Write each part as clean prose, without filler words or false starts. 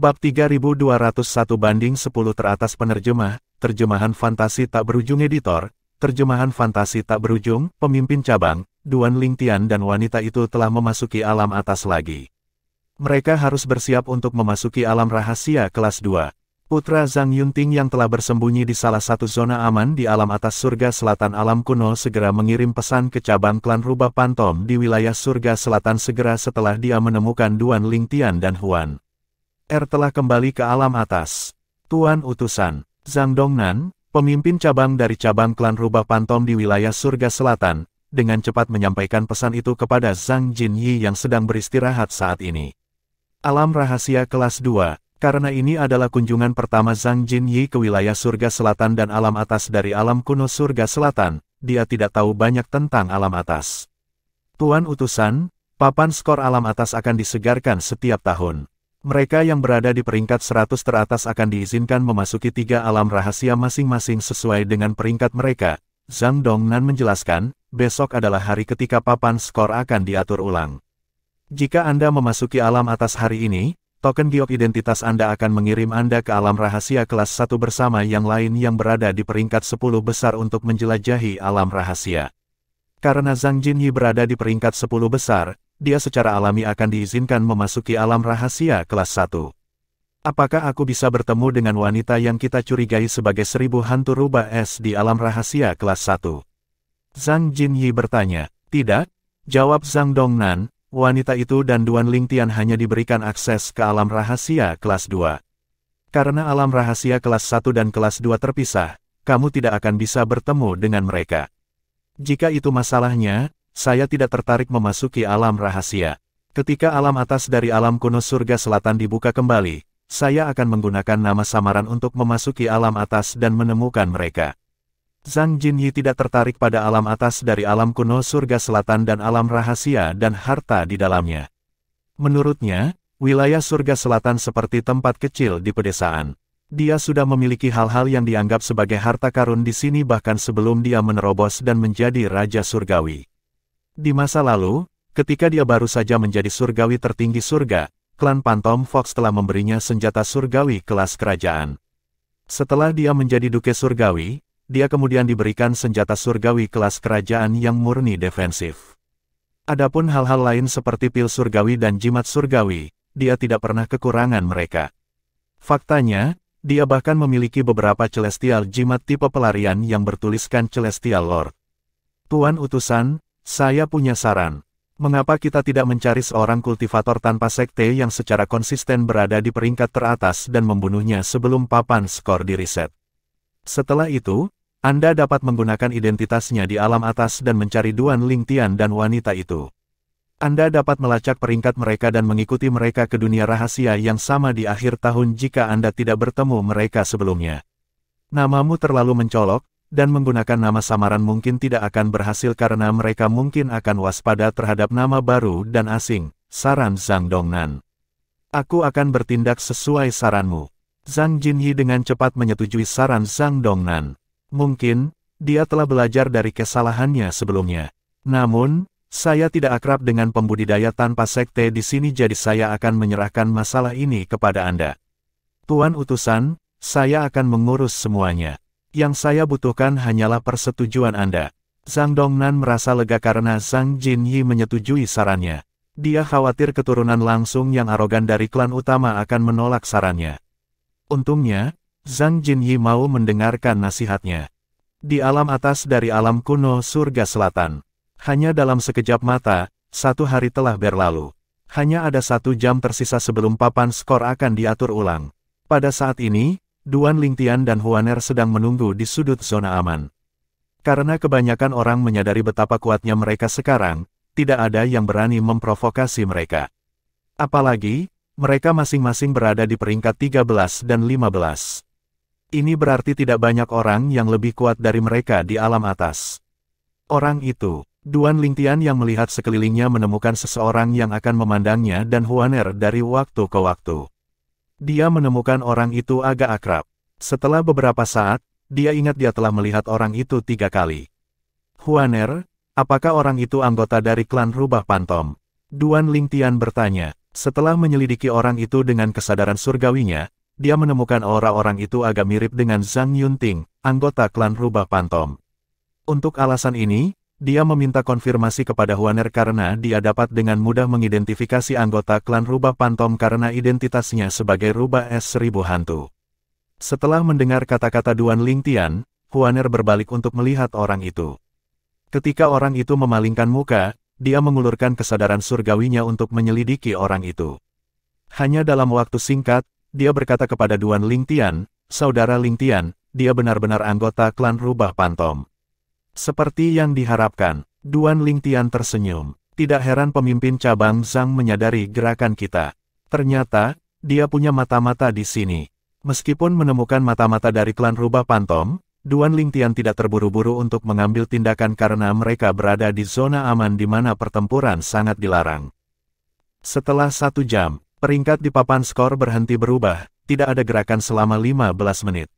Bab 3201/10 teratas penerjemah, terjemahan fantasi tak berujung editor, terjemahan fantasi tak berujung, pemimpin cabang, Duan Lingtian dan wanita itu telah memasuki alam atas lagi. Mereka harus bersiap untuk memasuki alam rahasia kelas 2. Putra Zhang Yunting yang telah bersembunyi di salah satu zona aman di alam atas surga selatan alam kuno segera mengirim pesan ke cabang klan Rubah Pantom di wilayah surga selatan segera setelah dia menemukan Duan Lingtian dan Huan telah kembali ke alam atas. Tuan utusan, Zhang Dongnan, pemimpin cabang dari cabang klan Rubah Pantom di wilayah surga selatan, dengan cepat menyampaikan pesan itu kepada Zhang Jinyi yang sedang beristirahat saat ini. Alam rahasia kelas 2, karena ini adalah kunjungan pertama Zhang Jinyi ke wilayah surga selatan dan alam atas dari alam kuno surga selatan, dia tidak tahu banyak tentang alam atas. Tuan utusan, papan skor alam atas akan disegarkan setiap tahun. Mereka yang berada di peringkat 100 teratas akan diizinkan memasuki 3 alam rahasia masing-masing sesuai dengan peringkat mereka. Zhang Dongnan menjelaskan, besok adalah hari ketika papan skor akan diatur ulang. Jika Anda memasuki alam atas hari ini, token giok identitas Anda akan mengirim Anda ke alam rahasia kelas 1 bersama yang lain yang berada di peringkat 10 besar untuk menjelajahi alam rahasia. Karena Zhang Jinyi berada di peringkat 10 besar, dia secara alami akan diizinkan memasuki alam rahasia kelas 1. Apakah aku bisa bertemu dengan wanita yang kita curigai sebagai 1000 hantu rubah es di alam rahasia kelas 1? Zhang Jinyi bertanya. Tidak, jawab Zhang Dongnan, wanita itu dan Duan Lingtian hanya diberikan akses ke alam rahasia kelas 2. Karena alam rahasia kelas 1 dan kelas 2 terpisah, kamu tidak akan bisa bertemu dengan mereka. Jika itu masalahnya, saya tidak tertarik memasuki alam rahasia. Ketika alam atas dari alam kuno surga selatan dibuka kembali, saya akan menggunakan nama samaran untuk memasuki alam atas dan menemukan mereka. Zhang Jinyi tidak tertarik pada alam atas dari alam kuno surga selatan dan alam rahasia dan harta di dalamnya. Menurutnya, wilayah surga selatan seperti tempat kecil di pedesaan. Dia sudah memiliki hal-hal yang dianggap sebagai harta karun di sini bahkan sebelum dia menerobos dan menjadi Raja Surgawi. Di masa lalu, ketika dia baru saja menjadi surgawi tertinggi surga, klan Pantom Fox telah memberinya senjata surgawi kelas kerajaan. Setelah dia menjadi duke surgawi, dia kemudian diberikan senjata surgawi kelas kerajaan yang murni defensif. Adapun hal-hal lain seperti pil surgawi dan jimat surgawi, dia tidak pernah kekurangan mereka. Faktanya, dia bahkan memiliki beberapa celestial jimat tipe pelarian yang bertuliskan Celestial Lord. Tuan utusan, saya punya saran. Mengapa kita tidak mencari seorang kultivator tanpa sekte yang secara konsisten berada di peringkat teratas dan membunuhnya sebelum papan skor diriset? Setelah itu, Anda dapat menggunakan identitasnya di alam atas dan mencari Duan Lingtian dan wanita itu. Anda dapat melacak peringkat mereka dan mengikuti mereka ke dunia rahasia yang sama di akhir tahun jika Anda tidak bertemu mereka sebelumnya. Namamu terlalu mencolok, dan menggunakan nama samaran mungkin tidak akan berhasil karena mereka mungkin akan waspada terhadap nama baru dan asing, saran Zhang Dongnan. Aku akan bertindak sesuai saranmu. Zhang Jinyi dengan cepat menyetujui saran Zhang Dongnan. Mungkin, dia telah belajar dari kesalahannya sebelumnya. Namun, saya tidak akrab dengan pembudidaya tanpa sekte di sini jadi saya akan menyerahkan masalah ini kepada Anda. Tuan utusan, saya akan mengurus semuanya. Yang saya butuhkan hanyalah persetujuan Anda. Zhang Dongnan merasa lega karena Zhang Jinyi menyetujui sarannya. Dia khawatir keturunan langsung yang arogan dari klan utama akan menolak sarannya. Untungnya, Zhang Jinyi mau mendengarkan nasihatnya. Di alam atas dari alam kuno surga selatan. Hanya dalam sekejap mata, 1 hari telah berlalu. Hanya ada 1 jam tersisa sebelum papan skor akan diatur ulang. Pada saat ini, Duan Lingtian dan Huan sedang menunggu di sudut zona aman. Karena kebanyakan orang menyadari betapa kuatnya mereka sekarang, tidak ada yang berani memprovokasi mereka. Apalagi, mereka masing-masing berada di peringkat 13 dan 15. Ini berarti tidak banyak orang yang lebih kuat dari mereka di alam atas. Orang itu, Duan Lingtian yang melihat sekelilingnya menemukan seseorang yang akan memandangnya dan Huan dari waktu ke waktu. Dia menemukan orang itu agak akrab. Setelah beberapa saat, dia ingat dia telah melihat orang itu 3 kali. Huan apakah orang itu anggota dari klan Rubah Pantom? Duan Lingtian bertanya. Setelah menyelidiki orang itu dengan kesadaran surgawinya, dia menemukan aura orang itu agak mirip dengan Zhang Yunting, anggota klan Rubah Pantom. Untuk alasan ini, dia meminta konfirmasi kepada Huaner karena dia dapat dengan mudah mengidentifikasi anggota klan Rubah Pantom karena identitasnya sebagai Rubah Es Seribu Hantu. Setelah mendengar kata-kata Duan Lingtian, Huaner berbalik untuk melihat orang itu. Ketika orang itu memalingkan muka, dia mengulurkan kesadaran surgawinya untuk menyelidiki orang itu. Hanya dalam waktu singkat, dia berkata kepada Duan Lingtian, "Saudara Lingtian, dia benar-benar anggota klan Rubah Pantom." Seperti yang diharapkan, Duan Lingtian tersenyum. Tidak heran pemimpin cabang Zhang menyadari gerakan kita. Ternyata, dia punya mata-mata di sini. Meskipun menemukan mata-mata dari klan Rubah Pantom, Duan Lingtian tidak terburu-buru untuk mengambil tindakan karena mereka berada di zona aman di mana pertempuran sangat dilarang. Setelah 1 jam, peringkat di papan skor berhenti berubah, tidak ada gerakan selama 15 menit.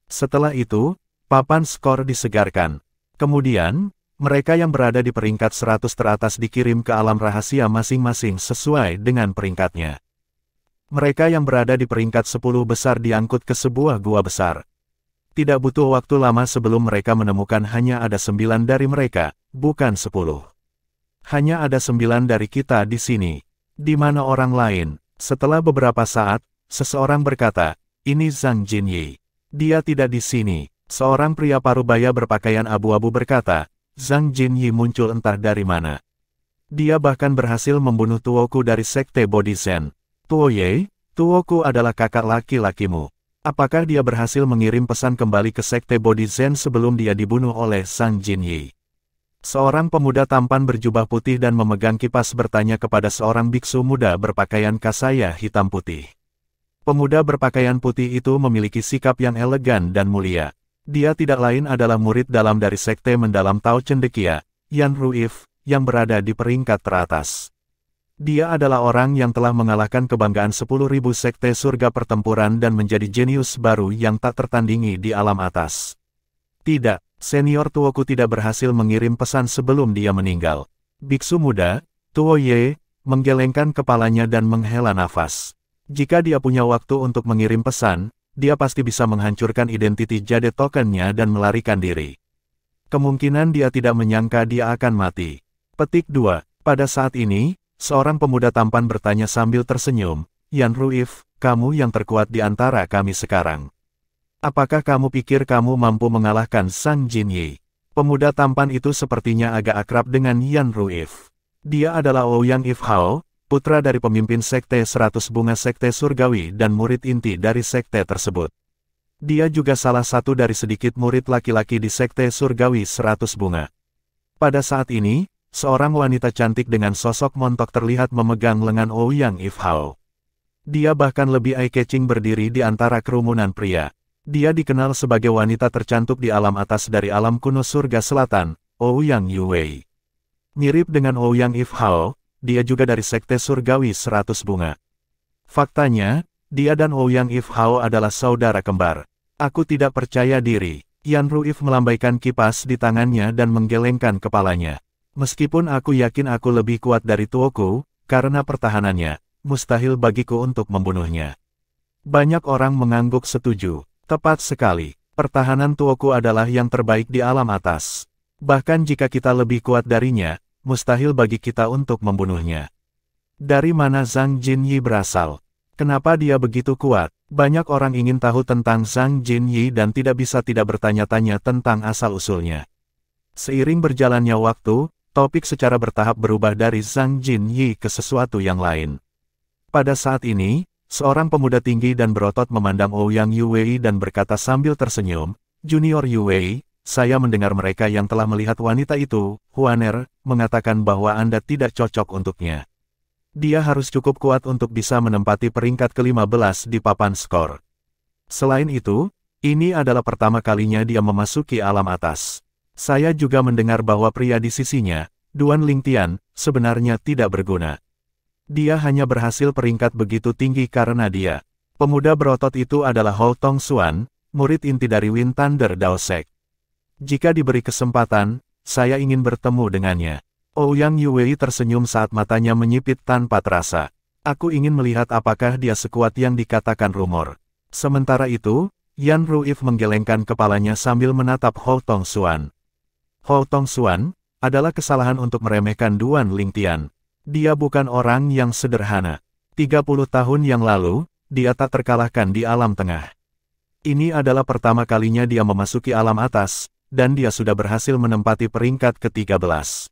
Setelah itu, papan skor disegarkan. Kemudian, mereka yang berada di peringkat 100 teratas dikirim ke alam rahasia masing-masing sesuai dengan peringkatnya. Mereka yang berada di peringkat 10 besar diangkut ke sebuah gua besar. Tidak butuh waktu lama sebelum mereka menemukan hanya ada 9 dari mereka, bukan 10. Hanya ada 9 dari kita di sini. Di mana orang lain? Setelah beberapa saat, seseorang berkata, "Ini Zhang Jinyi. Dia tidak di sini." Seorang pria parubaya berpakaian abu-abu berkata, "Zhang Jinyi muncul entah dari mana. Dia bahkan berhasil membunuh Tuoku dari Sekte Bodhizen." "Tuoye, Tuoku adalah kakak laki-lakimu. Apakah dia berhasil mengirim pesan kembali ke Sekte Bodhizen sebelum dia dibunuh oleh Zhang Jinyi?" Seorang pemuda tampan berjubah putih dan memegang kipas bertanya kepada seorang biksu muda berpakaian kasaya hitam putih. Pemuda berpakaian putih itu memiliki sikap yang elegan dan mulia. Dia tidak lain adalah murid dalam dari Sekte Mendalam Tao Cendekia, Yan Ruif, yang berada di peringkat teratas. Dia adalah orang yang telah mengalahkan kebanggaan 10.000 sekte surga pertempuran dan menjadi jenius baru yang tak tertandingi di alam atas. Tidak, senior Tuoku tidak berhasil mengirim pesan sebelum dia meninggal. Biksu muda, Tuoye, menggelengkan kepalanya dan menghela nafas. Jika dia punya waktu untuk mengirim pesan, dia pasti bisa menghancurkan identiti jade tokennya dan melarikan diri. Kemungkinan dia tidak menyangka dia akan mati. Petik 2. Pada saat ini, seorang pemuda tampan bertanya sambil tersenyum, "Yan Ruif, kamu yang terkuat di antara kami sekarang. Apakah kamu pikir kamu mampu mengalahkan Zhang Jinyi?" Pemuda tampan itu sepertinya agak akrab dengan Yan Ruif. Dia adalah Ouyang If Hao, putra dari pemimpin Sekte 100 Bunga Sekte Surgawi dan murid inti dari sekte tersebut. Dia juga salah satu dari sedikit murid laki-laki di Sekte Surgawi 100 Bunga. Pada saat ini, seorang wanita cantik dengan sosok montok terlihat memegang lengan Ouyang If Hao. Dia bahkan lebih eye-catching berdiri di antara kerumunan pria. Dia dikenal sebagai wanita tercantik di alam atas dari alam kuno surga selatan, Ouyang Yuwei. Mirip dengan Ouyang If Hao, dia juga dari Sekte Surgawi 100 Bunga. Faktanya, dia dan Ouyang If Hao adalah saudara kembar. Aku tidak percaya diri. Yan Ruif melambaikan kipas di tangannya dan menggelengkan kepalanya. Meskipun aku yakin aku lebih kuat dari Tuoku, karena pertahanannya, mustahil bagiku untuk membunuhnya. Banyak orang mengangguk setuju. Tepat sekali, pertahanan Tuoku adalah yang terbaik di alam atas. Bahkan jika kita lebih kuat darinya, mustahil bagi kita untuk membunuhnya. Dari mana Zhang Jinyi berasal? Kenapa dia begitu kuat? Banyak orang ingin tahu tentang Zhang Jinyi dan tidak bisa tidak bertanya-tanya tentang asal-usulnya. Seiring berjalannya waktu, topik secara bertahap berubah dari Zhang Jinyi ke sesuatu yang lain. Pada saat ini, seorang pemuda tinggi dan berotot memandang Ouyang Yuwei dan berkata sambil tersenyum, "Junior Yuwei, saya mendengar mereka yang telah melihat wanita itu, Huaner, mengatakan bahwa Anda tidak cocok untuknya. Dia harus cukup kuat untuk bisa menempati peringkat ke-15 di papan skor. Selain itu, ini adalah pertama kalinya dia memasuki alam atas. Saya juga mendengar bahwa pria di sisinya, Duan Lingtian, sebenarnya tidak berguna. Dia hanya berhasil peringkat begitu tinggi karena dia." Pemuda berotot itu adalah Hou Tong Xuan, murid inti dari Wind Thunder Dao Sek. "Jika diberi kesempatan, saya ingin bertemu dengannya." Ouyang Yuwei tersenyum saat matanya menyipit tanpa terasa. Aku ingin melihat apakah dia sekuat yang dikatakan rumor. Sementara itu, Yan Ruif menggelengkan kepalanya sambil menatap Hou Tongxuan. Hou Tongxuan adalah kesalahan untuk meremehkan Duan Lingtian. Dia bukan orang yang sederhana. 30 tahun yang lalu, dia tak terkalahkan di alam tengah. Ini adalah pertama kalinya dia memasuki alam atas, dan dia sudah berhasil menempati peringkat ke-13.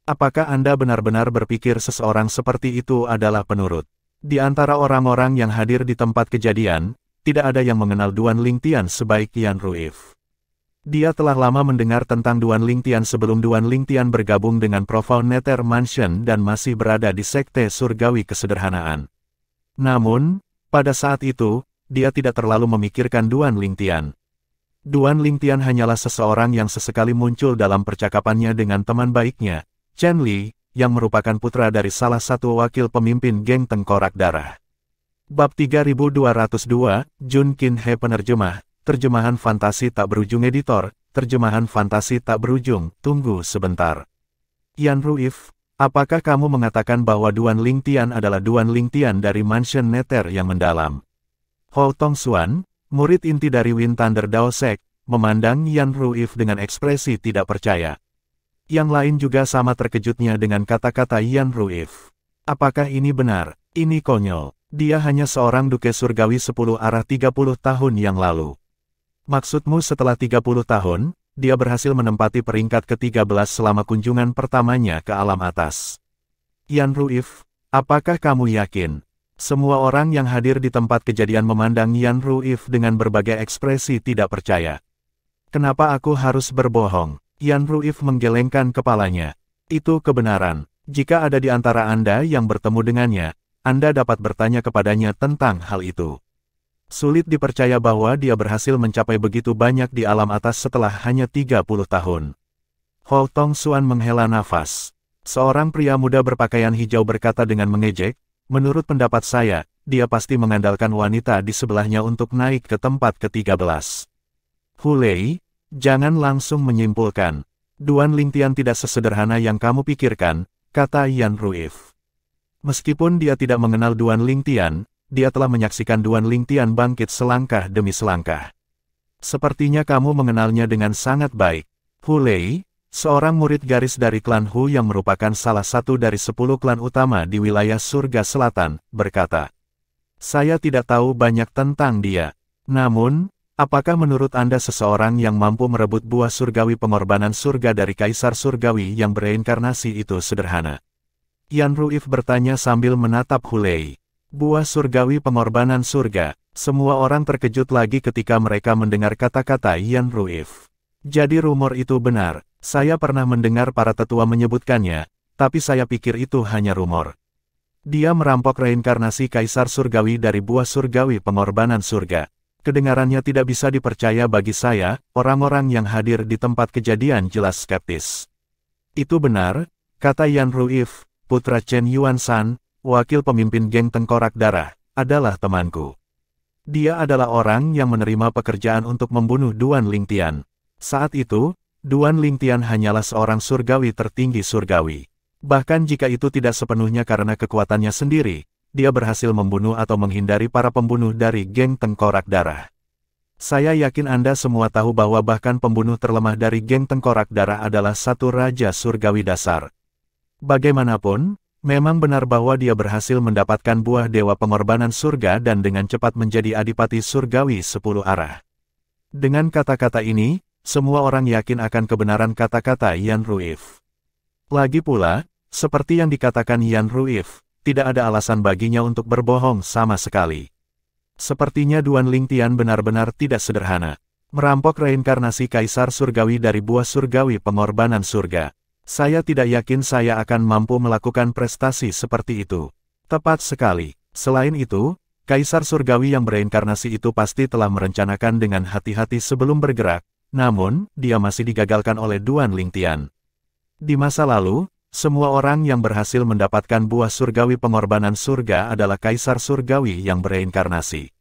Apakah Anda benar-benar berpikir seseorang seperti itu adalah penurut? Di antara orang-orang yang hadir di tempat kejadian, tidak ada yang mengenal Duan Lingtian sebaik Yan Ruif. Dia telah lama mendengar tentang Duan Lingtian sebelum Duan Lingtian bergabung dengan Profound Nether Mansion dan masih berada di Sekte Surgawi Kesederhanaan. Namun, pada saat itu, dia tidak terlalu memikirkan Duan Lingtian. Duan Lingtian hanyalah seseorang yang sesekali muncul dalam percakapannya dengan teman baiknya, Chen Li, yang merupakan putra dari salah satu wakil pemimpin geng Tengkorak Darah. Bab 3202, Jun Qin He penerjemah. Terjemahan fantasi tak berujung editor, terjemahan fantasi tak berujung, tunggu sebentar. Yan Ruif, apakah kamu mengatakan bahwa Duan Lingtian adalah Duan Lingtian dari Mansion Nether yang mendalam? Hou Tongxuan, murid inti dari Wind Thunder Dao Sek, memandang Yan Ruif dengan ekspresi tidak percaya. Yang lain juga sama terkejutnya dengan kata-kata Yan Ruif. Apakah ini benar? Ini konyol. Dia hanya seorang duke surgawi 10 arah 30 tahun yang lalu. Maksudmu setelah 30 tahun, dia berhasil menempati peringkat ke-13 selama kunjungan pertamanya ke alam atas. Yan Ruif, apakah kamu yakin? Semua orang yang hadir di tempat kejadian memandang Yan Ruif dengan berbagai ekspresi tidak percaya. Kenapa aku harus berbohong? Yan Ruif menggelengkan kepalanya. Itu kebenaran. Jika ada di antara Anda yang bertemu dengannya, Anda dapat bertanya kepadanya tentang hal itu. Sulit dipercaya bahwa dia berhasil mencapai begitu banyak di alam atas setelah hanya 30 tahun. Hou Tongxuan menghela nafas. Seorang pria muda berpakaian hijau berkata dengan mengejek, menurut pendapat saya, dia pasti mengandalkan wanita di sebelahnya untuk naik ke tempat ke-13. Hu Lei, jangan langsung menyimpulkan. Duan Lingtian tidak sesederhana yang kamu pikirkan, kata Yan Ruif. Meskipun dia tidak mengenal Duan Lingtian, dia telah menyaksikan Duan Lingtian bangkit selangkah demi selangkah. Sepertinya kamu mengenalnya dengan sangat baik. Hu Lei, seorang murid garis dari klan Hu yang merupakan salah satu dari 10 klan utama di wilayah Surga Selatan, berkata. Saya tidak tahu banyak tentang dia. Namun, apakah menurut Anda seseorang yang mampu merebut buah surgawi pengorbanan surga dari Kaisar Surgawi yang bereinkarnasi itu sederhana? Yan Ruif bertanya sambil menatap Hu Lei. Buah surgawi pengorbanan surga. Semua orang terkejut lagi ketika mereka mendengar kata-kata Yan Ruif. Jadi rumor itu benar. Saya pernah mendengar para tetua menyebutkannya, tapi saya pikir itu hanya rumor. Dia merampok reinkarnasi Kaisar Surgawi dari buah surgawi pengorbanan surga. Kedengarannya tidak bisa dipercaya bagi saya, orang-orang yang hadir di tempat kejadian jelas skeptis. Itu benar, kata Yan Ruif, putra Chen Yuan-san, wakil pemimpin geng Tengkorak Darah, adalah temanku. Dia adalah orang yang menerima pekerjaan untuk membunuh Duan Lingtian. Saat itu, Duan Lingtian hanyalah seorang surgawi tertinggi surgawi. Bahkan jika itu tidak sepenuhnya karena kekuatannya sendiri, dia berhasil membunuh atau menghindari para pembunuh dari geng Tengkorak Darah. Saya yakin Anda semua tahu bahwa bahkan pembunuh terlemah dari geng Tengkorak Darah adalah satu raja surgawi dasar. Bagaimanapun, memang benar bahwa dia berhasil mendapatkan buah dewa pengorbanan surga dan dengan cepat menjadi adipati surgawi 10 arah. Dengan kata-kata ini, semua orang yakin akan kebenaran kata-kata Yan Ruif. Lagi pula, seperti yang dikatakan Yan Ruif, tidak ada alasan baginya untuk berbohong sama sekali. Sepertinya Duan Lingtian benar-benar tidak sederhana. Merampok reinkarnasi Kaisar Surgawi dari buah surgawi pengorbanan surga. Saya tidak yakin saya akan mampu melakukan prestasi seperti itu. Tepat sekali. Selain itu, Kaisar Surgawi yang bereinkarnasi itu pasti telah merencanakan dengan hati-hati sebelum bergerak, namun, dia masih digagalkan oleh Duan Lingtian. Di masa lalu, semua orang yang berhasil mendapatkan buah surgawi pengorbanan surga adalah Kaisar Surgawi yang bereinkarnasi.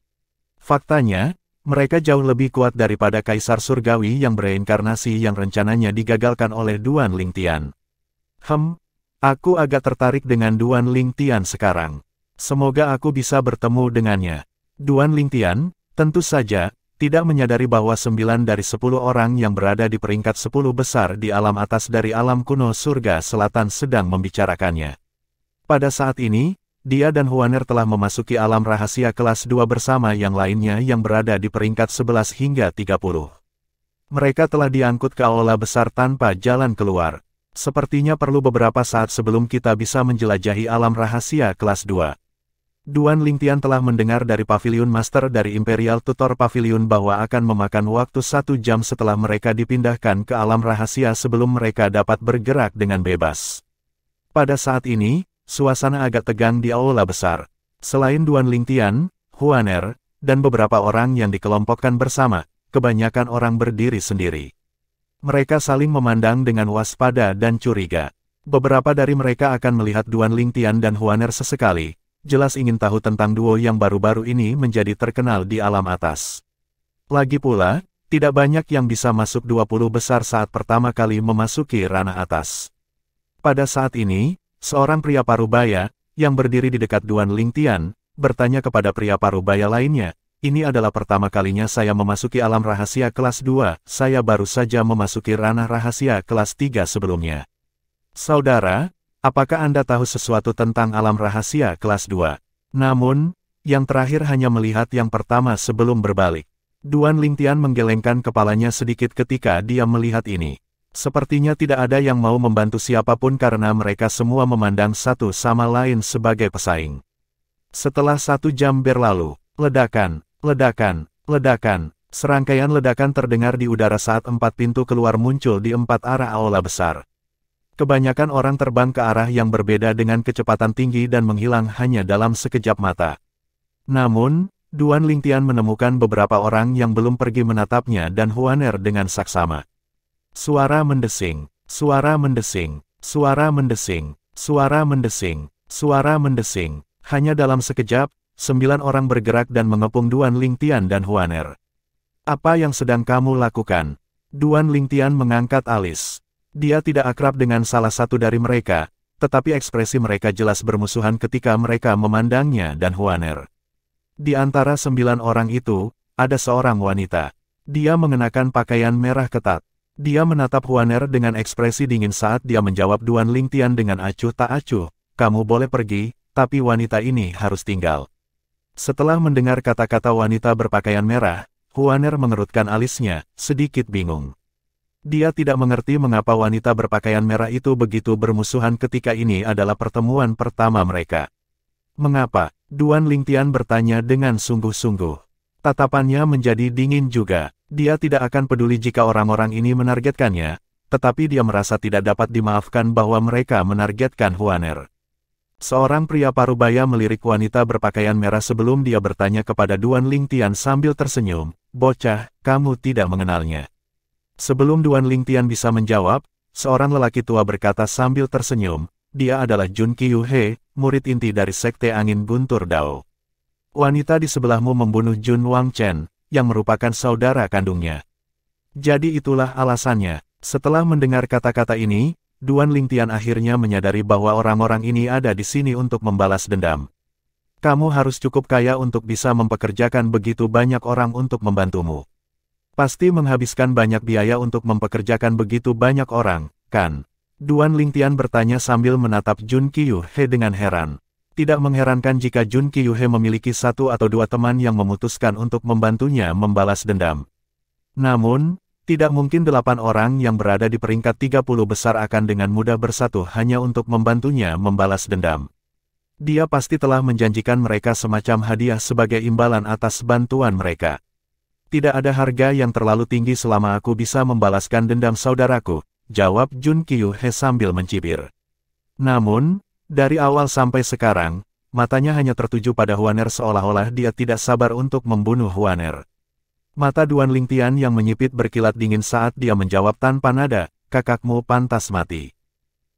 Faktanya, mereka jauh lebih kuat daripada Kaisar Surgawi yang bereinkarnasi yang rencananya digagalkan oleh Duan Lingtian. Aku agak tertarik dengan Duan Lingtian sekarang. Semoga aku bisa bertemu dengannya. Duan Lingtian, tentu saja, tidak menyadari bahwa 9 dari 10 orang yang berada di peringkat 10 besar di alam atas dari alam kuno surga selatan sedang membicarakannya. Pada saat ini, dia dan Huaner telah memasuki alam rahasia kelas 2 bersama yang lainnya yang berada di peringkat 11 hingga 30. Mereka telah diangkut ke aula besar tanpa jalan keluar. Sepertinya perlu beberapa saat sebelum kita bisa menjelajahi alam rahasia kelas 2. Duan Lingtian telah mendengar dari Paviliun Master dari Imperial Tutor Paviliun bahwa akan memakan waktu 1 jam setelah mereka dipindahkan ke alam rahasia sebelum mereka dapat bergerak dengan bebas. Pada saat ini, suasana agak tegang di aula besar. Selain Duan Lingtian, Huaner, dan beberapa orang yang dikelompokkan bersama, kebanyakan orang berdiri sendiri. Mereka saling memandang dengan waspada dan curiga. Beberapa dari mereka akan melihat Duan Lingtian dan Huaner sesekali, jelas ingin tahu tentang duo yang baru-baru ini menjadi terkenal di alam atas. Lagi pula, tidak banyak yang bisa masuk 20 besar saat pertama kali memasuki ranah atas. Pada saat ini, seorang pria parubaya, yang berdiri di dekat Duan Lingtian, bertanya kepada pria parubaya lainnya, "Ini adalah pertama kalinya saya memasuki alam rahasia kelas 2, saya baru saja memasuki ranah rahasia kelas 3 sebelumnya." "Saudara, apakah Anda tahu sesuatu tentang alam rahasia kelas 2? Namun, yang terakhir hanya melihat yang pertama sebelum berbalik. Duan Lingtian menggelengkan kepalanya sedikit ketika dia melihat ini. Sepertinya tidak ada yang mau membantu siapapun karena mereka semua memandang satu sama lain sebagai pesaing. Setelah 1 jam berlalu, ledakan, ledakan, ledakan, serangkaian ledakan terdengar di udara saat 4 pintu keluar muncul di 4 arah aula besar. Kebanyakan orang terbang ke arah yang berbeda dengan kecepatan tinggi dan menghilang hanya dalam sekejap mata. Namun, Duan Lingtian menemukan beberapa orang yang belum pergi menatapnya dan Huaner dengan saksama. Suara mendesing, suara mendesing, suara mendesing, suara mendesing, suara mendesing. Hanya dalam sekejap, 9 orang bergerak dan mengepung Duan Lingtian dan Huaner. "Apa yang sedang kamu lakukan?" Duan Lingtian mengangkat alis. Dia tidak akrab dengan salah satu dari mereka, tetapi ekspresi mereka jelas bermusuhan ketika mereka memandangnya dan Huaner. Di antara 9 orang itu, ada seorang wanita. Dia mengenakan pakaian merah ketat. Dia menatap Huaner dengan ekspresi dingin saat dia menjawab Duan Lingtian dengan acuh tak acuh, "Kamu boleh pergi, tapi wanita ini harus tinggal." Setelah mendengar kata-kata wanita berpakaian merah, Huaner mengerutkan alisnya, sedikit bingung. Dia tidak mengerti mengapa wanita berpakaian merah itu begitu bermusuhan ketika ini adalah pertemuan pertama mereka. "Mengapa?" Duan Lingtian bertanya dengan sungguh-sungguh. Tatapannya menjadi dingin juga. Dia tidak akan peduli jika orang-orang ini menargetkannya, tetapi dia merasa tidak dapat dimaafkan bahwa mereka menargetkan Huaner. Seorang pria parubaya melirik wanita berpakaian merah sebelum dia bertanya kepada Duan Lingtian sambil tersenyum, "Bocah, kamu tidak mengenalnya." Sebelum Duan Lingtian bisa menjawab, seorang lelaki tua berkata sambil tersenyum, "Dia adalah Jun Qiuhe, murid inti dari Sekte Angin Guntur Dao. Wanita di sebelahmu membunuh Jun Wangchen, yang merupakan saudara kandungnya." Jadi itulah alasannya. Setelah mendengar kata-kata ini, Duan Lingtian akhirnya menyadari bahwa orang-orang ini ada di sini untuk membalas dendam. "Kamu harus cukup kaya untuk bisa mempekerjakan begitu banyak orang untuk membantumu. Pasti menghabiskan banyak biaya untuk mempekerjakan begitu banyak orang, kan?" Duan Lingtian bertanya sambil menatap Jun Qiuhe dengan heran. Tidak mengherankan jika Jun Qiuhe memiliki 1 atau 2 teman yang memutuskan untuk membantunya membalas dendam. Namun, tidak mungkin 8 orang yang berada di peringkat 30 besar akan dengan mudah bersatu hanya untuk membantunya membalas dendam. Dia pasti telah menjanjikan mereka semacam hadiah sebagai imbalan atas bantuan mereka. "Tidak ada harga yang terlalu tinggi selama aku bisa membalaskan dendam saudaraku," jawab Jun Qiuhe sambil mencibir. Namun, dari awal sampai sekarang, matanya hanya tertuju pada Huaner seolah-olah dia tidak sabar untuk membunuh Huaner. Mata Duan Lingtian yang menyipit berkilat dingin saat dia menjawab tanpa nada, "Kakakmu pantas mati.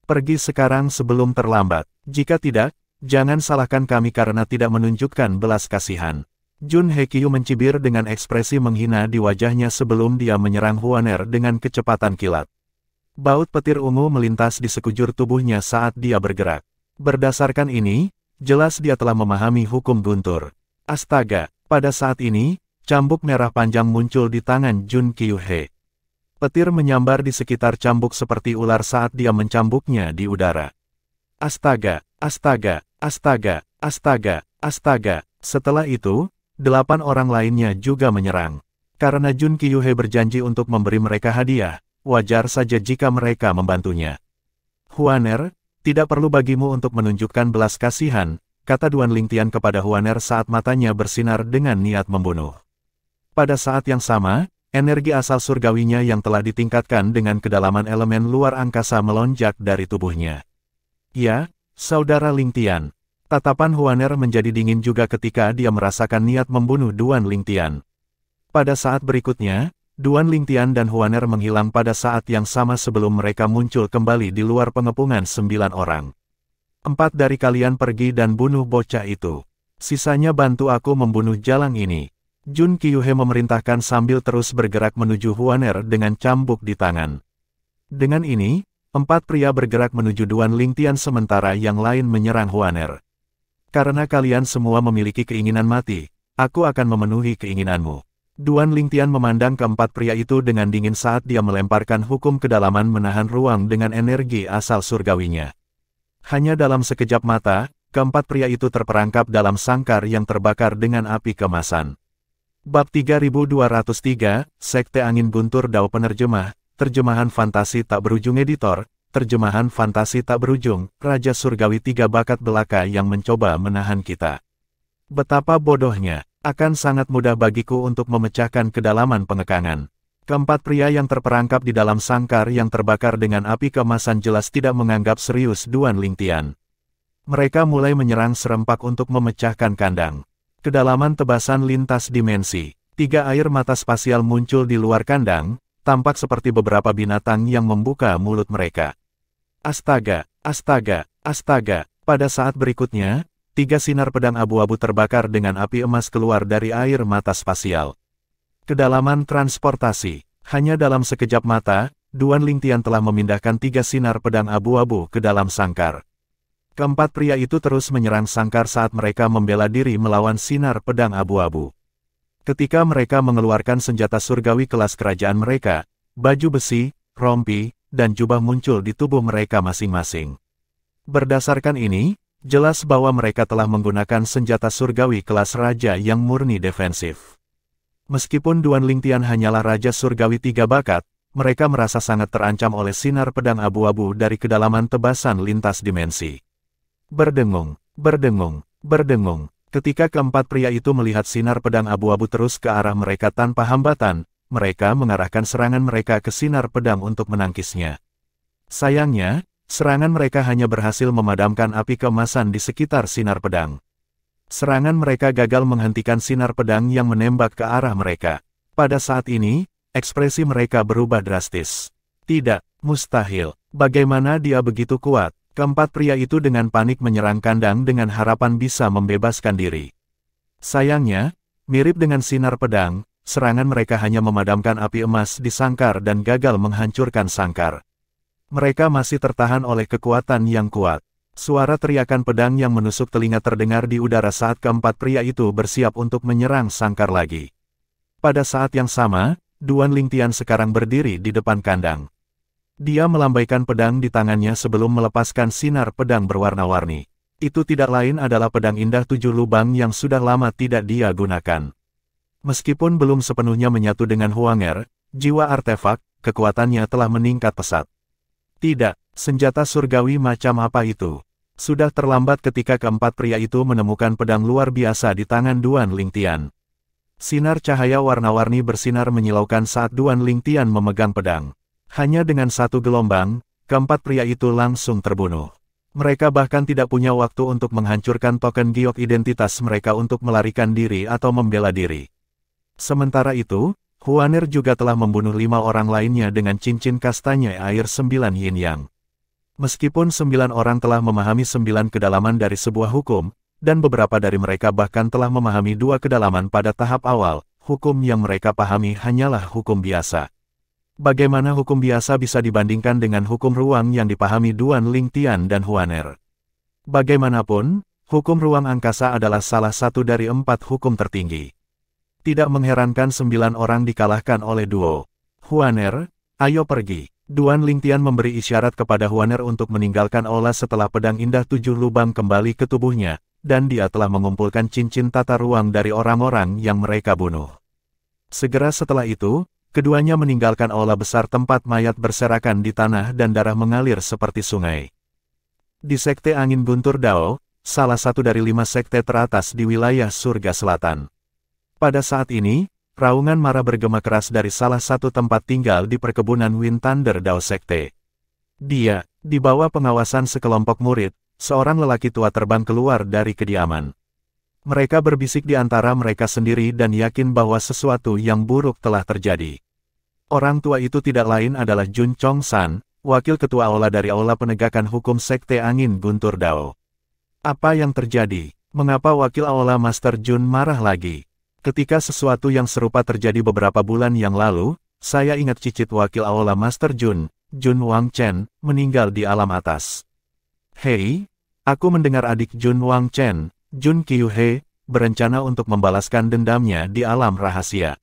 Pergi sekarang sebelum terlambat. Jika tidak, jangan salahkan kami karena tidak menunjukkan belas kasihan." Jun Hekyu mencibir dengan ekspresi menghina di wajahnya sebelum dia menyerang Huaner dengan kecepatan kilat. Baut petir ungu melintas di sekujur tubuhnya saat dia bergerak. Berdasarkan ini, Jelas dia telah memahami hukum guntur. Astaga, pada saat ini, cambuk merah panjang muncul di tangan Jun Kyuhei. Petir menyambar di sekitar cambuk seperti ular saat dia mencambuknya di udara. Astaga, astaga, astaga, astaga, astaga. Setelah itu, 8 orang lainnya juga menyerang. Karena Jun Kyuhei berjanji untuk memberi mereka hadiah, wajar saja jika mereka membantunya. Huaner, tidak perlu bagimu untuk menunjukkan belas kasihan, kata Duan Lingtian kepada Huaner saat matanya bersinar dengan niat membunuh. Pada saat yang sama, energi asal surgawinya yang telah ditingkatkan dengan kedalaman elemen luar angkasa melonjak dari tubuhnya. Ya, saudara Lingtian. Tatapan Huaner menjadi dingin juga ketika dia merasakan niat membunuh Duan Lingtian. Pada saat berikutnya, Duan Lingtian dan Huaner menghilang pada saat yang sama sebelum mereka muncul kembali di luar pengepungan 9 orang. 4 dari kalian pergi dan bunuh bocah itu. Sisanya bantu aku membunuh jalang ini. Jun Kyuhei memerintahkan sambil terus bergerak menuju Huaner dengan cambuk di tangan. Dengan ini, 4 pria bergerak menuju Duan Lingtian sementara yang lain menyerang Huaner. Karena kalian semua memiliki keinginan mati, aku akan memenuhi keinginanmu. Duan Lingtian memandang keempat pria itu dengan dingin saat dia melemparkan hukum kedalaman menahan ruang dengan energi asal surgawinya. Hanya dalam sekejap mata, keempat pria itu terperangkap dalam sangkar yang terbakar dengan api kemasan. Bab 3203, Sekte Angin Guntur Dao Penerjemah, Terjemahan Fantasi Tak Berujung Editor, Terjemahan Fantasi Tak Berujung, Raja Surgawi 3 bakat belaka yang mencoba menahan kita. Betapa bodohnya. Akan sangat mudah bagiku untuk memecahkan kedalaman pengekangan. Keempat pria yang terperangkap di dalam sangkar yang terbakar dengan api kemasan jelas tidak menganggap serius Duan Lingtian. Mereka mulai menyerang serempak untuk memecahkan kandang. Kedalaman tebasan lintas dimensi. 3 air mata spasial muncul di luar kandang, tampak seperti beberapa binatang yang membuka mulut mereka. Astaga, astaga, astaga. Pada saat berikutnya, 3 sinar pedang abu-abu terbakar dengan api emas keluar dari air mata spasial. Kedalaman transportasi. Hanya dalam sekejap mata, Duan Lingtian telah memindahkan 3 sinar pedang abu-abu ke dalam sangkar. Keempat pria itu terus menyerang sangkar saat mereka membela diri melawan sinar pedang abu-abu. Ketika mereka mengeluarkan senjata surgawi kelas kerajaan mereka, baju besi, rompi, dan jubah muncul di tubuh mereka masing-masing. Berdasarkan ini, jelas bahwa mereka telah menggunakan senjata surgawi kelas raja yang murni defensif. Meskipun Duan Lingtian hanyalah raja surgawi 3 bakat, mereka merasa sangat terancam oleh sinar pedang abu-abu dari kedalaman tebasan lintas dimensi. Berdengung, berdengung, berdengung. Ketika keempat pria itu melihat sinar pedang abu-abu terus ke arah mereka tanpa hambatan, mereka mengarahkan serangan mereka ke sinar pedang untuk menangkisnya. Sayangnya, serangan mereka hanya berhasil memadamkan api keemasan di sekitar sinar pedang. Serangan mereka gagal menghentikan sinar pedang yang menembak ke arah mereka. Pada saat ini, ekspresi mereka berubah drastis. Tidak, mustahil. Bagaimana dia begitu kuat? Keempat pria itu dengan panik menyerang kandang dengan harapan bisa membebaskan diri. Sayangnya, mirip dengan sinar pedang, serangan mereka hanya memadamkan api emas di sangkar dan gagal menghancurkan sangkar. Mereka masih tertahan oleh kekuatan yang kuat. Suara teriakan pedang yang menusuk telinga terdengar di udara saat keempat pria itu bersiap untuk menyerang sangkar lagi. Pada saat yang sama, Duan Lingtian sekarang berdiri di depan kandang. Dia melambaikan pedang di tangannya sebelum melepaskan sinar pedang berwarna-warni. Itu tidak lain adalah pedang indah 7 lubang yang sudah lama tidak dia gunakan. Meskipun belum sepenuhnya menyatu dengan Huanger, jiwa artefak, kekuatannya telah meningkat pesat. Tidak, senjata surgawi macam apa itu? Sudah terlambat ketika keempat pria itu menemukan pedang luar biasa di tangan Duan Lingtian. Sinar cahaya warna-warni bersinar menyilaukan saat Duan Lingtian memegang pedang. Hanya dengan satu gelombang, keempat pria itu langsung terbunuh. Mereka bahkan tidak punya waktu untuk menghancurkan token giok identitas mereka untuk melarikan diri atau membela diri. Sementara itu, Huaner juga telah membunuh 5 orang lainnya dengan cincin kastanya air 9 yin yang. Meskipun 9 orang telah memahami 9 kedalaman dari sebuah hukum, dan beberapa dari mereka bahkan telah memahami 2 kedalaman pada tahap awal, hukum yang mereka pahami hanyalah hukum biasa. Bagaimana hukum biasa bisa dibandingkan dengan hukum ruang yang dipahami Duan Lingtian dan Huaner? Bagaimanapun, Hukum ruang angkasa adalah salah satu dari 4 hukum tertinggi. Tidak mengherankan 9 orang dikalahkan oleh duo. Huaner, ayo pergi. Duan Lingtian memberi isyarat kepada Huaner untuk meninggalkan aula setelah pedang indah 7 lubang kembali ke tubuhnya, dan dia telah mengumpulkan cincin tata ruang dari orang-orang yang mereka bunuh. Segera setelah itu, keduanya meninggalkan aula besar tempat mayat berserakan di tanah dan darah mengalir seperti sungai. Di Sekte Angin Guntur Dao, salah satu dari 5 sekte teratas di wilayah Surga Selatan. Pada saat ini, raungan marah bergema keras dari salah satu tempat tinggal di perkebunan Wind Thunder Dao Sekte. Dia, di bawah pengawasan sekelompok murid, seorang lelaki tua terbang keluar dari kediaman. Mereka berbisik di antara mereka sendiri dan yakin bahwa sesuatu yang buruk telah terjadi. Orang tua itu tidak lain adalah Jun Chong San, wakil ketua aula dari Aula Penegakan Hukum Sekte Angin Guntur Dao. Apa yang terjadi? Mengapa wakil aula Master Jun marah lagi? Ketika sesuatu yang serupa terjadi beberapa bulan yang lalu, saya ingat cicit wakil aula Master Jun, Jun Wang Chen, meninggal di alam atas. Hei, aku mendengar adik Jun Wang Chen, Jun Qiuhe, berencana untuk membalaskan dendamnya di alam rahasia.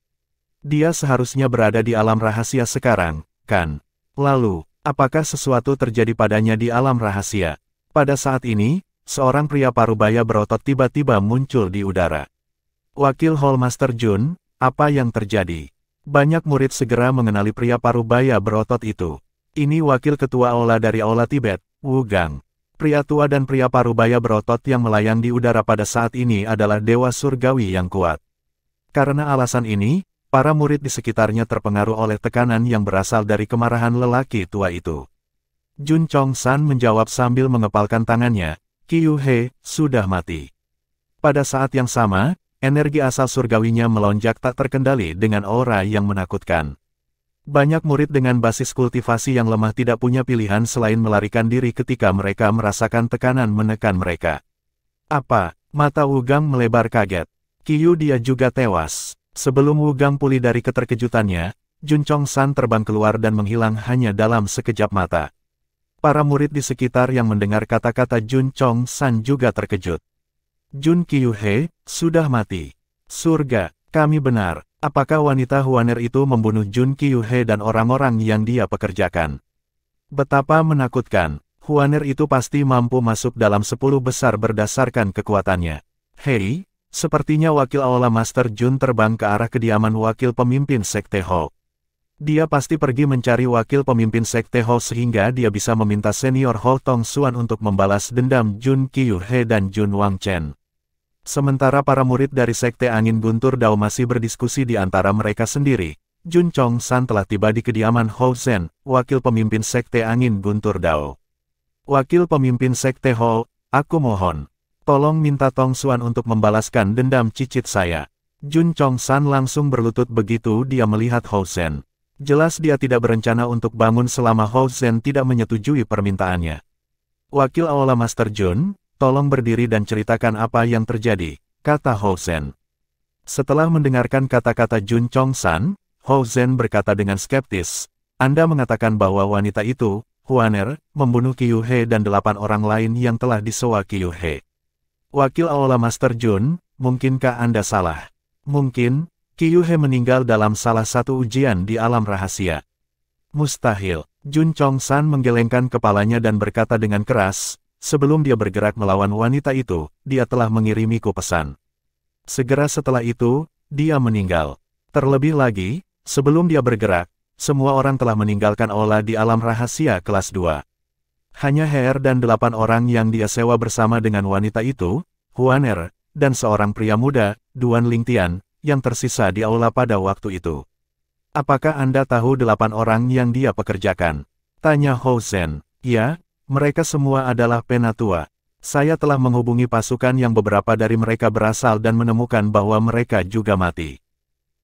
Dia seharusnya berada di alam rahasia sekarang, kan? Lalu, apakah sesuatu terjadi padanya di alam rahasia? Pada saat ini, seorang pria parubaya berotot tiba-tiba muncul di udara. Wakil Hall Master Jun, apa yang terjadi? Banyak murid segera mengenali pria parubaya berotot itu. Ini wakil ketua aula dari aula Tibet, Wu Gang. Pria tua dan pria parubaya berotot yang melayang di udara pada saat ini adalah dewa surgawi yang kuat. Karena alasan ini, para murid di sekitarnya terpengaruh oleh tekanan yang berasal dari kemarahan lelaki tua itu. Jun Chong San menjawab sambil mengepalkan tangannya, Qiuhe sudah mati. Pada saat yang sama, energi asal surgawinya melonjak tak terkendali dengan aura yang menakutkan. Banyak murid dengan basis kultivasi yang lemah tidak punya pilihan selain melarikan diri ketika mereka merasakan tekanan menekan mereka. Apa? Mata Wu Gang melebar kaget. Qiu dia juga tewas. Sebelum Wu Gang pulih dari keterkejutannya, Jun Chong San terbang keluar dan menghilang hanya dalam sekejap mata. Para murid di sekitar yang mendengar kata-kata Jun Chong San juga terkejut. Jun Qiuhe sudah mati. Surga, kami benar. Apakah wanita Huaner itu membunuh Jun Qiuhe dan orang-orang yang dia pekerjakan? Betapa menakutkan. Huaner itu pasti mampu masuk dalam 10 besar berdasarkan kekuatannya. Hei, sepertinya wakil aula Master Jun terbang ke arah kediaman wakil pemimpin Sekte Ho. Dia pasti pergi mencari wakil pemimpin Sekte Ho sehingga dia bisa meminta senior Ho Tong Xuan untuk membalas dendam Jun Qiuhe dan Jun Wang Chen. Sementara para murid dari Sekte Angin Guntur Dao masih berdiskusi di antara mereka sendiri, Jun Chong San telah tiba di kediaman Ho Zhen, wakil pemimpin Sekte Angin Guntur Dao. Wakil pemimpin Sekte Ho, aku mohon, tolong minta Tong Xuan untuk membalaskan dendam cicit saya. Jun Chong San langsung berlutut begitu dia melihat Ho Zhen. Jelas dia tidak berencana untuk bangun selama Ho Zhen tidak menyetujui permintaannya. Wakil aula Master Jun, tolong berdiri dan ceritakan apa yang terjadi, kata Ho Zhen. Setelah mendengarkan kata-kata Jun Chong San, Ho Zhen berkata dengan skeptis, Anda mengatakan bahwa wanita itu, Huaner, membunuh Qiuhe dan 8 orang lain yang telah disewa Qiuhe. Wakil aula Master Jun, mungkinkah Anda salah? Mungkin, Qiuhe meninggal dalam salah satu ujian di alam rahasia. Mustahil. Jun Chong San menggelengkan kepalanya dan berkata dengan keras, sebelum dia bergerak melawan wanita itu, dia telah mengirimiku pesan. Segera setelah itu, dia meninggal. Terlebih lagi, sebelum dia bergerak, semua orang telah meninggalkan aula di alam rahasia kelas 2. Hanya Heer dan 8 orang yang dia sewa bersama dengan wanita itu, Huaner, dan seorang pria muda, Duan Lingtian, yang tersisa di aula pada waktu itu. Apakah Anda tahu 8 orang yang dia pekerjakan? Tanya Ho Zhen. Ya, mereka semua adalah penatua. Saya telah menghubungi pasukan yang beberapa dari mereka berasal dan menemukan bahwa mereka juga mati.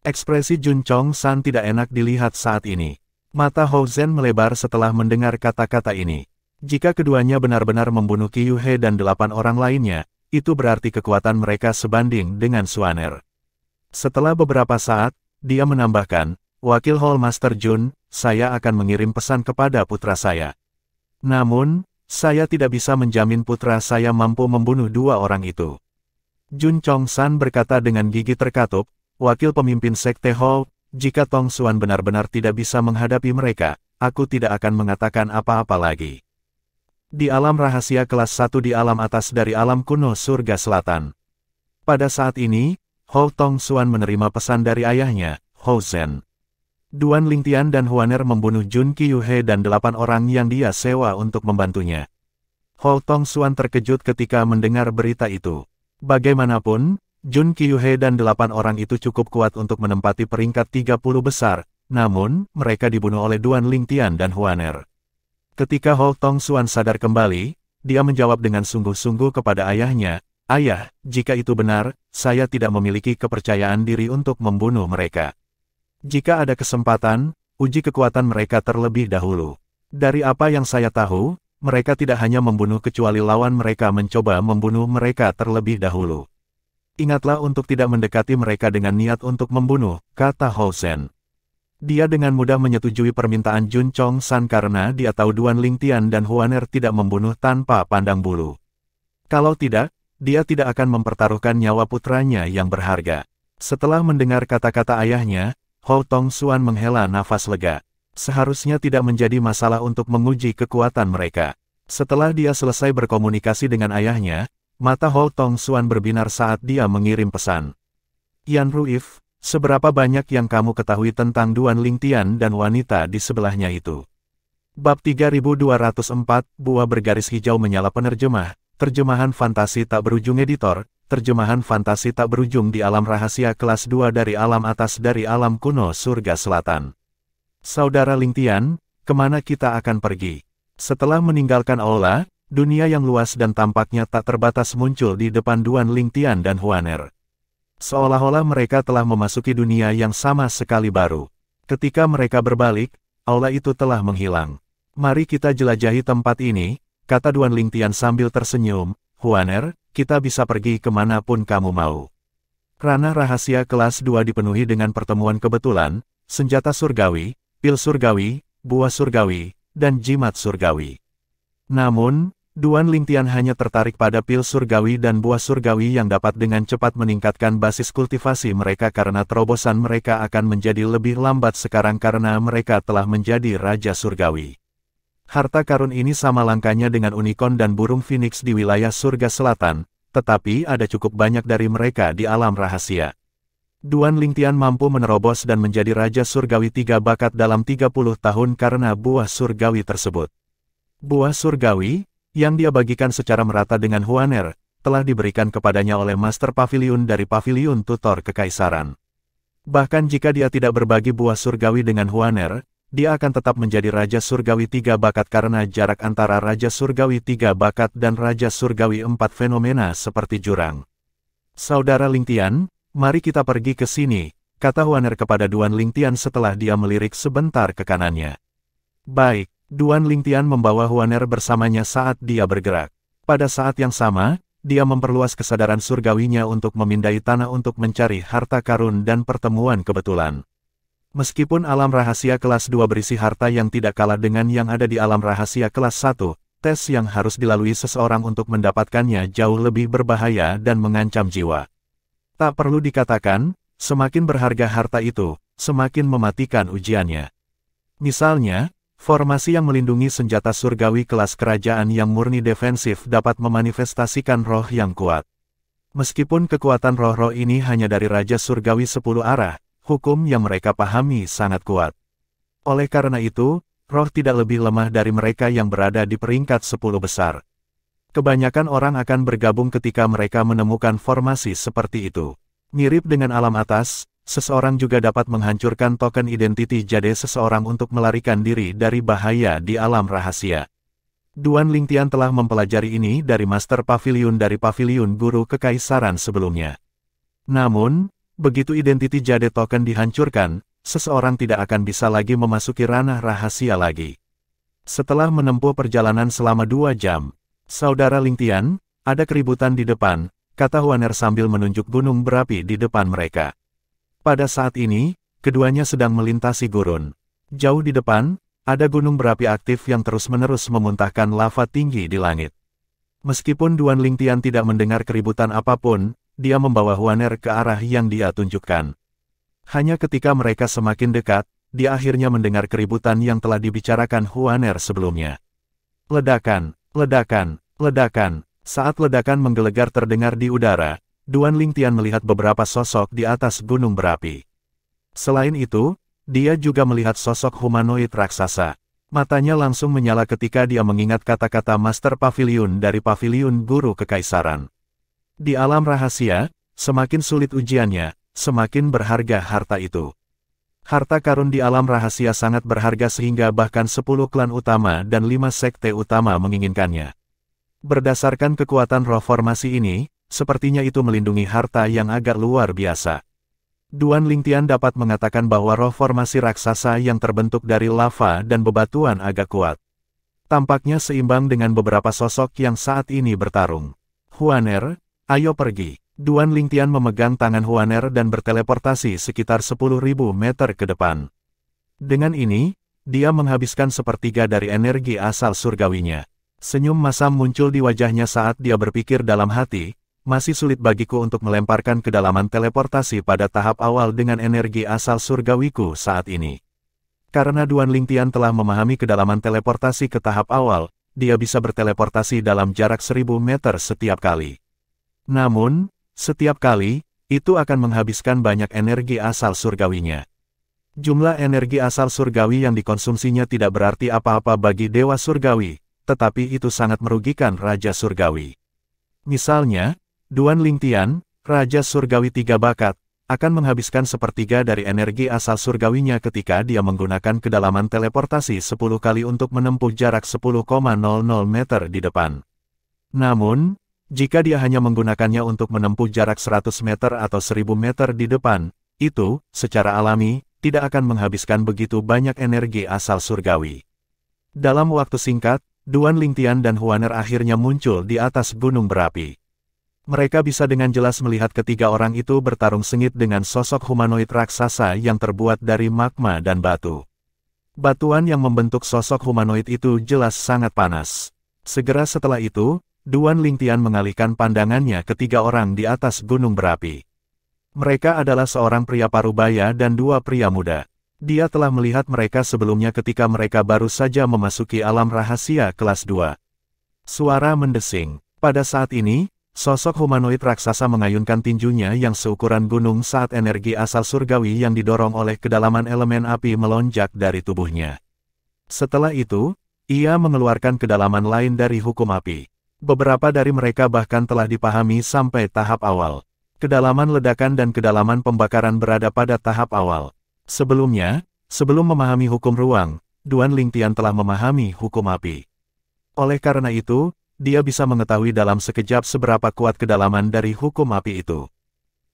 Ekspresi Jun Chong San tidak enak dilihat saat ini. Mata Ho Zhen melebar setelah mendengar kata-kata ini. Jika keduanya benar-benar membunuh Qiuhe dan 8 orang lainnya, itu berarti kekuatan mereka sebanding dengan Xuaner. Setelah beberapa saat, dia menambahkan, Wakil Hall Master Jun, saya akan mengirim pesan kepada putra saya. Namun, saya tidak bisa menjamin putra saya mampu membunuh dua orang itu. Jun Chong-san berkata dengan gigi terkatup, wakil pemimpin Sekte Hall, jika Tong Xuan benar-benar tidak bisa menghadapi mereka, aku tidak akan mengatakan apa-apa lagi. Di alam rahasia kelas 1 di alam atas dari alam kuno surga selatan. Pada saat ini, Hou Tong Xuan menerima pesan dari ayahnya, Hou Zhen. Duan Lingtian dan Huaner membunuh Jun Qiuhe dan 8 orang yang dia sewa untuk membantunya. Hou Tong Xuan terkejut ketika mendengar berita itu. Bagaimanapun, Jun Qiuhe dan 8 orang itu cukup kuat untuk menempati peringkat 30 besar, namun, mereka dibunuh oleh Duan Lingtian dan Huaner. Ketika Hou Tong Xuan sadar kembali, dia menjawab dengan sungguh-sungguh kepada ayahnya, "Ayah, jika itu benar, saya tidak memiliki kepercayaan diri untuk membunuh mereka. Jika ada kesempatan, uji kekuatan mereka terlebih dahulu. Dari apa yang saya tahu, mereka tidak hanya membunuh kecuali lawan mereka mencoba membunuh mereka terlebih dahulu. Ingatlah untuk tidak mendekati mereka dengan niat untuk membunuh," kata Hou Zhen. Dia dengan mudah menyetujui permintaan Jun Chong-san karena dia tahu Duan Lingtian dan Huaner tidak membunuh tanpa pandang bulu. Kalau tidak, dia tidak akan mempertaruhkan nyawa putranya yang berharga. Setelah mendengar kata-kata ayahnya, Hou Tong Xuan menghela nafas lega. Seharusnya tidak menjadi masalah untuk menguji kekuatan mereka. Setelah dia selesai berkomunikasi dengan ayahnya, mata Hou Tong Xuan berbinar saat dia mengirim pesan. "Yan Ruif, seberapa banyak yang kamu ketahui tentang Duan Lingtian dan wanita di sebelahnya itu?" Bab 3204, Buah Bergaris Hijau Menyala. Penerjemah, terjemahan fantasi tak berujung editor, terjemahan fantasi tak berujung di alam rahasia kelas 2 dari alam atas dari alam kuno surga selatan. Saudara Lingtian, kemana kita akan pergi? Setelah meninggalkan aula, dunia yang luas dan tampaknya tak terbatas muncul di depan Duan Lingtian dan Huaner. Seolah-olah mereka telah memasuki dunia yang sama sekali baru. Ketika mereka berbalik, aula itu telah menghilang. "Mari kita jelajahi tempat ini," kata Duan Lingtian sambil tersenyum. "Huaner, kita bisa pergi kemanapun kamu mau." Ranah rahasia kelas 2 dipenuhi dengan pertemuan kebetulan, senjata surgawi, pil surgawi, buah surgawi, dan jimat surgawi. Namun, Duan Lingtian hanya tertarik pada pil surgawi dan buah surgawi yang dapat dengan cepat meningkatkan basis kultivasi mereka karena terobosan mereka akan menjadi lebih lambat sekarang karena mereka telah menjadi Raja Surgawi. Harta karun ini sama langkanya dengan unicorn dan burung phoenix di wilayah surga selatan, tetapi ada cukup banyak dari mereka di alam rahasia. Duan Lingtian mampu menerobos dan menjadi Raja Surgawi 3 bakat dalam 30 tahun karena buah surgawi tersebut. Buah surgawi, yang dia bagikan secara merata dengan Huaner, telah diberikan kepadanya oleh Master Pavilion dari Pavilion Tutor Kekaisaran. Bahkan jika dia tidak berbagi buah surgawi dengan Huaner, dia akan tetap menjadi Raja Surgawi 3 bakat karena jarak antara Raja Surgawi 3 bakat dan Raja Surgawi 4 fenomena seperti jurang. "Saudara Lingtian, mari kita pergi ke sini," kata Huaner kepada Duan Lingtian setelah dia melirik sebentar ke kanannya. Baik, Duan Lingtian membawa Huaner bersamanya saat dia bergerak. Pada saat yang sama, dia memperluas kesadaran surgawinya untuk memindai tanah untuk mencari harta karun dan pertemuan kebetulan. Meskipun alam rahasia kelas 2 berisi harta yang tidak kalah dengan yang ada di alam rahasia kelas 1, tes yang harus dilalui seseorang untuk mendapatkannya jauh lebih berbahaya dan mengancam jiwa. Tak perlu dikatakan, semakin berharga harta itu, semakin mematikan ujiannya. Misalnya, formasi yang melindungi senjata surgawi kelas kerajaan yang murni defensif dapat memanifestasikan roh yang kuat. Meskipun kekuatan roh-roh ini hanya dari Raja Surgawi 10 arah, hukum yang mereka pahami sangat kuat. Oleh karena itu, roh tidak lebih lemah dari mereka yang berada di peringkat 10 besar. Kebanyakan orang akan bergabung ketika mereka menemukan formasi seperti itu. Mirip dengan alam atas, seseorang juga dapat menghancurkan token identiti jade seseorang untuk melarikan diri dari bahaya di alam rahasia. Duan Lingtian telah mempelajari ini dari Master Pavilion dari Pavilion Guru Kekaisaran sebelumnya. Namun, begitu identiti jade token dihancurkan, seseorang tidak akan bisa lagi memasuki ranah rahasia lagi. Setelah menempuh perjalanan selama 2 jam, "Saudara Lingtian, ada keributan di depan," kata Huaner sambil menunjuk gunung berapi di depan mereka. Pada saat ini, keduanya sedang melintasi gurun. Jauh di depan, ada gunung berapi aktif yang terus-menerus memuntahkan lava tinggi di langit. Meskipun Duan Lingtian tidak mendengar keributan apapun, dia membawa Huaner ke arah yang dia tunjukkan. Hanya ketika mereka semakin dekat, dia akhirnya mendengar keributan yang telah dibicarakan Huaner sebelumnya. Ledakan, ledakan, ledakan. Saat ledakan menggelegar terdengar di udara, Duan Lingtian melihat beberapa sosok di atas gunung berapi. Selain itu, dia juga melihat sosok humanoid raksasa. Matanya langsung menyala ketika dia mengingat kata-kata Master Pavilion dari Pavilion Guru Kekaisaran. Di alam rahasia, semakin sulit ujiannya, semakin berharga harta itu. Harta karun di alam rahasia sangat berharga sehingga bahkan 10 klan utama dan 5 sekte utama menginginkannya. Berdasarkan kekuatan roh formasi ini, sepertinya itu melindungi harta yang agak luar biasa. Duan Lingtian dapat mengatakan bahwa roh formasi raksasa yang terbentuk dari lava dan bebatuan agak kuat. Tampaknya seimbang dengan beberapa sosok yang saat ini bertarung. Huaner, ayo pergi. Duan Lingtian memegang tangan Huaner dan berteleportasi sekitar 10.000 meter ke depan. Dengan ini, dia menghabiskan sepertiga dari energi asal surgawinya. Senyum masam muncul di wajahnya saat dia berpikir dalam hati, masih sulit bagiku untuk melemparkan kedalaman teleportasi pada tahap awal dengan energi asal surgawiku saat ini. Karena Duan Lingtian telah memahami kedalaman teleportasi ke tahap awal, dia bisa berteleportasi dalam jarak 1000 meter setiap kali. Namun, setiap kali, itu akan menghabiskan banyak energi asal surgawinya. Jumlah energi asal surgawi yang dikonsumsinya tidak berarti apa-apa bagi Dewa Surgawi, tetapi itu sangat merugikan Raja Surgawi. Misalnya, Duan Lingtian, Raja Surgawi 3 bakat, akan menghabiskan sepertiga dari energi asal surgawinya ketika dia menggunakan kedalaman teleportasi 10 kali untuk menempuh jarak 10,00 meter di depan. Namun, jika dia hanya menggunakannya untuk menempuh jarak 100 meter atau 1000 meter di depan, itu, secara alami, tidak akan menghabiskan begitu banyak energi asal surgawi. Dalam waktu singkat, Duan Lingtian dan Huaner akhirnya muncul di atas gunung berapi. Mereka bisa dengan jelas melihat ketiga orang itu bertarung sengit dengan sosok humanoid raksasa yang terbuat dari magma dan batu. Batuan yang membentuk sosok humanoid itu jelas sangat panas. Segera setelah itu, Duan Lingtian mengalihkan pandangannya ke tiga orang di atas gunung berapi. Mereka adalah seorang pria parubaya dan 2 pria muda. Dia telah melihat mereka sebelumnya ketika mereka baru saja memasuki alam rahasia kelas 2. Suara mendesing. Pada saat ini, sosok humanoid raksasa mengayunkan tinjunya yang seukuran gunung saat energi asal surgawi yang didorong oleh kedalaman elemen api melonjak dari tubuhnya. Setelah itu, ia mengeluarkan kedalaman lain dari hukum api. Beberapa dari mereka bahkan telah dipahami sampai tahap awal. Kedalaman ledakan dan kedalaman pembakaran berada pada tahap awal. Sebelumnya, sebelum memahami hukum ruang, Duan Lingtian telah memahami hukum api. Oleh karena itu, dia bisa mengetahui dalam sekejap seberapa kuat kedalaman dari hukum api itu.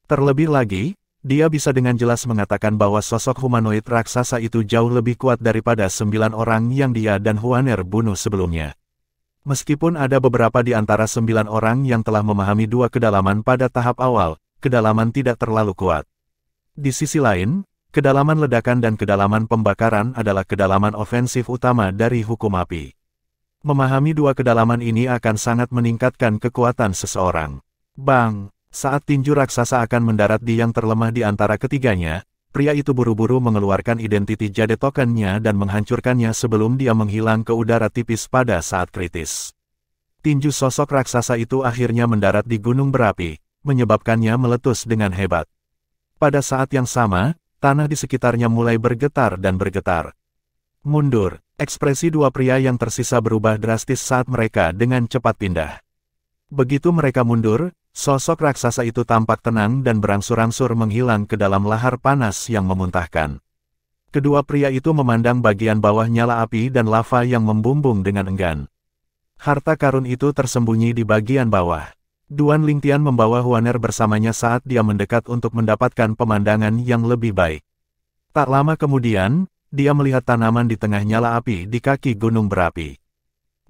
Terlebih lagi, dia bisa dengan jelas mengatakan bahwa sosok humanoid raksasa itu jauh lebih kuat daripada 9 orang yang dia dan Huaner bunuh sebelumnya. Meskipun ada beberapa di antara 9 orang yang telah memahami 2 kedalaman pada tahap awal, kedalaman tidak terlalu kuat. Di sisi lain, kedalaman ledakan dan kedalaman pembakaran adalah kedalaman ofensif utama dari hukum api. Memahami 2 kedalaman ini akan sangat meningkatkan kekuatan seseorang. Bang! Saat tinju raksasa akan mendarat di yang terlemah di antara ketiganya, pria itu buru-buru mengeluarkan identity jade tokennya dan menghancurkannya sebelum dia menghilang ke udara tipis pada saat kritis. Tinju sosok raksasa itu akhirnya mendarat di gunung berapi, menyebabkannya meletus dengan hebat. Pada saat yang sama, tanah di sekitarnya mulai bergetar dan bergetar. Mundur. Ekspresi 2 pria yang tersisa berubah drastis saat mereka dengan cepat pindah. Begitu mereka mundur, sosok raksasa itu tampak tenang dan berangsur-angsur menghilang ke dalam lahar panas yang memuntahkan. Kedua pria itu memandang bagian bawah nyala api dan lava yang membumbung dengan enggan. Harta karun itu tersembunyi di bagian bawah. Duan Lingtian membawa Huaner bersamanya saat dia mendekat untuk mendapatkan pemandangan yang lebih baik. Tak lama kemudian, dia melihat tanaman di tengah nyala api di kaki gunung berapi.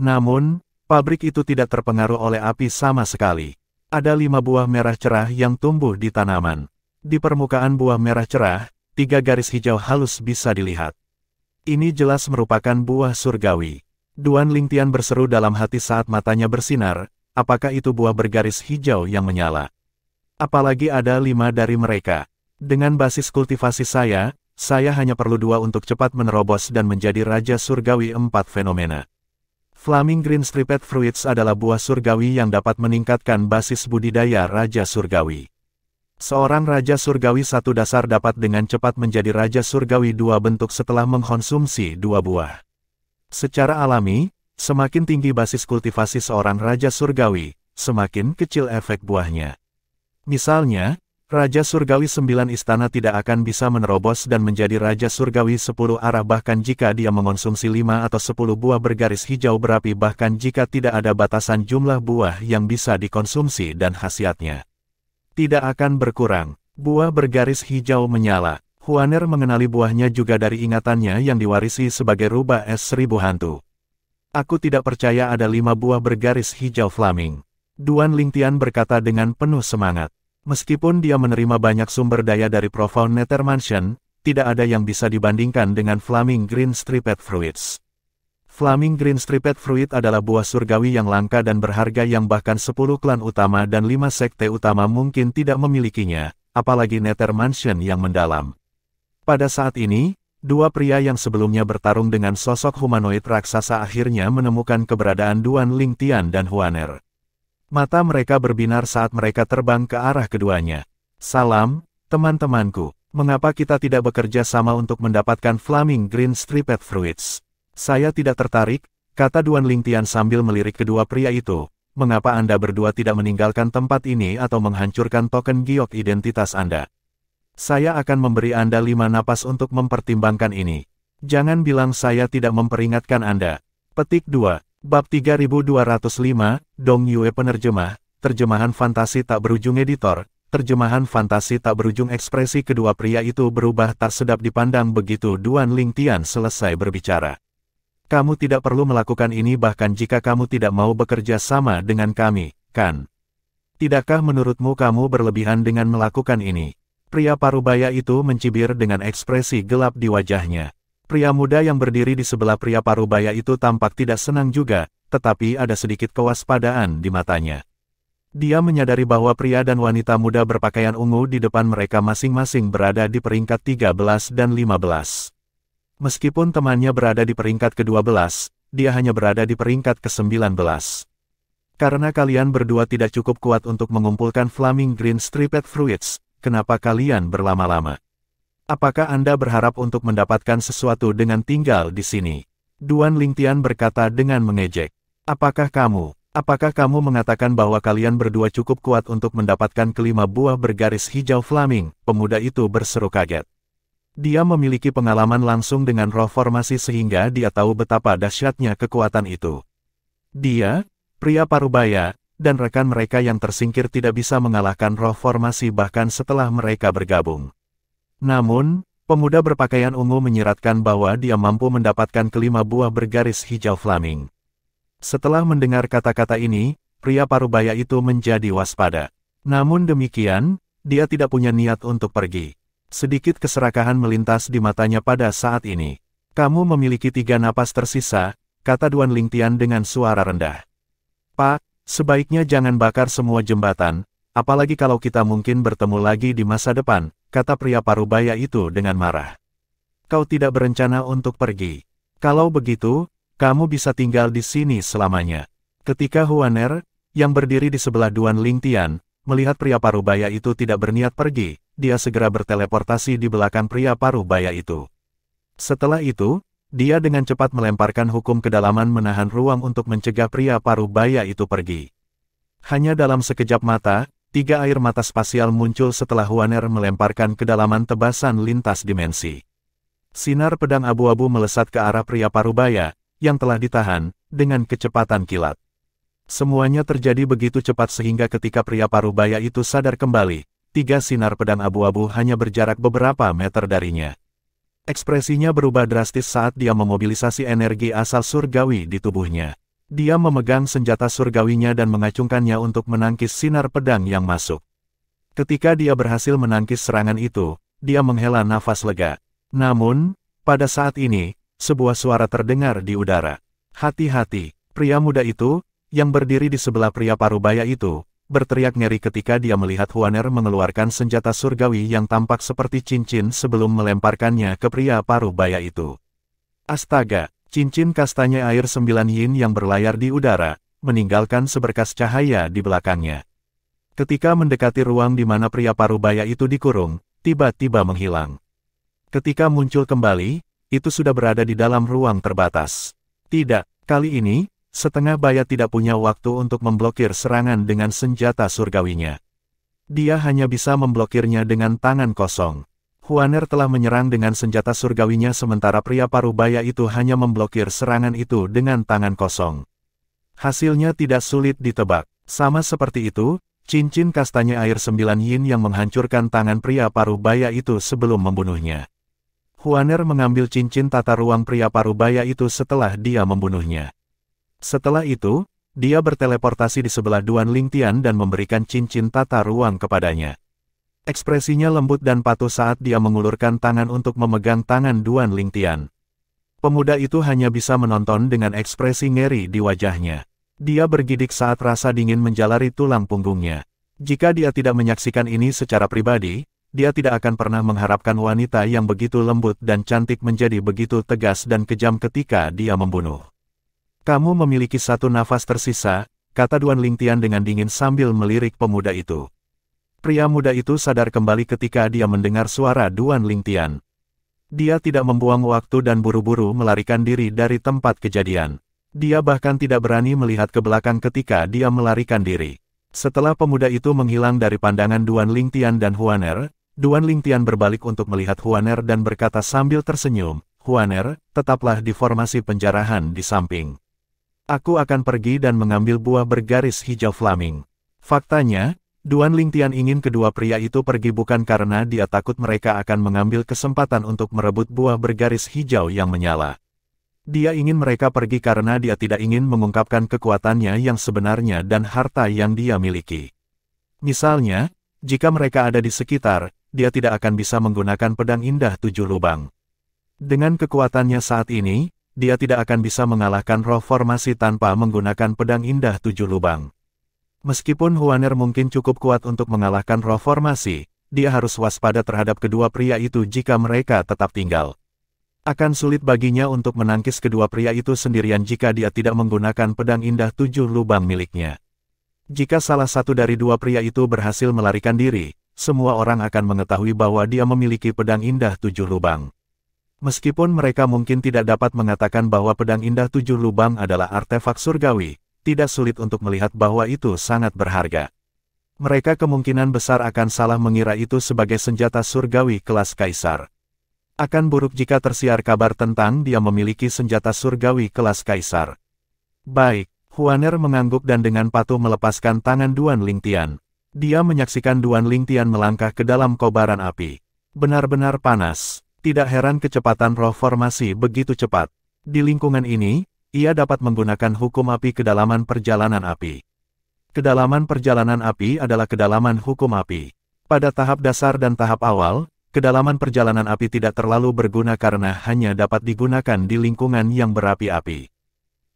Namun, pabrik itu tidak terpengaruh oleh api sama sekali. Ada 5 buah merah cerah yang tumbuh di tanaman. Di permukaan buah merah cerah, 3 garis hijau halus bisa dilihat. Ini jelas merupakan buah surgawi. Duan Lingtian berseru dalam hati saat matanya bersinar, apakah itu buah bergaris hijau yang menyala? Apalagi ada 5 dari mereka. Dengan basis kultivasi saya hanya perlu 2 untuk cepat menerobos dan menjadi Raja Surgawi 4 fenomena. Flaming Green Striped Fruits adalah buah surgawi yang dapat meningkatkan basis budidaya Raja Surgawi. Seorang Raja Surgawi 1 dasar dapat dengan cepat menjadi Raja Surgawi 2 bentuk setelah mengkonsumsi 2 buah. Secara alami, semakin tinggi basis kultivasi seorang Raja Surgawi, semakin kecil efek buahnya. Misalnya, Raja Surgawi 9 istana tidak akan bisa menerobos dan menjadi Raja Surgawi 10 arah bahkan jika dia mengonsumsi 5 atau 10 buah bergaris hijau berapi bahkan jika tidak ada batasan jumlah buah yang bisa dikonsumsi dan khasiatnya tidak akan berkurang. Buah bergaris hijau menyala. Huaner mengenali buahnya juga dari ingatannya yang diwarisi sebagai rubah es 1000 hantu. Aku tidak percaya ada 5 buah bergaris hijau flaming. Duan Lingtian berkata dengan penuh semangat. Meskipun dia menerima banyak sumber daya dari Profound Nether Mansion, tidak ada yang bisa dibandingkan dengan Flaming Green Striped Fruits. Flaming Green Striped Fruit adalah buah surgawi yang langka dan berharga yang bahkan 10 klan utama dan 5 sekte utama mungkin tidak memilikinya, apalagi Nether Mansion yang mendalam. Pada saat ini, 2 pria yang sebelumnya bertarung dengan sosok humanoid raksasa akhirnya menemukan keberadaan Duan Lingtian dan Huaner. Mata mereka berbinar saat mereka terbang ke arah keduanya. Salam, teman-temanku. Mengapa kita tidak bekerja sama untuk mendapatkan Flaming Green Striped Fruits? Saya tidak tertarik, kata Duan Lingtian sambil melirik kedua pria itu. Mengapa Anda berdua tidak meninggalkan tempat ini atau menghancurkan token giok identitas Anda? Saya akan memberi Anda 5 napas untuk mempertimbangkan ini. Jangan bilang saya tidak memperingatkan Anda. Petik 2. Bab 3205, Dong Yue penerjemah, terjemahan fantasi tak berujung editor, terjemahan fantasi tak berujung. Ekspresi kedua pria itu berubah tak sedap dipandang begitu Duan Lingtian selesai berbicara. Kamu tidak perlu melakukan ini bahkan jika kamu tidak mau bekerja sama dengan kami, kan? Tidakkah menurutmu kamu berlebihan dengan melakukan ini? Pria parubaya itu mencibir dengan ekspresi gelap di wajahnya. Pria muda yang berdiri di sebelah pria parubaya itu tampak tidak senang juga, tetapi ada sedikit kewaspadaan di matanya. Dia menyadari bahwa pria dan wanita muda berpakaian ungu di depan mereka masing-masing berada di peringkat 13 dan 15. Meskipun temannya berada di peringkat ke-12, dia hanya berada di peringkat ke-19. Karena kalian berdua tidak cukup kuat untuk mengumpulkan Flaming Green Striped Fruits, kenapa kalian berlama-lama? Apakah Anda berharap untuk mendapatkan sesuatu dengan tinggal di sini? Duan Lingtian berkata dengan mengejek. Apakah kamu mengatakan bahwa kalian berdua cukup kuat untuk mendapatkan ke-5 buah bergaris hijau flaming? Pemuda itu berseru kaget. Dia memiliki pengalaman langsung dengan roh formasi sehingga dia tahu betapa dahsyatnya kekuatan itu. Dia, pria parubaya, dan rekan mereka yang tersingkir tidak bisa mengalahkan roh formasi bahkan setelah mereka bergabung. Namun, pemuda berpakaian ungu menyiratkan bahwa dia mampu mendapatkan ke-5 buah bergaris hijau flaming. Setelah mendengar kata-kata ini, pria parubaya itu menjadi waspada. Namun demikian, dia tidak punya niat untuk pergi. Sedikit keserakahan melintas di matanya pada saat ini. Kamu memiliki 3 napas tersisa, kata Duan Lingtian dengan suara rendah. Pak, sebaiknya jangan bakar semua jembatan, apalagi kalau kita mungkin bertemu lagi di masa depan, kata pria parubaya itu dengan marah. Kau tidak berencana untuk pergi. Kalau begitu, kamu bisa tinggal di sini selamanya. Ketika Huaner, yang berdiri di sebelah Duan Lingtian, melihat pria parubaya itu tidak berniat pergi, dia segera berteleportasi di belakang pria parubaya itu. Setelah itu, dia dengan cepat melemparkan hukum kedalaman menahan ruang untuk mencegah pria parubaya itu pergi. Hanya dalam sekejap mata, 3 air mata spasial muncul setelah Huaner melemparkan kedalaman tebasan lintas dimensi. Sinar pedang abu-abu melesat ke arah pria parubaya, yang telah ditahan, dengan kecepatan kilat. Semuanya terjadi begitu cepat sehingga ketika pria parubaya itu sadar kembali, 3 sinar pedang abu-abu hanya berjarak beberapa meter darinya. Ekspresinya berubah drastis saat dia memobilisasi energi asal surgawi di tubuhnya. Dia memegang senjata surgawinya dan mengacungkannya untuk menangkis sinar pedang yang masuk. Ketika dia berhasil menangkis serangan itu, dia menghela nafas lega. Namun, pada saat ini, sebuah suara terdengar di udara. Hati-hati, pria muda itu, yang berdiri di sebelah pria parubaya itu, berteriak ngeri ketika dia melihat Huaner mengeluarkan senjata surgawi yang tampak seperti cincin sebelum melemparkannya ke pria parubaya itu. Astaga, cincin kastanya air 9 yin yang berlayar di udara, meninggalkan seberkas cahaya di belakangnya. Ketika mendekati ruang di mana pria parubaya itu dikurung, tiba-tiba menghilang. Ketika muncul kembali, itu sudah berada di dalam ruang terbatas. Tidak, kali ini, setengah baya tidak punya waktu untuk memblokir serangan dengan senjata surgawinya. Dia hanya bisa memblokirnya dengan tangan kosong. Huaner telah menyerang dengan senjata surgawinya sementara pria parubaya itu hanya memblokir serangan itu dengan tangan kosong. Hasilnya tidak sulit ditebak. Sama seperti itu, cincin kastanya air 9 yin yang menghancurkan tangan pria parubaya itu sebelum membunuhnya. Huaner mengambil cincin tata ruang pria parubaya itu setelah dia membunuhnya. Setelah itu, dia berteleportasi di sebelah Duan Lingtian dan memberikan cincin tata ruang kepadanya. Ekspresinya lembut dan patuh saat dia mengulurkan tangan untuk memegang tangan Duan Lingtian. Pemuda itu hanya bisa menonton dengan ekspresi ngeri di wajahnya. Dia bergidik saat rasa dingin menjalari tulang punggungnya. Jika dia tidak menyaksikan ini secara pribadi, dia tidak akan pernah mengharapkan wanita yang begitu lembut dan cantik menjadi begitu tegas dan kejam ketika dia membunuh. Kamu memiliki satu nafas tersisa, kata Duan Lingtian dengan dingin sambil melirik pemuda itu. Pria muda itu sadar kembali ketika dia mendengar suara Duan Lingtian. Dia tidak membuang waktu dan buru-buru melarikan diri dari tempat kejadian. Dia bahkan tidak berani melihat ke belakang ketika dia melarikan diri. Setelah pemuda itu menghilang dari pandangan Duan Lingtian dan Huaner, Duan Lingtian berbalik untuk melihat Huaner dan berkata sambil tersenyum, "Huaner, tetaplah di formasi penjarahan di samping. Aku akan pergi dan mengambil buah bergaris hijau flaming." Faktanya, Duan Lingtian ingin kedua pria itu pergi bukan karena dia takut mereka akan mengambil kesempatan untuk merebut buah bergaris hijau yang menyala. Dia ingin mereka pergi karena dia tidak ingin mengungkapkan kekuatannya yang sebenarnya dan harta yang dia miliki. Misalnya, jika mereka ada di sekitar, dia tidak akan bisa menggunakan pedang indah 7 lubang. Dengan kekuatannya saat ini, dia tidak akan bisa mengalahkan roh formasi tanpa menggunakan pedang indah 7 lubang. Meskipun Huaner mungkin cukup kuat untuk mengalahkan roh formasi, dia harus waspada terhadap kedua pria itu jika mereka tetap tinggal. Akan sulit baginya untuk menangkis kedua pria itu sendirian jika dia tidak menggunakan pedang indah 7 lubang miliknya. Jika salah satu dari dua pria itu berhasil melarikan diri, semua orang akan mengetahui bahwa dia memiliki pedang indah 7 lubang. Meskipun mereka mungkin tidak dapat mengatakan bahwa pedang indah 7 lubang adalah artefak surgawi, tidak sulit untuk melihat bahwa itu sangat berharga. Mereka kemungkinan besar akan salah mengira itu sebagai senjata surgawi kelas kaisar. Akan buruk jika tersiar kabar tentang dia memiliki senjata surgawi kelas kaisar. Baik, Huaner mengangguk dan dengan patuh melepaskan tangan Duan Lingtian. Dia menyaksikan Duan Lingtian melangkah ke dalam kobaran api. Benar-benar panas. Tidak heran kecepatan roh formasi begitu cepat. Di lingkungan ini, ia dapat menggunakan hukum api kedalaman perjalanan api. Kedalaman perjalanan api adalah kedalaman hukum api. Pada tahap dasar dan tahap awal, kedalaman perjalanan api tidak terlalu berguna karena hanya dapat digunakan di lingkungan yang berapi-api.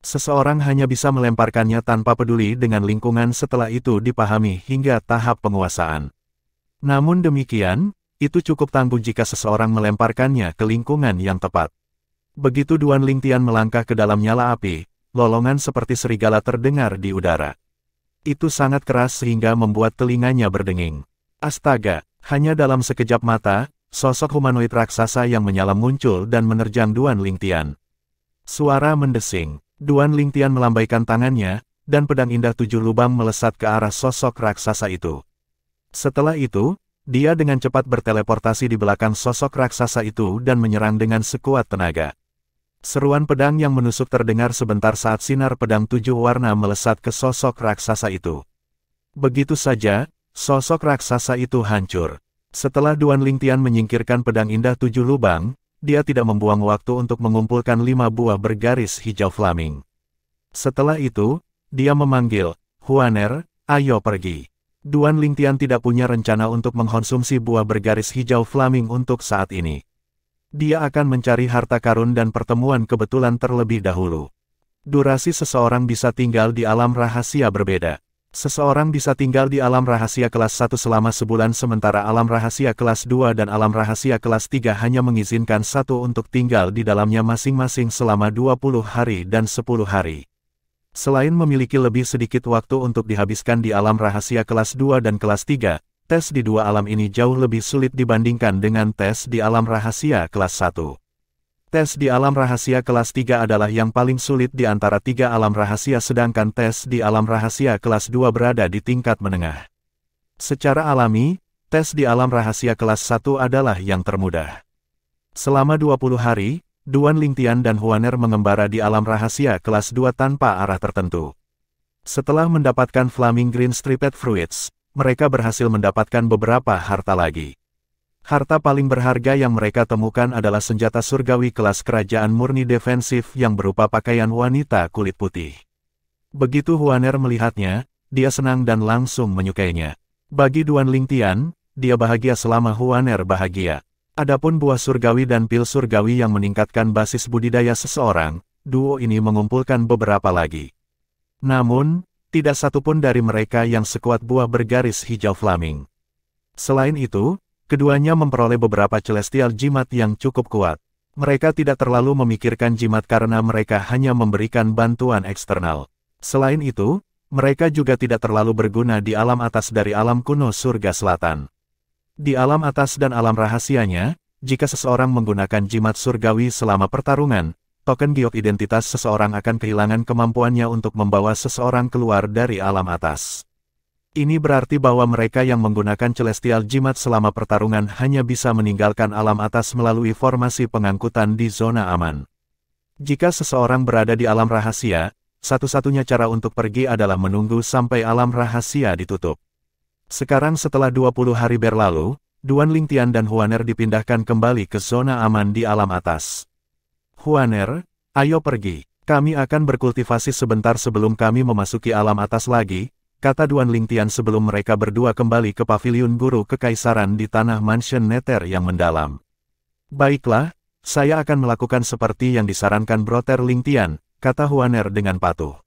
Seseorang hanya bisa melemparkannya tanpa peduli dengan lingkungan setelah itu dipahami hingga tahap penguasaan. Namun demikian, itu cukup tangguh jika seseorang melemparkannya ke lingkungan yang tepat. Begitu Duan Lingtian melangkah ke dalam nyala api, lolongan seperti serigala terdengar di udara. Itu sangat keras sehingga membuat telinganya berdenging. Astaga, hanya dalam sekejap mata, sosok humanoid raksasa yang menyala muncul dan menerjang Duan Lingtian. Suara mendesing. Duan Lingtian melambaikan tangannya, dan pedang indah 7 lubang melesat ke arah sosok raksasa itu. Setelah itu, dia dengan cepat berteleportasi di belakang sosok raksasa itu dan menyerang dengan sekuat tenaga. Seruan pedang yang menusuk terdengar sebentar saat sinar pedang 7 warna melesat ke sosok raksasa itu. Begitu saja, sosok raksasa itu hancur. Setelah Duan Lingtian menyingkirkan pedang indah 7 lubang, dia tidak membuang waktu untuk mengumpulkan 5 buah bergaris hijau flaming. Setelah itu, dia memanggil, "Huaner, ayo pergi." Duan Lingtian tidak punya rencana untuk mengkonsumsi buah bergaris hijau flaming untuk saat ini. Dia akan mencari harta karun dan pertemuan kebetulan terlebih dahulu. Durasi seseorang bisa tinggal di alam rahasia berbeda. Seseorang bisa tinggal di alam rahasia kelas 1 selama sebulan sementara alam rahasia kelas 2 dan alam rahasia kelas 3 hanya mengizinkan satu untuk tinggal di dalamnya masing-masing selama 20 hari dan 10 hari. Selain memiliki lebih sedikit waktu untuk dihabiskan di alam rahasia kelas 2 dan kelas 3, tes di dua alam ini jauh lebih sulit dibandingkan dengan tes di alam rahasia kelas 1. Tes di alam rahasia kelas 3 adalah yang paling sulit di antara 3 alam rahasia sedangkan tes di alam rahasia kelas 2 berada di tingkat menengah. Secara alami, tes di alam rahasia kelas 1 adalah yang termudah. Selama 20 hari, Duan Lingtian dan Huaner mengembara di alam rahasia kelas 2 tanpa arah tertentu. Setelah mendapatkan Flaming Green Striped Fruits, mereka berhasil mendapatkan beberapa harta lagi. Harta paling berharga yang mereka temukan adalah senjata surgawi kelas kerajaan murni defensif yang berupa pakaian wanita kulit putih. Begitu Huaner melihatnya, dia senang dan langsung menyukainya. Bagi Duan Lingtian, dia bahagia selama Huaner bahagia. Adapun buah surgawi dan pil surgawi yang meningkatkan basis budidaya seseorang, duo ini mengumpulkan beberapa lagi. Namun, tidak satupun dari mereka yang sekuat buah bergaris hijau flaming. Selain itu, keduanya memperoleh beberapa celestial jimat yang cukup kuat. Mereka tidak terlalu memikirkan jimat karena mereka hanya memberikan bantuan eksternal. Selain itu, mereka juga tidak terlalu berguna di alam atas dari alam kuno surga selatan. Di alam atas dan alam rahasianya, jika seseorang menggunakan jimat surgawi selama pertarungan, token giok identitas seseorang akan kehilangan kemampuannya untuk membawa seseorang keluar dari alam atas. Ini berarti bahwa mereka yang menggunakan celestial jimat selama pertarungan hanya bisa meninggalkan alam atas melalui formasi pengangkutan di zona aman. Jika seseorang berada di alam rahasia, satu-satunya cara untuk pergi adalah menunggu sampai alam rahasia ditutup. Sekarang setelah 20 hari berlalu, Duan Lingtian dan Huaner dipindahkan kembali ke zona aman di alam atas. Huaner, ayo pergi. Kami akan berkultivasi sebentar sebelum kami memasuki alam atas lagi, kata Duan Lingtian sebelum mereka berdua kembali ke paviliun guru kekaisaran di tanah mansion Nether yang mendalam. Baiklah, saya akan melakukan seperti yang disarankan Brother Lingtian, kata Huaner dengan patuh.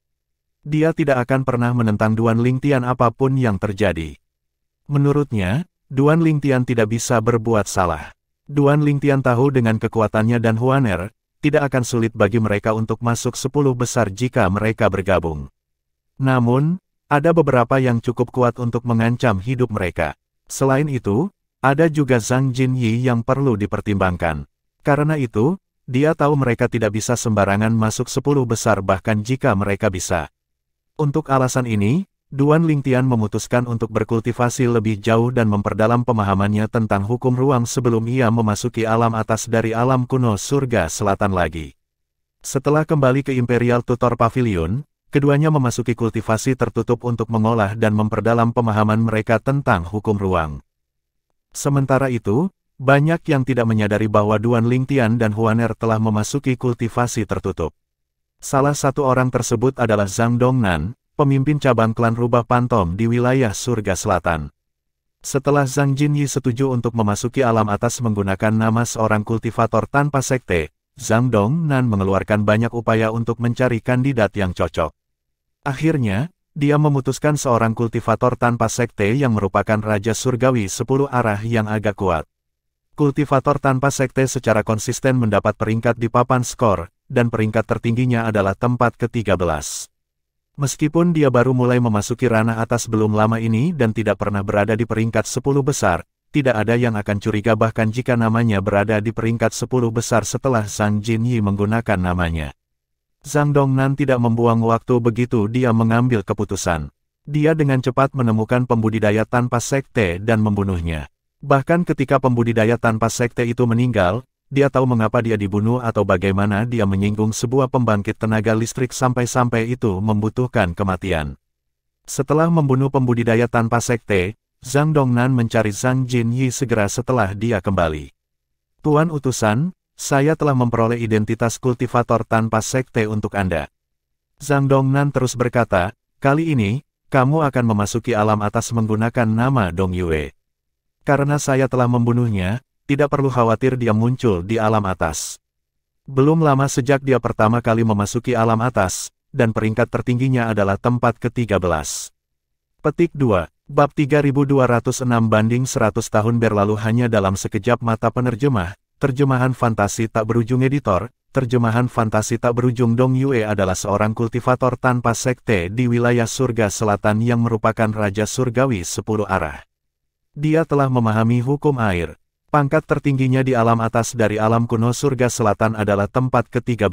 Dia tidak akan pernah menentang Duan Lingtian apapun yang terjadi. Menurutnya, Duan Lingtian tidak bisa berbuat salah. Duan Lingtian tahu dengan kekuatannya dan Huaner, tidak akan sulit bagi mereka untuk masuk 10 besar jika mereka bergabung. Namun, ada beberapa yang cukup kuat untuk mengancam hidup mereka. Selain itu, ada juga Zhang Jinyi yang perlu dipertimbangkan. Karena itu, dia tahu mereka tidak bisa sembarangan masuk 10 besar bahkan jika mereka bisa. Untuk alasan ini, Duan Lingtian memutuskan untuk berkultivasi lebih jauh dan memperdalam pemahamannya tentang hukum ruang sebelum ia memasuki alam atas dari alam kuno surga selatan lagi. Setelah kembali ke Imperial Tutor Pavilion, keduanya memasuki kultivasi tertutup untuk mengolah dan memperdalam pemahaman mereka tentang hukum ruang. Sementara itu, banyak yang tidak menyadari bahwa Duan Lingtian dan Huaner telah memasuki kultivasi tertutup. Salah satu orang tersebut adalah Zhang Dongnan, pemimpin cabang klan rubah pantom di wilayah surga selatan. Setelah Zhang Jinyi setuju untuk memasuki alam atas menggunakan nama seorang kultivator tanpa sekte, Zhang Dongnan mengeluarkan banyak upaya untuk mencari kandidat yang cocok. Akhirnya, dia memutuskan seorang kultivator tanpa sekte yang merupakan Raja Surgawi 10 arah yang agak kuat. Kultivator tanpa sekte secara konsisten mendapat peringkat di papan skor, dan peringkat tertingginya adalah tempat ke-13. Meskipun dia baru mulai memasuki ranah atas belum lama ini dan tidak pernah berada di peringkat 10 besar, tidak ada yang akan curiga bahkan jika namanya berada di peringkat 10 besar setelah Zhang Jinyi menggunakan namanya. Zhang Dongnan tidak membuang waktu begitu dia mengambil keputusan. Dia dengan cepat menemukan pembudidaya tanpa sekte dan membunuhnya. Bahkan ketika pembudidaya tanpa sekte itu meninggal, dia tahu mengapa dia dibunuh atau bagaimana dia menyinggung sebuah pembangkit tenaga listrik sampai-sampai itu membutuhkan kematian. Setelah membunuh pembudidaya tanpa sekte, Zhang Dongnan mencari Zhang Jinyi segera setelah dia kembali. Tuan utusan, saya telah memperoleh identitas kultivator tanpa sekte untuk Anda. Zhang Dongnan terus berkata, kali ini, kamu akan memasuki alam atas menggunakan nama Dong Yue. Karena saya telah membunuhnya, tidak perlu khawatir dia muncul di alam atas. Belum lama sejak dia pertama kali memasuki alam atas, dan peringkat tertingginya adalah tempat ke-13. Petik 2. Bab 3206 banding 100 tahun berlalu hanya dalam sekejap mata penerjemah. Terjemahan fantasi tak berujung editor. Terjemahan fantasi tak berujung. Dong Yue adalah seorang kultivator tanpa sekte di wilayah surga selatan yang merupakan Raja Surgawi 10 arah. Dia telah memahami hukum air. Pangkat tertingginya di alam atas dari alam kuno surga selatan adalah tempat ke-13.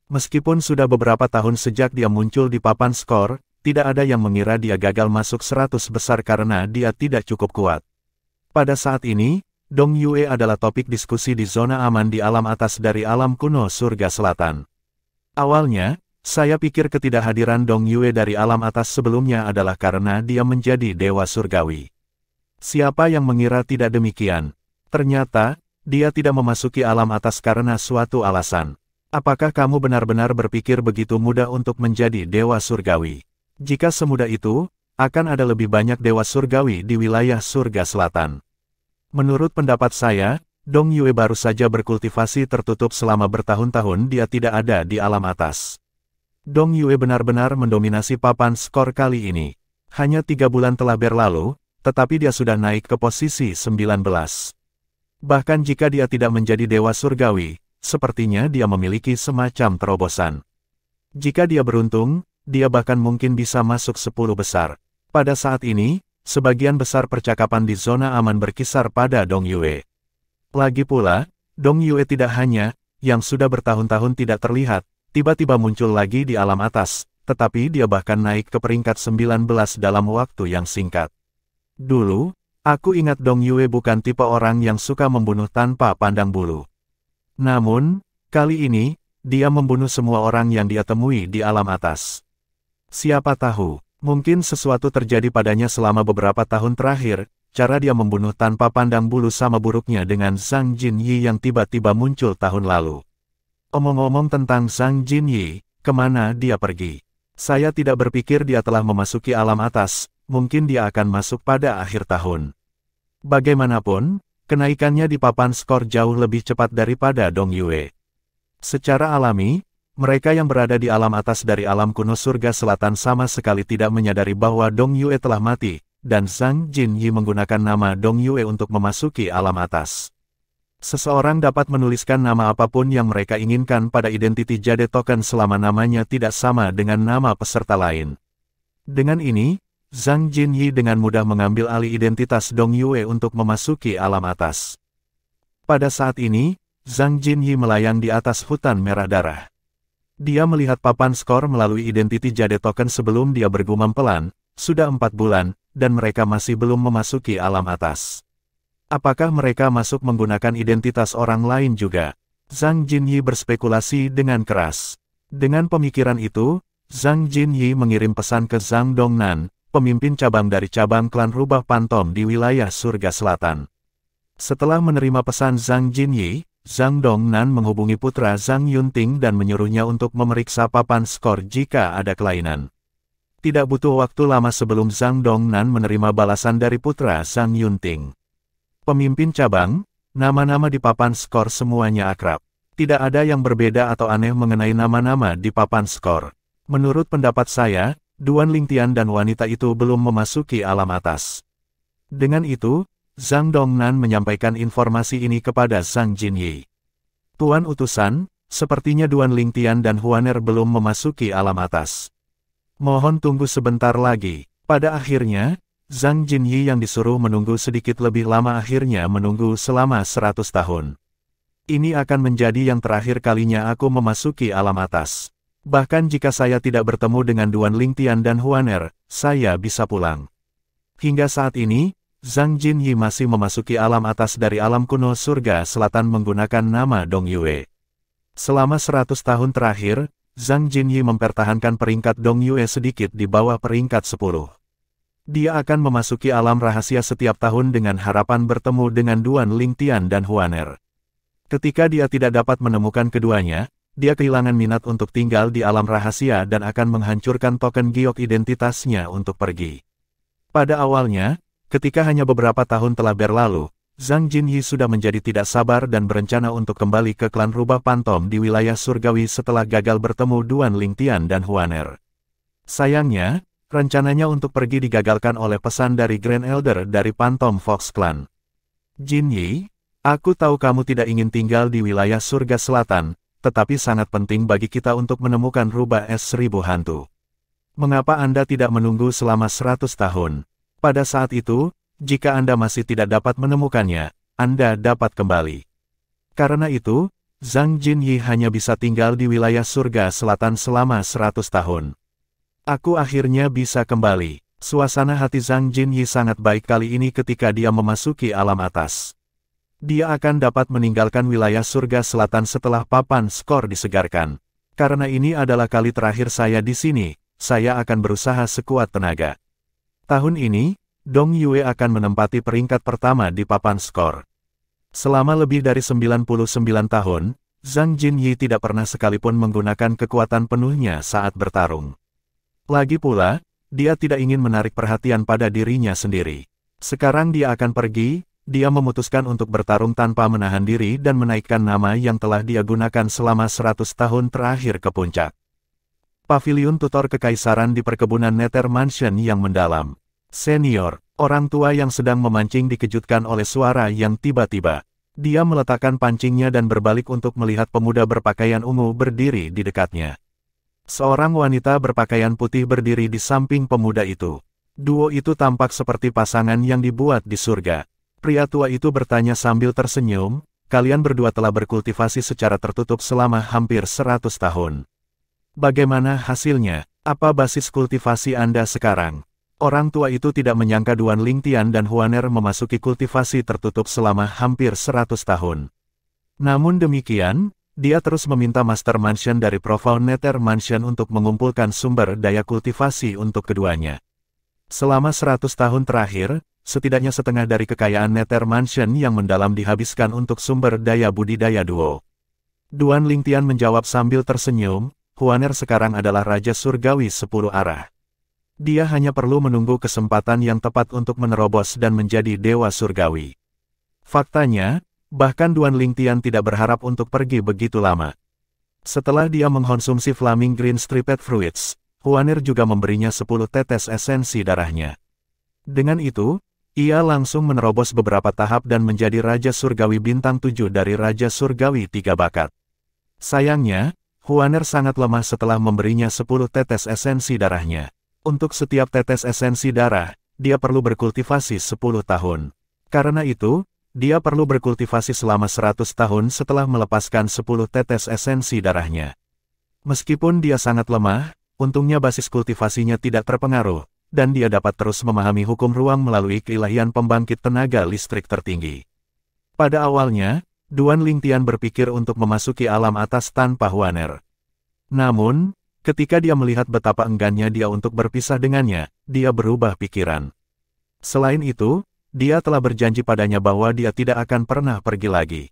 Meskipun sudah beberapa tahun sejak dia muncul di papan skor, tidak ada yang mengira dia gagal masuk 100 besar karena dia tidak cukup kuat. Pada saat ini, Dong Yue adalah topik diskusi di zona aman di alam atas dari alam kuno surga selatan. Awalnya, saya pikir ketidakhadiran Dong Yue dari alam atas sebelumnya adalah karena dia menjadi dewa surgawi. Siapa yang mengira tidak demikian? Ternyata, dia tidak memasuki alam atas karena suatu alasan. Apakah kamu benar-benar berpikir begitu mudah untuk menjadi dewa surgawi? Jika semudah itu, akan ada lebih banyak dewa surgawi di wilayah surga selatan. Menurut pendapat saya, Dong Yue baru saja berkultivasi tertutup selama bertahun-tahun dia tidak ada di alam atas. Dong Yue benar-benar mendominasi papan skor kali ini. Hanya 3 bulan telah berlalu, tetapi dia sudah naik ke posisi 19. Bahkan jika dia tidak menjadi dewa surgawi, sepertinya dia memiliki semacam terobosan. Jika dia beruntung, dia bahkan mungkin bisa masuk 10 besar. Pada saat ini, sebagian besar percakapan di zona aman berkisar pada Dong Yue. Lagi pula, Dong Yue tidak hanya, yang sudah bertahun-tahun tidak terlihat, tiba-tiba muncul lagi di alam atas, tetapi dia bahkan naik ke peringkat 19 dalam waktu yang singkat. Dulu, aku ingat Dong Yue bukan tipe orang yang suka membunuh tanpa pandang bulu. Namun, kali ini, dia membunuh semua orang yang dia temui di alam atas. Siapa tahu, mungkin sesuatu terjadi padanya selama beberapa tahun terakhir, cara dia membunuh tanpa pandang bulu sama buruknya dengan Zhang Jinyi yang tiba-tiba muncul tahun lalu. Omong-omong tentang Zhang Jinyi, kemana dia pergi? Saya tidak berpikir dia telah memasuki alam atas. Mungkin dia akan masuk pada akhir tahun. Bagaimanapun, kenaikannya di papan skor jauh lebih cepat daripada Dong Yue. Secara alami, mereka yang berada di alam atas dari alam kuno surga selatan sama sekali tidak menyadari bahwa Dong Yue telah mati, dan Zhang Jinyi menggunakan nama Dong Yue untuk memasuki alam atas. Seseorang dapat menuliskan nama apapun yang mereka inginkan pada identity Jade Token selama namanya tidak sama dengan nama peserta lain. Dengan ini, Zhang Jinyi dengan mudah mengambil alih identitas Dong Yue untuk memasuki alam atas. Pada saat ini, Zhang Jinyi melayang di atas hutan merah darah. Dia melihat papan skor melalui identity Jade Token sebelum dia bergumam pelan, sudah 4 bulan, dan mereka masih belum memasuki alam atas. Apakah mereka masuk menggunakan identitas orang lain juga? Zhang Jinyi berspekulasi dengan keras. Dengan pemikiran itu, Zhang Jinyi mengirim pesan ke Zhang Dongnan, pemimpin cabang dari cabang klan Rubah Pantom di wilayah surga selatan. Setelah menerima pesan Zhang Jinyi, Zhang Dongnan menghubungi putra Zhang Yunting dan menyuruhnya untuk memeriksa papan skor jika ada kelainan. Tidak butuh waktu lama sebelum Zhang Dongnan menerima balasan dari putra Zhang Yunting. Pemimpin cabang, nama-nama di papan skor semuanya akrab. Tidak ada yang berbeda atau aneh mengenai nama-nama di papan skor. Menurut pendapat saya, Duan Lingtian dan wanita itu belum memasuki alam atas. Dengan itu, Zhang Dongnan menyampaikan informasi ini kepada Zhang Jinyi. Tuan utusan, sepertinya Duan Lingtian dan Huaner belum memasuki alam atas. Mohon tunggu sebentar lagi. Pada akhirnya, Zhang Jinyi yang disuruh menunggu sedikit lebih lama akhirnya menunggu selama 100 tahun. Ini akan menjadi yang terakhir kalinya aku memasuki alam atas. Bahkan jika saya tidak bertemu dengan Duan Lingtian dan Huaner, saya bisa pulang. Hingga saat ini, Zhang Jinyi masih memasuki alam atas dari alam kuno surga selatan menggunakan nama Dong Yue. Selama 100 tahun terakhir, Zhang Jinyi mempertahankan peringkat Dong Yue sedikit di bawah peringkat 10. Dia akan memasuki alam rahasia setiap tahun dengan harapan bertemu dengan Duan Lingtian dan Huaner. Ketika dia tidak dapat menemukan keduanya, dia kehilangan minat untuk tinggal di alam rahasia dan akan menghancurkan token giok identitasnya untuk pergi. Pada awalnya, ketika hanya beberapa tahun telah berlalu, Zhang Jinyi sudah menjadi tidak sabar dan berencana untuk kembali ke klan rubah pantom di wilayah surgawi setelah gagal bertemu Duan Lingtian dan Huaner. Sayangnya, rencananya untuk pergi digagalkan oleh pesan dari Grand Elder dari Pantom Fox Clan. Jinyi, aku tahu kamu tidak ingin tinggal di wilayah surga selatan, tetapi sangat penting bagi kita untuk menemukan rubah es 1000 hantu. Mengapa Anda tidak menunggu selama 100 tahun? Pada saat itu, jika Anda masih tidak dapat menemukannya, Anda dapat kembali. Karena itu, Zhang Jinyi hanya bisa tinggal di wilayah surga selatan selama 100 tahun. Aku akhirnya bisa kembali. Suasana hati Zhang Jinyi sangat baik kali ini ketika dia memasuki alam atas. Dia akan dapat meninggalkan wilayah surga selatan setelah papan skor disegarkan. Karena ini adalah kali terakhir saya di sini, saya akan berusaha sekuat tenaga. Tahun ini, Dong Yue akan menempati peringkat pertama di papan skor. Selama lebih dari 99 tahun, Zhang Jinyi tidak pernah sekalipun menggunakan kekuatan penuhnya saat bertarung. Lagi pula, dia tidak ingin menarik perhatian pada dirinya sendiri. Sekarang dia akan pergi, dia memutuskan untuk bertarung tanpa menahan diri dan menaikkan nama yang telah dia gunakan selama 100 tahun terakhir ke puncak. Paviliun tutor kekaisaran di perkebunan Nether Mansion yang mendalam. Senior, orang tua yang sedang memancing dikejutkan oleh suara yang tiba-tiba. Dia meletakkan pancingnya dan berbalik untuk melihat pemuda berpakaian ungu berdiri di dekatnya. Seorang wanita berpakaian putih berdiri di samping pemuda itu. Duo itu tampak seperti pasangan yang dibuat di surga. Pria tua itu bertanya sambil tersenyum, kalian berdua telah berkultivasi secara tertutup selama hampir 100 tahun. Bagaimana hasilnya? Apa basis kultivasi Anda sekarang? Orang tua itu tidak menyangka Duan Lingtian dan Huaner memasuki kultivasi tertutup selama hampir 100 tahun. Namun demikian, dia terus meminta Master Mansion dari Profound Nether Mansion untuk mengumpulkan sumber daya kultivasi untuk keduanya. Selama 100 tahun terakhir, setidaknya setengah dari kekayaan Nether Mansion yang mendalam dihabiskan untuk sumber daya budidaya duo. Duan Lingtian menjawab sambil tersenyum, Huaner sekarang adalah Raja Surgawi 10 arah. Dia hanya perlu menunggu kesempatan yang tepat untuk menerobos dan menjadi Dewa Surgawi. Faktanya, bahkan Duan Lingtian tidak berharap untuk pergi begitu lama. Setelah dia mengkonsumsi Flaming Green Striped Fruits, Huaner juga memberinya 10 tetes esensi darahnya. Dengan itu, ia langsung menerobos beberapa tahap dan menjadi Raja Surgawi bintang 7 dari Raja Surgawi 3 bakat. Sayangnya, Huaner sangat lemah setelah memberinya 10 tetes esensi darahnya. Untuk setiap tetes esensi darah, dia perlu berkultivasi 10 tahun. Karena itu, dia perlu berkultivasi selama 100 tahun setelah melepaskan 10 tetes esensi darahnya. Meskipun dia sangat lemah, untungnya basis kultivasinya tidak terpengaruh, dan dia dapat terus memahami hukum ruang melalui keilahian pembangkit tenaga listrik tertinggi. Pada awalnya, Duan Lingtian berpikir untuk memasuki alam atas tanpa Huaner. Namun, ketika dia melihat betapa enggannya dia untuk berpisah dengannya, dia berubah pikiran. Selain itu, dia telah berjanji padanya bahwa dia tidak akan pernah pergi lagi.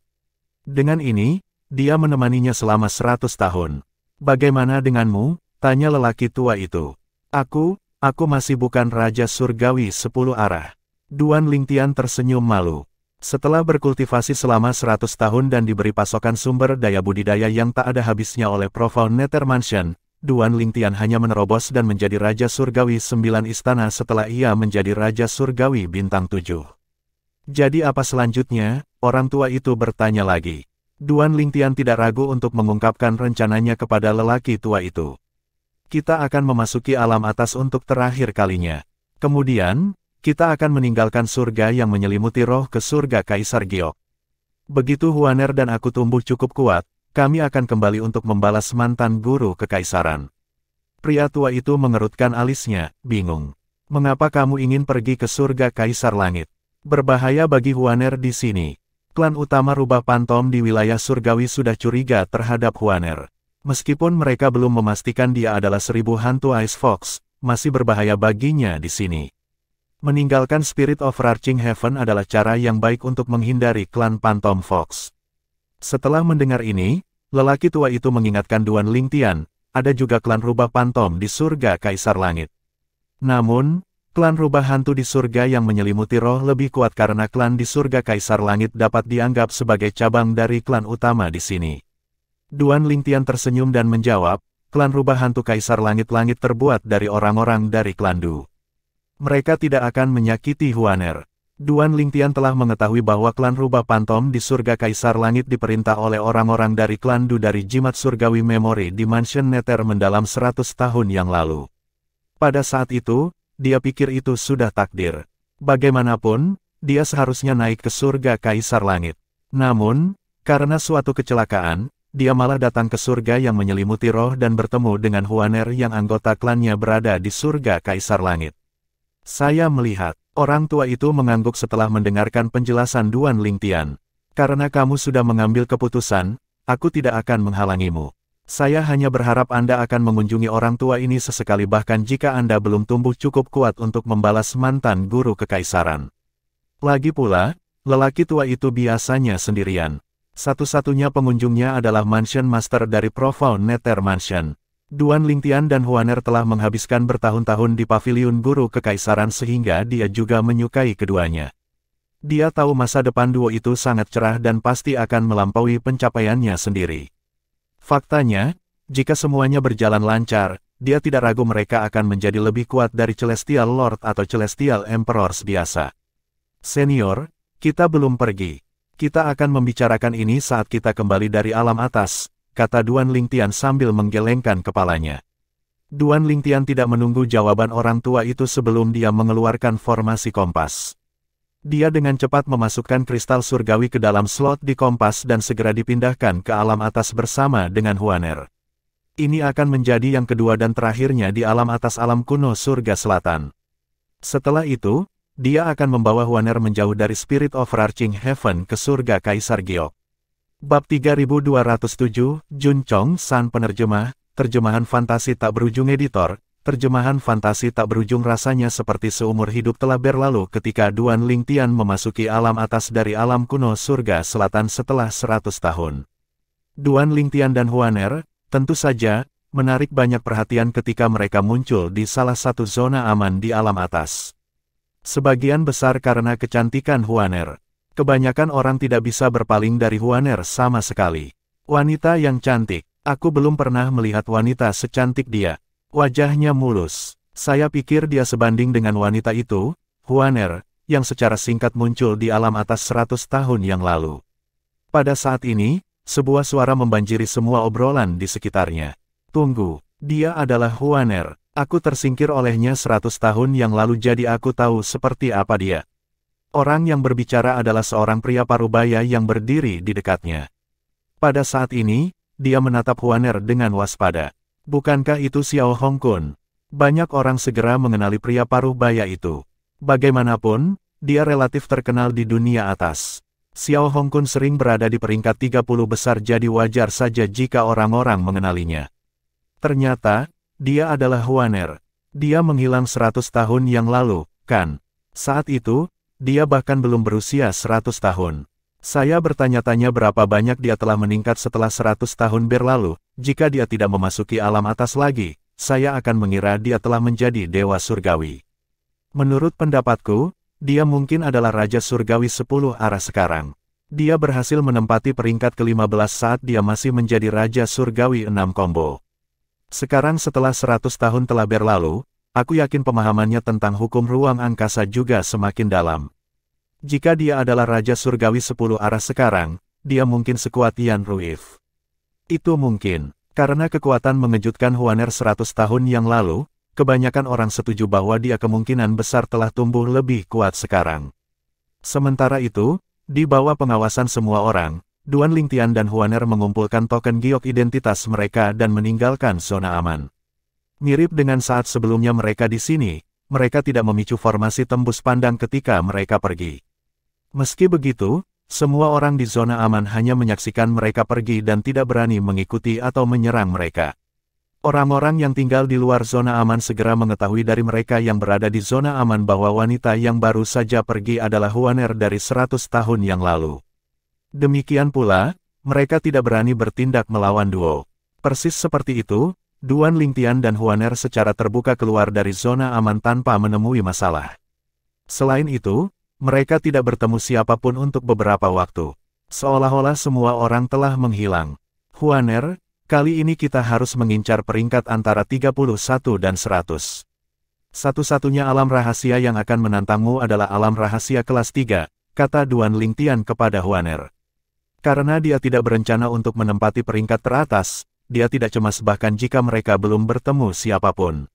Dengan ini, dia menemaninya selama 100 tahun. Bagaimana denganmu? Tanya lelaki tua itu. Aku masih bukan Raja Surgawi 10 arah. Duan Lingtian tersenyum malu. Setelah berkultivasi selama 100 tahun dan diberi pasokan sumber daya budidaya yang tak ada habisnya oleh Profound Nether Mansion, Duan Lingtian hanya menerobos dan menjadi Raja Surgawi 9 istana setelah ia menjadi Raja Surgawi bintang 7. Jadi apa selanjutnya? Orang tua itu bertanya lagi. Duan Lingtian tidak ragu untuk mengungkapkan rencananya kepada lelaki tua itu. Kita akan memasuki alam atas untuk terakhir kalinya. Kemudian, kita akan meninggalkan surga yang menyelimuti roh ke surga Kaisar Giok. Begitu Huaner dan aku tumbuh cukup kuat, kami akan kembali untuk membalas mantan guru kekaisaran. Pria tua itu mengerutkan alisnya, bingung. Mengapa kamu ingin pergi ke surga Kaisar Langit? Berbahaya bagi Huaner di sini. Klan utama rubah pantom di wilayah surgawi sudah curiga terhadap Huaner. Meskipun mereka belum memastikan dia adalah 1000 hantu Ice Fox, masih berbahaya baginya di sini. Meninggalkan Spirit of Arching Heaven adalah cara yang baik untuk menghindari klan Pantom Fox. Setelah mendengar ini, lelaki tua itu mengingatkan Duan Lingtian, ada juga klan rubah pantom di surga Kaisar Langit. Namun, Klan rubah hantu di surga yang menyelimuti roh lebih kuat karena klan di surga Kaisar Langit dapat dianggap sebagai cabang dari klan utama di sini. Duan Lingtian tersenyum dan menjawab, klan rubah hantu Kaisar Langit-Langit terbuat dari orang-orang dari klan Du. Mereka tidak akan menyakiti Huaner. Duan Lingtian telah mengetahui bahwa klan rubah pantom di surga Kaisar Langit diperintah oleh orang-orang dari klan Du dari jimat surgawi memori di Mansion Nether mendalam 100 tahun yang lalu. Pada saat itu, dia pikir itu sudah takdir. Bagaimanapun, dia seharusnya naik ke surga Kaisar Langit. Namun, karena suatu kecelakaan, dia malah datang ke surga yang menyelimuti roh dan bertemu dengan Huaner yang anggota klannya berada di surga Kaisar Langit. Saya melihat, orang tua itu mengangguk setelah mendengarkan penjelasan Duan Lingtian. Karena kamu sudah mengambil keputusan, aku tidak akan menghalangimu. Saya hanya berharap Anda akan mengunjungi orang tua ini sesekali bahkan jika Anda belum tumbuh cukup kuat untuk membalas mantan guru kekaisaran. Lagi pula, lelaki tua itu biasanya sendirian. Satu-satunya pengunjungnya adalah Mansion Master dari Profound Nether Mansion. Duan Lingtian dan Huaner telah menghabiskan bertahun-tahun di paviliun guru kekaisaran sehingga dia juga menyukai keduanya. Dia tahu masa depan duo itu sangat cerah dan pasti akan melampaui pencapaiannya sendiri. Faktanya, jika semuanya berjalan lancar, dia tidak ragu mereka akan menjadi lebih kuat dari Celestial Lord atau Celestial Emperors biasa. Senior, kita belum pergi. Kita akan membicarakan ini saat kita kembali dari alam atas, kata Duan Lingtian sambil menggelengkan kepalanya. Duan Lingtian tidak menunggu jawaban orang tua itu sebelum dia mengeluarkan formasi kompas. Dia dengan cepat memasukkan kristal surgawi ke dalam slot di kompas dan segera dipindahkan ke alam atas bersama dengan Huaner. Ini akan menjadi yang kedua dan terakhirnya di alam atas alam kuno surga selatan. Setelah itu, dia akan membawa Huaner menjauh dari Spirit Overarching Heaven ke surga Kaisar Giok. Bab 3207, Jun Chong San penerjemah, terjemahan fantasi tak berujung editor. Terjemahan fantasi tak berujung rasanya seperti seumur hidup telah berlalu ketika Duan Lingtian memasuki alam atas dari alam kuno surga selatan setelah 100 tahun. Duan Lingtian dan Huaner, tentu saja, menarik banyak perhatian ketika mereka muncul di salah satu zona aman di alam atas. Sebagian besar karena kecantikan Huaner. Kebanyakan orang tidak bisa berpaling dari Huaner sama sekali. Wanita yang cantik, aku belum pernah melihat wanita secantik dia. Wajahnya mulus. Saya pikir dia sebanding dengan wanita itu, Huaner, yang secara singkat muncul di alam atas 100 tahun yang lalu. Pada saat ini, sebuah suara membanjiri semua obrolan di sekitarnya. Tunggu, dia adalah Huaner. Aku tersingkir olehnya 100 tahun yang lalu jadi aku tahu seperti apa dia. Orang yang berbicara adalah seorang pria parubaya yang berdiri di dekatnya. Pada saat ini, dia menatap Huaner dengan waspada. Bukankah itu Xiao Hongkun? Banyak orang segera mengenali pria parubaya itu. Bagaimanapun, dia relatif terkenal di dunia atas. Xiao Hongkun sering berada di peringkat 30 besar jadi wajar saja jika orang-orang mengenalinya. Ternyata, dia adalah Huaner. Dia menghilang 100 tahun yang lalu, kan? Saat itu, dia bahkan belum berusia 100 tahun. Saya bertanya-tanya berapa banyak dia telah meningkat setelah 100 tahun berlalu. Jika dia tidak memasuki alam atas lagi, saya akan mengira dia telah menjadi dewa surgawi. Menurut pendapatku, dia mungkin adalah Raja Surgawi 10 arah sekarang. Dia berhasil menempati peringkat ke-15 saat dia masih menjadi Raja Surgawi 6 combo. Sekarang setelah 100 tahun telah berlalu, aku yakin pemahamannya tentang hukum ruang angkasa juga semakin dalam. Jika dia adalah Raja Surgawi 10 arah sekarang, dia mungkin sekuat Yan Ruif. Itu mungkin, karena kekuatan mengejutkan Huaner 100 tahun yang lalu, kebanyakan orang setuju bahwa dia kemungkinan besar telah tumbuh lebih kuat sekarang. Sementara itu, di bawah pengawasan semua orang, Duan Lingtian dan Huaner mengumpulkan token giok identitas mereka dan meninggalkan zona aman. Mirip dengan saat sebelumnya mereka di sini, mereka tidak memicu formasi tembus pandang ketika mereka pergi. Meski begitu, semua orang di zona aman hanya menyaksikan mereka pergi dan tidak berani mengikuti atau menyerang mereka. Orang-orang yang tinggal di luar zona aman segera mengetahui dari mereka yang berada di zona aman bahwa wanita yang baru saja pergi adalah Huaner dari 100 tahun yang lalu. Demikian pula, mereka tidak berani bertindak melawan duo. Persis seperti itu, Duan Lingtian dan Huaner secara terbuka keluar dari zona aman tanpa menemui masalah. Selain itu, mereka tidak bertemu siapapun untuk beberapa waktu. Seolah-olah semua orang telah menghilang. Huaner, kali ini kita harus mengincar peringkat antara 31 dan 100. Satu-satunya alam rahasia yang akan menantangmu adalah alam rahasia kelas 3, kata Duan Lingtian kepada Huaner. Karena dia tidak berencana untuk menempati peringkat teratas, dia tidak cemas bahkan jika mereka belum bertemu siapapun.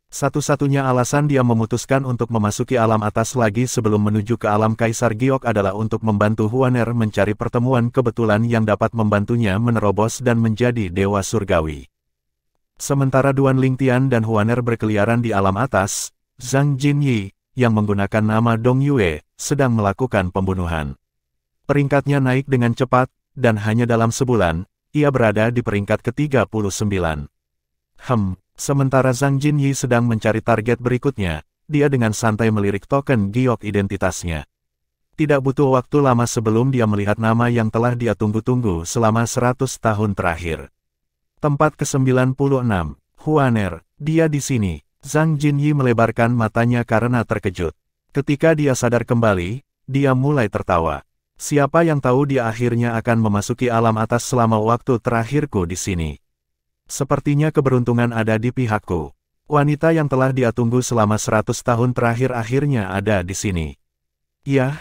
Satu-satunya alasan dia memutuskan untuk memasuki alam atas lagi sebelum menuju ke alam Kaisar Giok adalah untuk membantu Huaner mencari pertemuan kebetulan yang dapat membantunya menerobos dan menjadi dewa surgawi. Sementara Duan Lingtian dan Huaner berkeliaran di alam atas, Zhang Jinyi, yang menggunakan nama Dong Yue, sedang melakukan pembunuhan. Peringkatnya naik dengan cepat, dan hanya dalam sebulan, ia berada di peringkat ke-39. Sementara Zhang Jinyi sedang mencari target berikutnya, dia dengan santai melirik token giok identitasnya. Tidak butuh waktu lama sebelum dia melihat nama yang telah dia tunggu-tunggu selama 100 tahun terakhir. Tempat ke-96, Huaner, dia di sini. Zhang Jinyi melebarkan matanya karena terkejut. Ketika dia sadar kembali, dia mulai tertawa. Siapa yang tahu dia akhirnya akan memasuki alam atas selama waktu terakhirku di sini. Sepertinya keberuntungan ada di pihakku. Wanita yang telah dia tunggu selama 100 tahun terakhir akhirnya ada di sini. Yah,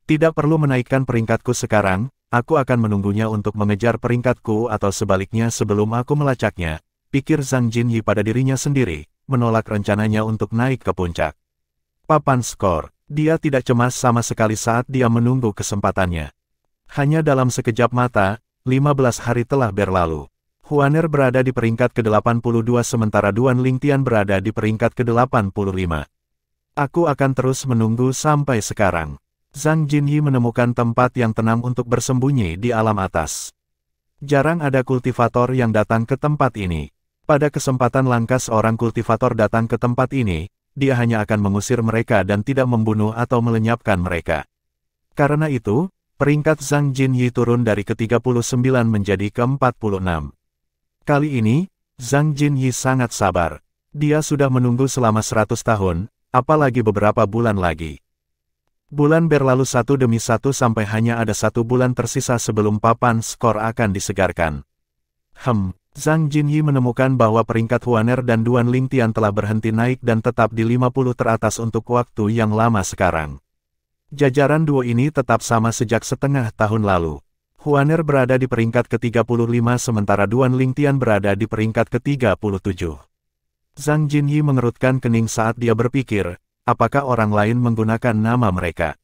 tidak perlu menaikkan peringkatku sekarang, aku akan menunggunya untuk mengejar peringkatku atau sebaliknya sebelum aku melacaknya, pikir Zhang Jinyi pada dirinya sendiri, menolak rencananya untuk naik ke puncak. Papan skor. Dia tidak cemas sama sekali saat dia menunggu kesempatannya. Hanya dalam sekejap mata, 15 hari telah berlalu. Huaner berada di peringkat ke-82 sementara Duan Lingtian berada di peringkat ke-85. Aku akan terus menunggu sampai sekarang. Zhang Jinyi menemukan tempat yang tenang untuk bersembunyi di alam atas. Jarang ada kultivator yang datang ke tempat ini. Pada kesempatan langka seorang kultivator datang ke tempat ini, dia hanya akan mengusir mereka dan tidak membunuh atau melenyapkan mereka. Karena itu, peringkat Zhang Jinyi turun dari ke-39 menjadi ke-46. Kali ini, Zhang Jinyi sangat sabar. Dia sudah menunggu selama 100 tahun, apalagi beberapa bulan lagi. Bulan berlalu satu demi satu sampai hanya ada 1 bulan tersisa sebelum papan skor akan disegarkan. Zhang Jinyi menemukan bahwa peringkat Huaner dan Duan Lingtian telah berhenti naik dan tetap di 50 teratas untuk waktu yang lama sekarang. Jajaran duo ini tetap sama sejak setengah tahun lalu. Huaner berada di peringkat ke-35 sementara Duan Lingtian berada di peringkat ke-37. Zhang Jinyi mengerutkan kening saat dia berpikir, apakah orang lain menggunakan nama mereka?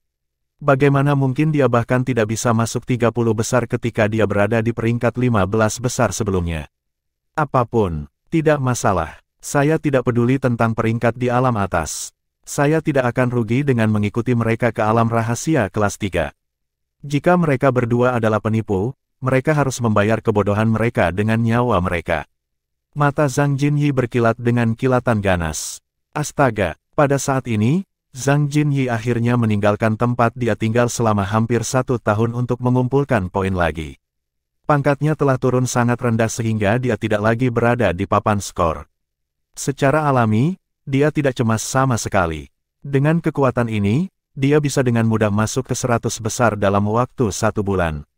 Bagaimana mungkin dia bahkan tidak bisa masuk 30 besar ketika dia berada di peringkat 15 besar sebelumnya? Apapun, tidak masalah. Saya tidak peduli tentang peringkat di alam atas. Saya tidak akan rugi dengan mengikuti mereka ke alam rahasia kelas 3. Jika mereka berdua adalah penipu, mereka harus membayar kebodohan mereka dengan nyawa mereka. Mata Zhang Jinyi berkilat dengan kilatan ganas. Astaga, pada saat ini, Zhang Jinyi akhirnya meninggalkan tempat dia tinggal selama hampir 1 tahun untuk mengumpulkan poin lagi. Pangkatnya telah turun sangat rendah sehingga dia tidak lagi berada di papan skor. Secara alami, dia tidak cemas sama sekali. Dengan kekuatan ini, dia bisa dengan mudah masuk ke 100 besar dalam waktu 1 bulan.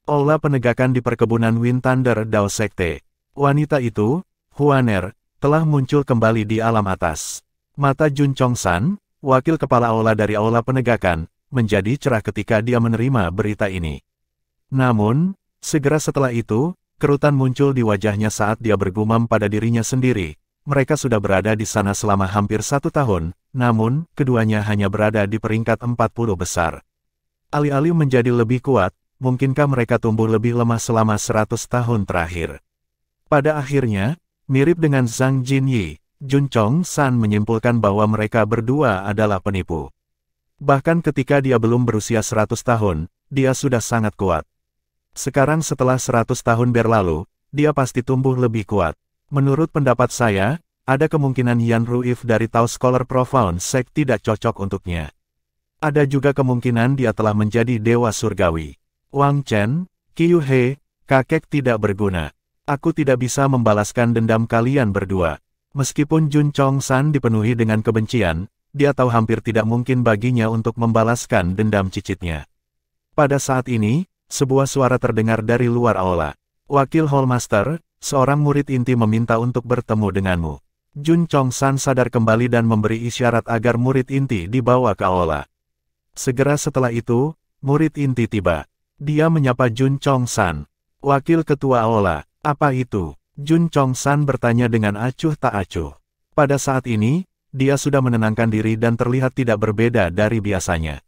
Aula penegakan di perkebunan Wind Thunder Dao Sekte. Wanita itu, Huaner, telah muncul kembali di alam atas. Mata Jun Chongsan, wakil kepala aula dari aula penegakan, menjadi cerah ketika dia menerima berita ini. Namun, segera setelah itu, kerutan muncul di wajahnya saat dia bergumam pada dirinya sendiri. Mereka sudah berada di sana selama hampir 1 tahun, namun, keduanya hanya berada di peringkat 40 besar. Alih-alih menjadi lebih kuat, mungkinkah mereka tumbuh lebih lemah selama 100 tahun terakhir? Pada akhirnya, mirip dengan Zhang Jinyi, Jun Chongsan menyimpulkan bahwa mereka berdua adalah penipu. Bahkan ketika dia belum berusia 100 tahun, dia sudah sangat kuat. Sekarang setelah 100 tahun berlalu, dia pasti tumbuh lebih kuat. Menurut pendapat saya, ada kemungkinan Yan Ruif dari Tao Scholar Profound Sect tidak cocok untuknya. Ada juga kemungkinan dia telah menjadi dewa surgawi. Wang Chen, Qiu He, kakek tidak berguna. Aku tidak bisa membalaskan dendam kalian berdua. Meskipun Jun Chong-san dipenuhi dengan kebencian, dia tahu hampir tidak mungkin baginya untuk membalaskan dendam cicitnya. Pada saat ini, sebuah suara terdengar dari luar aula. Wakil Hallmaster, seorang murid inti meminta untuk bertemu denganmu. Jun Chong-san sadar kembali dan memberi isyarat agar murid inti dibawa ke aula. Segera setelah itu, murid inti tiba. Dia menyapa Jun Chong-san. Wakil ketua aula. Apa itu? Jun Chong-san bertanya dengan acuh tak acuh. Pada saat ini, dia sudah menenangkan diri dan terlihat tidak berbeda dari biasanya.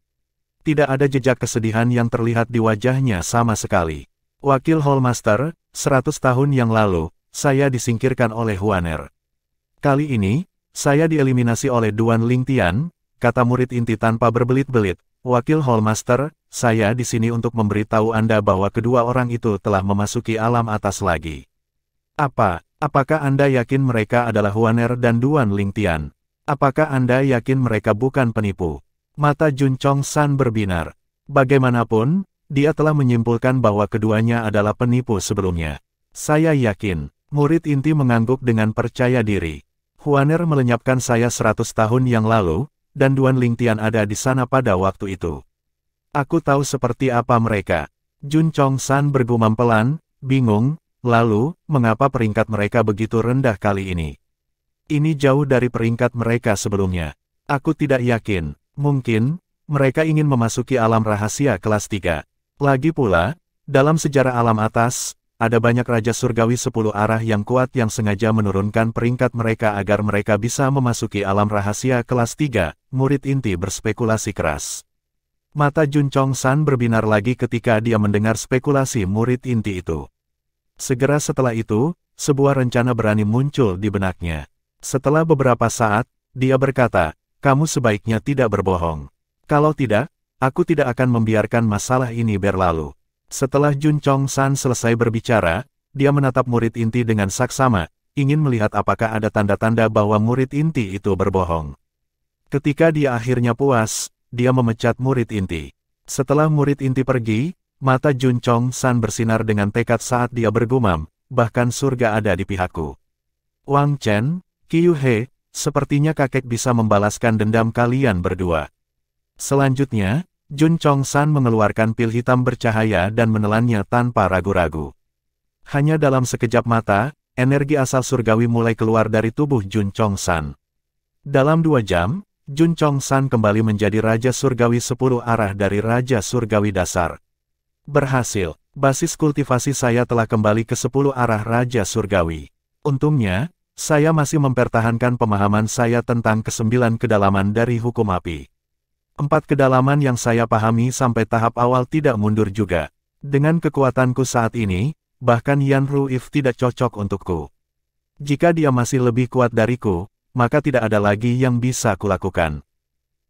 Tidak ada jejak kesedihan yang terlihat di wajahnya sama sekali. Wakil Hallmaster, 100 tahun yang lalu, saya disingkirkan oleh Huaner. Kali ini, saya dieliminasi oleh Duan Lingtian, kata murid inti tanpa berbelit-belit. Wakil Hallmaster, saya di sini untuk memberitahu Anda bahwa kedua orang itu telah memasuki alam atas lagi. Apakah Anda yakin mereka adalah Huaner dan Duan Lingtian? Apakah Anda yakin mereka bukan penipu? Mata Jun Chong-san berbinar. Bagaimanapun, dia telah menyimpulkan bahwa keduanya adalah penipu sebelumnya. Saya yakin, murid inti mengangguk dengan percaya diri. Huaner melenyapkan saya 100 tahun yang lalu, dan Duan Lingtian ada di sana pada waktu itu. Aku tahu seperti apa mereka. Jun Chong-san bergumam pelan, bingung, lalu, mengapa peringkat mereka begitu rendah kali ini? Ini jauh dari peringkat mereka sebelumnya. Aku tidak yakin, mungkin, mereka ingin memasuki alam rahasia kelas 3. Lagi pula, dalam sejarah alam atas, ada banyak Raja Surgawi 10 arah yang kuat yang sengaja menurunkan peringkat mereka agar mereka bisa memasuki alam rahasia kelas 3, murid inti berspekulasi keras. Mata Jun Chong-san berbinar lagi ketika dia mendengar spekulasi murid inti itu. Segera setelah itu, sebuah rencana berani muncul di benaknya. Setelah beberapa saat, dia berkata, kamu sebaiknya tidak berbohong. Kalau tidak, aku tidak akan membiarkan masalah ini berlalu. Setelah Jun Chong-san selesai berbicara, dia menatap murid inti dengan saksama, ingin melihat apakah ada tanda-tanda bahwa murid inti itu berbohong. Ketika dia akhirnya puas, dia memecat murid inti. Setelah murid inti pergi, mata Jun Chong-san bersinar dengan tekad saat dia bergumam, bahkan surga ada di pihakku. Wang Chen, Qiu He, sepertinya kakek bisa membalaskan dendam kalian berdua. Selanjutnya, Jun Chong-san mengeluarkan pil hitam bercahaya dan menelannya tanpa ragu-ragu. Hanya dalam sekejap mata, energi asal surgawi mulai keluar dari tubuh Jun Chong-san. Dalam 2 jam, Jun Chong-san kembali menjadi Raja Surgawi 10 arah dari Raja Surgawi dasar. Berhasil, basis kultivasi saya telah kembali ke 10 arah Raja Surgawi. Untungnya, saya masih mempertahankan pemahaman saya tentang ke-9 kedalaman dari hukum api. 4 kedalaman yang saya pahami sampai tahap awal tidak mundur juga. Dengan kekuatanku saat ini, bahkan Yan Ruif tidak cocok untukku. Jika dia masih lebih kuat dariku, maka tidak ada lagi yang bisa kulakukan.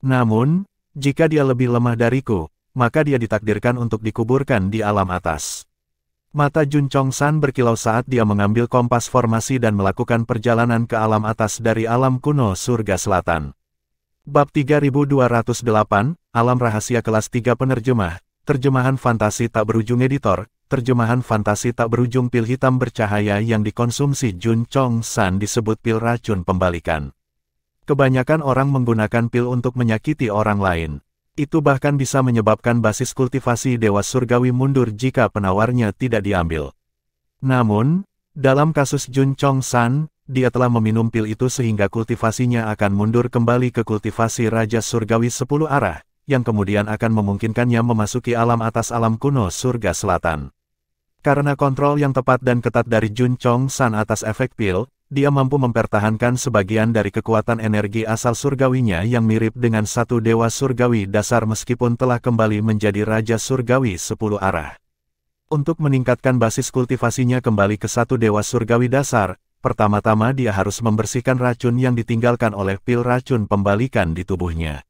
Namun, jika dia lebih lemah dariku, maka dia ditakdirkan untuk dikuburkan di alam atas. Mata Jun Chong-san berkilau saat dia mengambil kompas formasi dan melakukan perjalanan ke alam atas dari alam kuno surga selatan. Bab 3208, Alam Rahasia Kelas 3 Penerjemah, Terjemahan Fantasi Tak Berujung Editor, Terjemahan Fantasi Tak Berujung. Pil hitam bercahaya yang dikonsumsi Jun Chong-san disebut pil racun pembalikan. Kebanyakan orang menggunakan pil untuk menyakiti orang lain. Itu bahkan bisa menyebabkan basis kultivasi Dewa Surgawi mundur jika penawarnya tidak diambil. Namun, dalam kasus Jun Chong-san, dia telah meminum pil itu sehingga kultivasinya akan mundur kembali ke kultivasi Raja Surgawi 10 arah, yang kemudian akan memungkinkannya memasuki alam atas alam kuno surga selatan. Karena kontrol yang tepat dan ketat dari Jun Chong-san atas efek pil, dia mampu mempertahankan sebagian dari kekuatan energi asal surgawinya yang mirip dengan satu dewa surgawi dasar meskipun telah kembali menjadi Raja Surgawi 10 arah. Untuk meningkatkan basis kultivasinya kembali ke satu dewa surgawi dasar, pertama-tama dia harus membersihkan racun yang ditinggalkan oleh pil racun pembalikan di tubuhnya.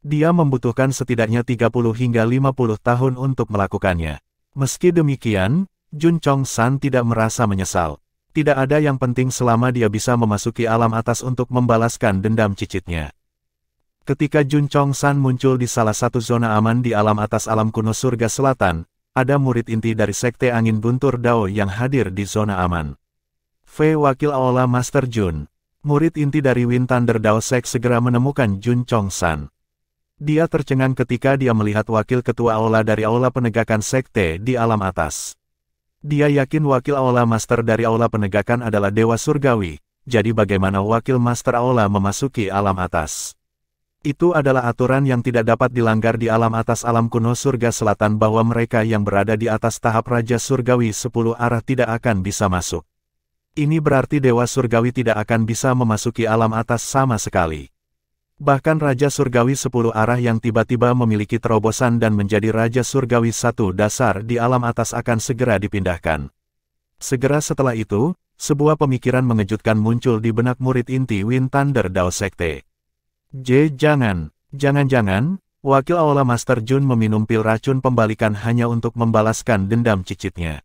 Dia membutuhkan setidaknya 30 hingga 50 tahun untuk melakukannya. Meski demikian, Jun Chong-san tidak merasa menyesal. Tidak ada yang penting selama dia bisa memasuki alam atas untuk membalaskan dendam cicitnya. Ketika Jun Chong-san muncul di salah satu zona aman di alam atas alam kuno surga selatan, ada murid inti dari Sekte Angin Guntur Dao yang hadir di zona aman. Wakil Aula Master Jun. Murid inti dari Wind Thunder Dao Sek segera menemukan Jun Chong-san. Dia tercengang ketika dia melihat wakil ketua Aula dari Aula Penegakan Sekte di alam atas. Dia yakin wakil Aula Master dari Aula Penegakan adalah Dewa Surgawi, jadi bagaimana wakil Master Aula memasuki alam atas? Itu adalah aturan yang tidak dapat dilanggar di alam atas alam kuno surga selatan bahwa mereka yang berada di atas tahap Raja Surgawi 10 arah tidak akan bisa masuk. Ini berarti Dewa Surgawi tidak akan bisa memasuki alam atas sama sekali. Bahkan Raja Surgawi 10 arah yang tiba-tiba memiliki terobosan dan menjadi Raja Surgawi 1 dasar di alam atas akan segera dipindahkan. Segera setelah itu, sebuah pemikiran mengejutkan muncul di benak murid inti Wind Thunder Dao Sekte. Jangan-jangan, wakil Aula Master Jun meminum pil racun pembalikan hanya untuk membalaskan dendam cicitnya.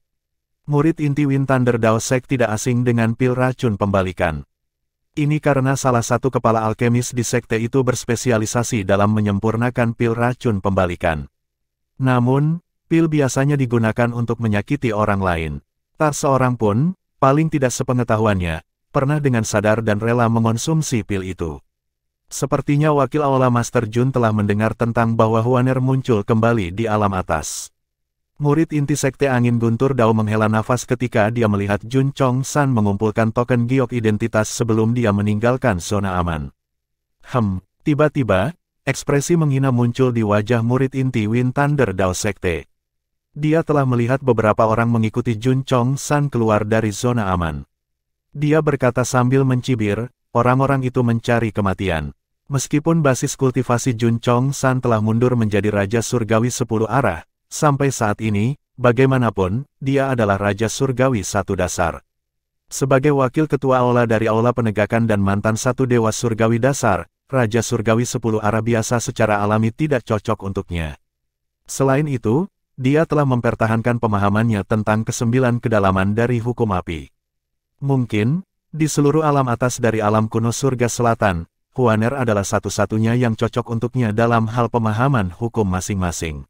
Murid inti Wind Thunder Dao Sek tidak asing dengan pil racun pembalikan. Ini karena salah satu kepala alkemis di sekte itu berspesialisasi dalam menyempurnakan pil racun pembalikan. Namun, pil biasanya digunakan untuk menyakiti orang lain. Tak seorang pun, paling tidak sepengetahuannya, pernah dengan sadar dan rela mengonsumsi pil itu. Sepertinya wakil Aula Master Jun telah mendengar tentang bahwa Huaner muncul kembali di alam atas. Murid inti Sekte Angin Guntur Dao menghela nafas ketika dia melihat Jun Chong-san mengumpulkan token giok identitas sebelum dia meninggalkan zona aman. Tiba-tiba, ekspresi menghina muncul di wajah murid inti Wind Thunder Dao Sekte. Dia telah melihat beberapa orang mengikuti Jun Chong-san keluar dari zona aman. Dia berkata sambil mencibir, orang-orang itu mencari kematian. Meskipun basis kultivasi Jun Chong-san telah mundur menjadi Raja Surgawi 10 arah, sampai saat ini, bagaimanapun, dia adalah Raja Surgawi 1 dasar. Sebagai wakil ketua Aula dari Aula Penegakan dan mantan satu Dewa Surgawi dasar, Raja Surgawi 10 arah biasa secara alami tidak cocok untuknya. Selain itu, dia telah mempertahankan pemahamannya tentang kesembilan kedalaman dari hukum api. Mungkin, di seluruh alam atas dari alam kuno surga selatan, Huaner adalah satu-satunya yang cocok untuknya dalam hal pemahaman hukum masing-masing.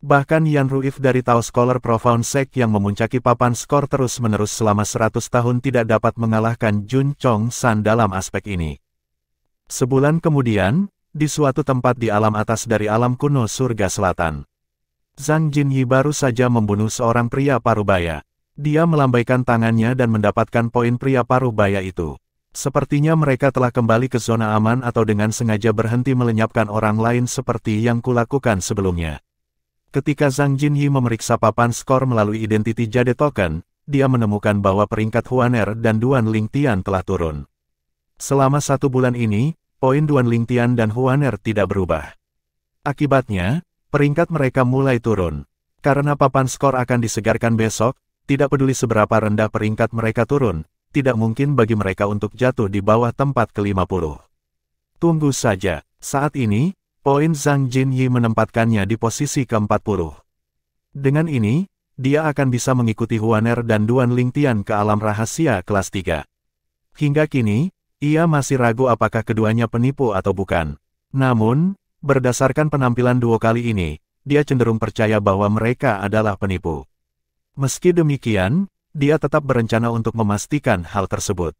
Bahkan Yan Ruif dari Tao Scholar Profound Sek yang memuncaki papan skor terus-menerus selama 100 tahun tidak dapat mengalahkan Jun Chong-san dalam aspek ini. Sebulan kemudian, di suatu tempat di alam atas dari alam kuno surga selatan, Zhang Jinyi baru saja membunuh seorang pria parubaya. Dia melambaikan tangannya dan mendapatkan poin pria parubaya itu. Sepertinya mereka telah kembali ke zona aman atau dengan sengaja berhenti melenyapkan orang lain seperti yang kulakukan sebelumnya. Ketika Zhang Jinyi memeriksa papan skor melalui Identity Jade Token, dia menemukan bahwa peringkat Huaner dan Duan Lingtian telah turun. Selama 1 bulan ini, poin Duan Lingtian dan Huaner tidak berubah. Akibatnya, peringkat mereka mulai turun. Karena papan skor akan disegarkan besok, tidak peduli seberapa rendah peringkat mereka turun, tidak mungkin bagi mereka untuk jatuh di bawah tempat ke-50. Tunggu saja, saat ini, poin Zhang Jinyi menempatkannya di posisi ke-40. Dengan ini, dia akan bisa mengikuti Huaner dan Duan Lingtian ke alam rahasia kelas 3. Hingga kini, ia masih ragu apakah keduanya penipu atau bukan. Namun, berdasarkan penampilan duo kali ini, dia cenderung percaya bahwa mereka adalah penipu. Meski demikian, dia tetap berencana untuk memastikan hal tersebut.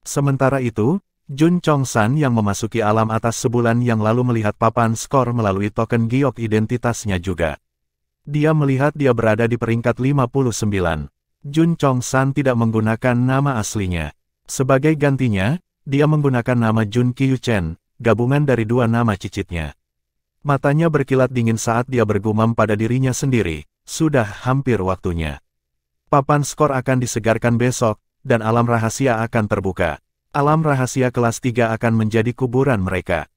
Sementara itu, Jun Chong-san yang memasuki alam atas sebulan yang lalu melihat papan skor melalui token giok identitasnya juga. Dia melihat dia berada di peringkat 59. Jun Chong-san tidak menggunakan nama aslinya. Sebagai gantinya, dia menggunakan nama Jun Qiuchen, gabungan dari 2 nama cicitnya. Matanya berkilat dingin saat dia bergumam pada dirinya sendiri, sudah hampir waktunya. Papan skor akan disegarkan besok, dan alam rahasia akan terbuka. Alam rahasia kelas 3 akan menjadi kuburan mereka.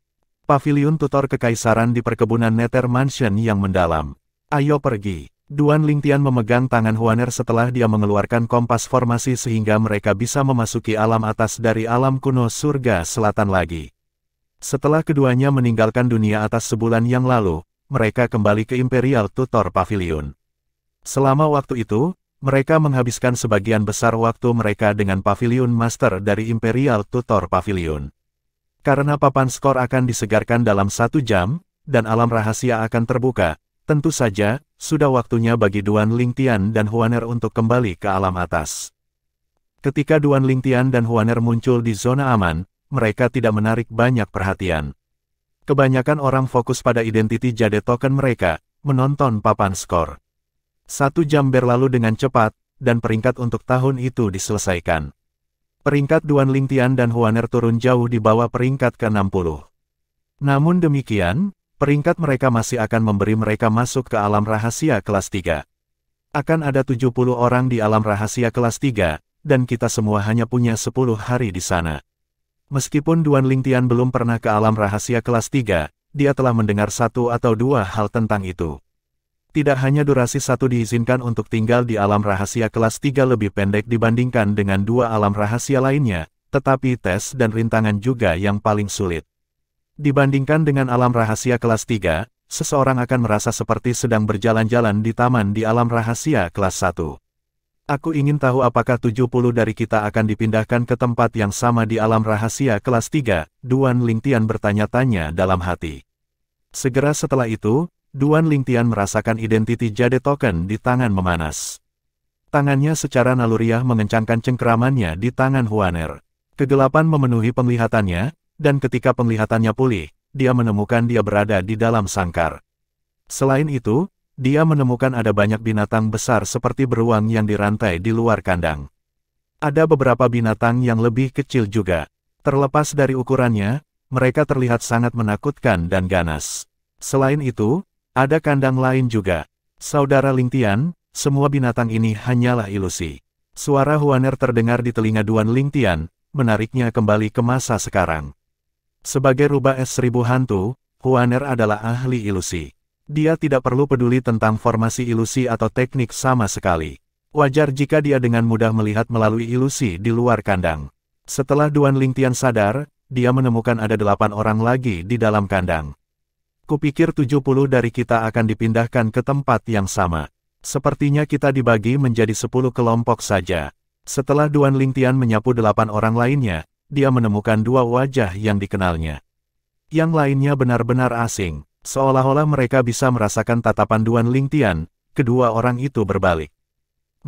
Paviliun tutor kekaisaran di perkebunan Nether Mansion yang mendalam. Ayo pergi. Duan Lingtian memegang tangan Huaner setelah dia mengeluarkan kompas formasi sehingga mereka bisa memasuki alam atas dari alam kuno surga selatan lagi. Setelah keduanya meninggalkan dunia atas sebulan yang lalu, mereka kembali ke Imperial Tutor Pavilion. Selama waktu itu, mereka menghabiskan sebagian besar waktu mereka dengan Pavilion Master dari Imperial Tutor Pavilion. Karena papan skor akan disegarkan dalam 1 jam, dan alam rahasia akan terbuka, tentu saja, sudah waktunya bagi Duan Lingtian dan Huaner untuk kembali ke alam atas. Ketika Duan Lingtian dan Huaner muncul di zona aman, mereka tidak menarik banyak perhatian. Kebanyakan orang fokus pada identity Jade Token mereka, menonton papan skor. 1 jam berlalu dengan cepat, dan peringkat untuk tahun itu diselesaikan. Peringkat Duan Lingtian dan Huaner turun jauh di bawah peringkat ke-60. Namun demikian, peringkat mereka masih akan memberi mereka masuk ke alam rahasia kelas 3. Akan ada 70 orang di alam rahasia kelas 3, dan kita semua hanya punya 10 hari di sana. Meskipun Duan Lingtian belum pernah ke alam rahasia kelas 3, dia telah mendengar 1 atau 2 hal tentang itu. Tidak hanya durasi 1 diizinkan untuk tinggal di alam rahasia kelas 3 lebih pendek dibandingkan dengan 2 alam rahasia lainnya, tetapi tes dan rintangan juga yang paling sulit. Dibandingkan dengan alam rahasia kelas 3, seseorang akan merasa seperti sedang berjalan-jalan di taman di alam rahasia kelas 1. Aku ingin tahu apakah 70 dari kita akan dipindahkan ke tempat yang sama di alam rahasia kelas 3, Duan Lingtian bertanya-tanya dalam hati. Segera setelah itu, Duan Lingtian merasakan identity Jade Token di tangan memanas. Tangannya secara naluriah mengencangkan cengkeramannya di tangan Huaner. Kegelapan memenuhi penglihatannya, dan ketika penglihatannya pulih, dia menemukan dia berada di dalam sangkar. Selain itu, dia menemukan ada banyak binatang besar seperti beruang yang dirantai di luar kandang. Ada beberapa binatang yang lebih kecil juga. Terlepas dari ukurannya, mereka terlihat sangat menakutkan dan ganas. Selain itu, ada kandang lain juga. Saudara Lingtian, semua binatang ini hanyalah ilusi. Suara Huaner terdengar di telinga Duan Lingtian, menariknya kembali ke masa sekarang. Sebagai rubah es 1000 hantu, Huaner adalah ahli ilusi. Dia tidak perlu peduli tentang formasi ilusi atau teknik sama sekali. Wajar jika dia dengan mudah melihat melalui ilusi di luar kandang. Setelah Duan Lingtian sadar, dia menemukan ada 8 orang lagi di dalam kandang. Kupikir 70 dari kita akan dipindahkan ke tempat yang sama. Sepertinya kita dibagi menjadi 10 kelompok saja. Setelah Duan Lingtian menyapu 8 orang lainnya, dia menemukan 2 wajah yang dikenalnya. Yang lainnya benar-benar asing. Seolah-olah mereka bisa merasakan tatapan Duan Lingtian, kedua orang itu berbalik.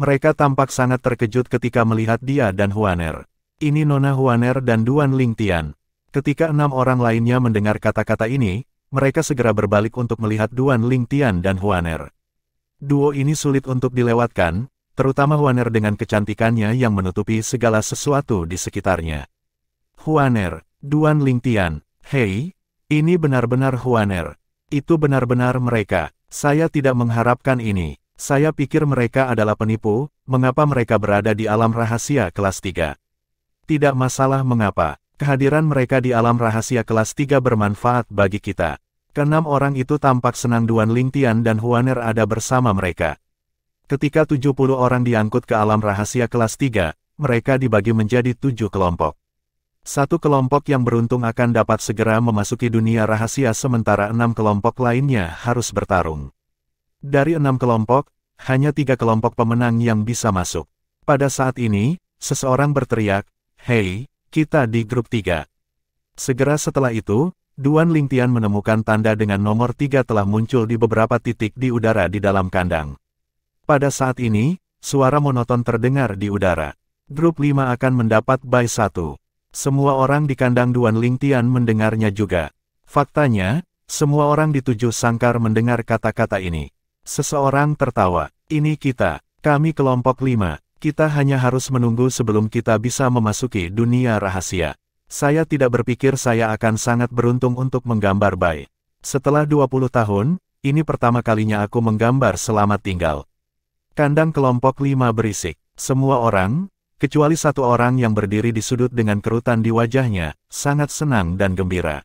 Mereka tampak sangat terkejut ketika melihat dia dan Huaner. Ini Nona Huaner dan Duan Lingtian. Ketika 6 orang lainnya mendengar kata-kata ini, mereka segera berbalik untuk melihat Duan Lingtian dan Huaner. Duo ini sulit untuk dilewatkan, terutama Huaner dengan kecantikannya yang menutupi segala sesuatu di sekitarnya. Huaner, Duan Lingtian, hei, ini benar-benar Huaner. Itu benar-benar mereka. Saya tidak mengharapkan ini. Saya pikir mereka adalah penipu, mengapa mereka berada di alam rahasia kelas 3? Tidak masalah mengapa. Kehadiran mereka di alam rahasia kelas 3 bermanfaat bagi kita. Keenam orang itu tampak senang Duan Lingtian dan Huaner ada bersama mereka. Ketika 70 orang diangkut ke alam rahasia kelas 3, mereka dibagi menjadi 7 kelompok. 1 kelompok yang beruntung akan dapat segera memasuki dunia rahasia sementara 6 kelompok lainnya harus bertarung. Dari 6 kelompok, hanya 3 kelompok pemenang yang bisa masuk. Pada saat ini, seseorang berteriak, "Hei, kita di grup 3. Segera setelah itu, Duan Lingtian menemukan tanda dengan nomor 3 telah muncul di beberapa titik di udara di dalam kandang. Pada saat ini, suara monoton terdengar di udara. Grup 5 akan mendapat bye 1. Semua orang di kandang Duan Lingtian mendengarnya juga. Faktanya, semua orang di 7 sangkar mendengar kata-kata ini. Seseorang tertawa. Ini kita, kami kelompok 5. Kita hanya harus menunggu sebelum kita bisa memasuki dunia rahasia. Saya tidak berpikir saya akan sangat beruntung untuk menggambar bye. Setelah 20 tahun, ini pertama kalinya aku menggambar selamat tinggal. Kandang kelompok 5 berisik. Semua orang, kecuali 1 orang yang berdiri di sudut dengan kerutan di wajahnya, sangat senang dan gembira.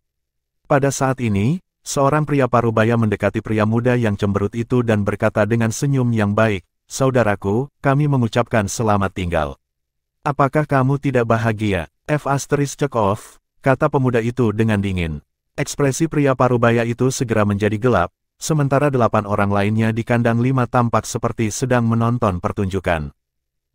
Pada saat ini, seorang pria parubaya mendekati pria muda yang cemberut itu dan berkata dengan senyum yang baik, "Saudaraku, kami mengucapkan selamat tinggal. Apakah kamu tidak bahagia?" F***off, kata pemuda itu dengan dingin. Ekspresi pria parubaya itu segera menjadi gelap, sementara 8 orang lainnya di kandang 5 tampak seperti sedang menonton pertunjukan.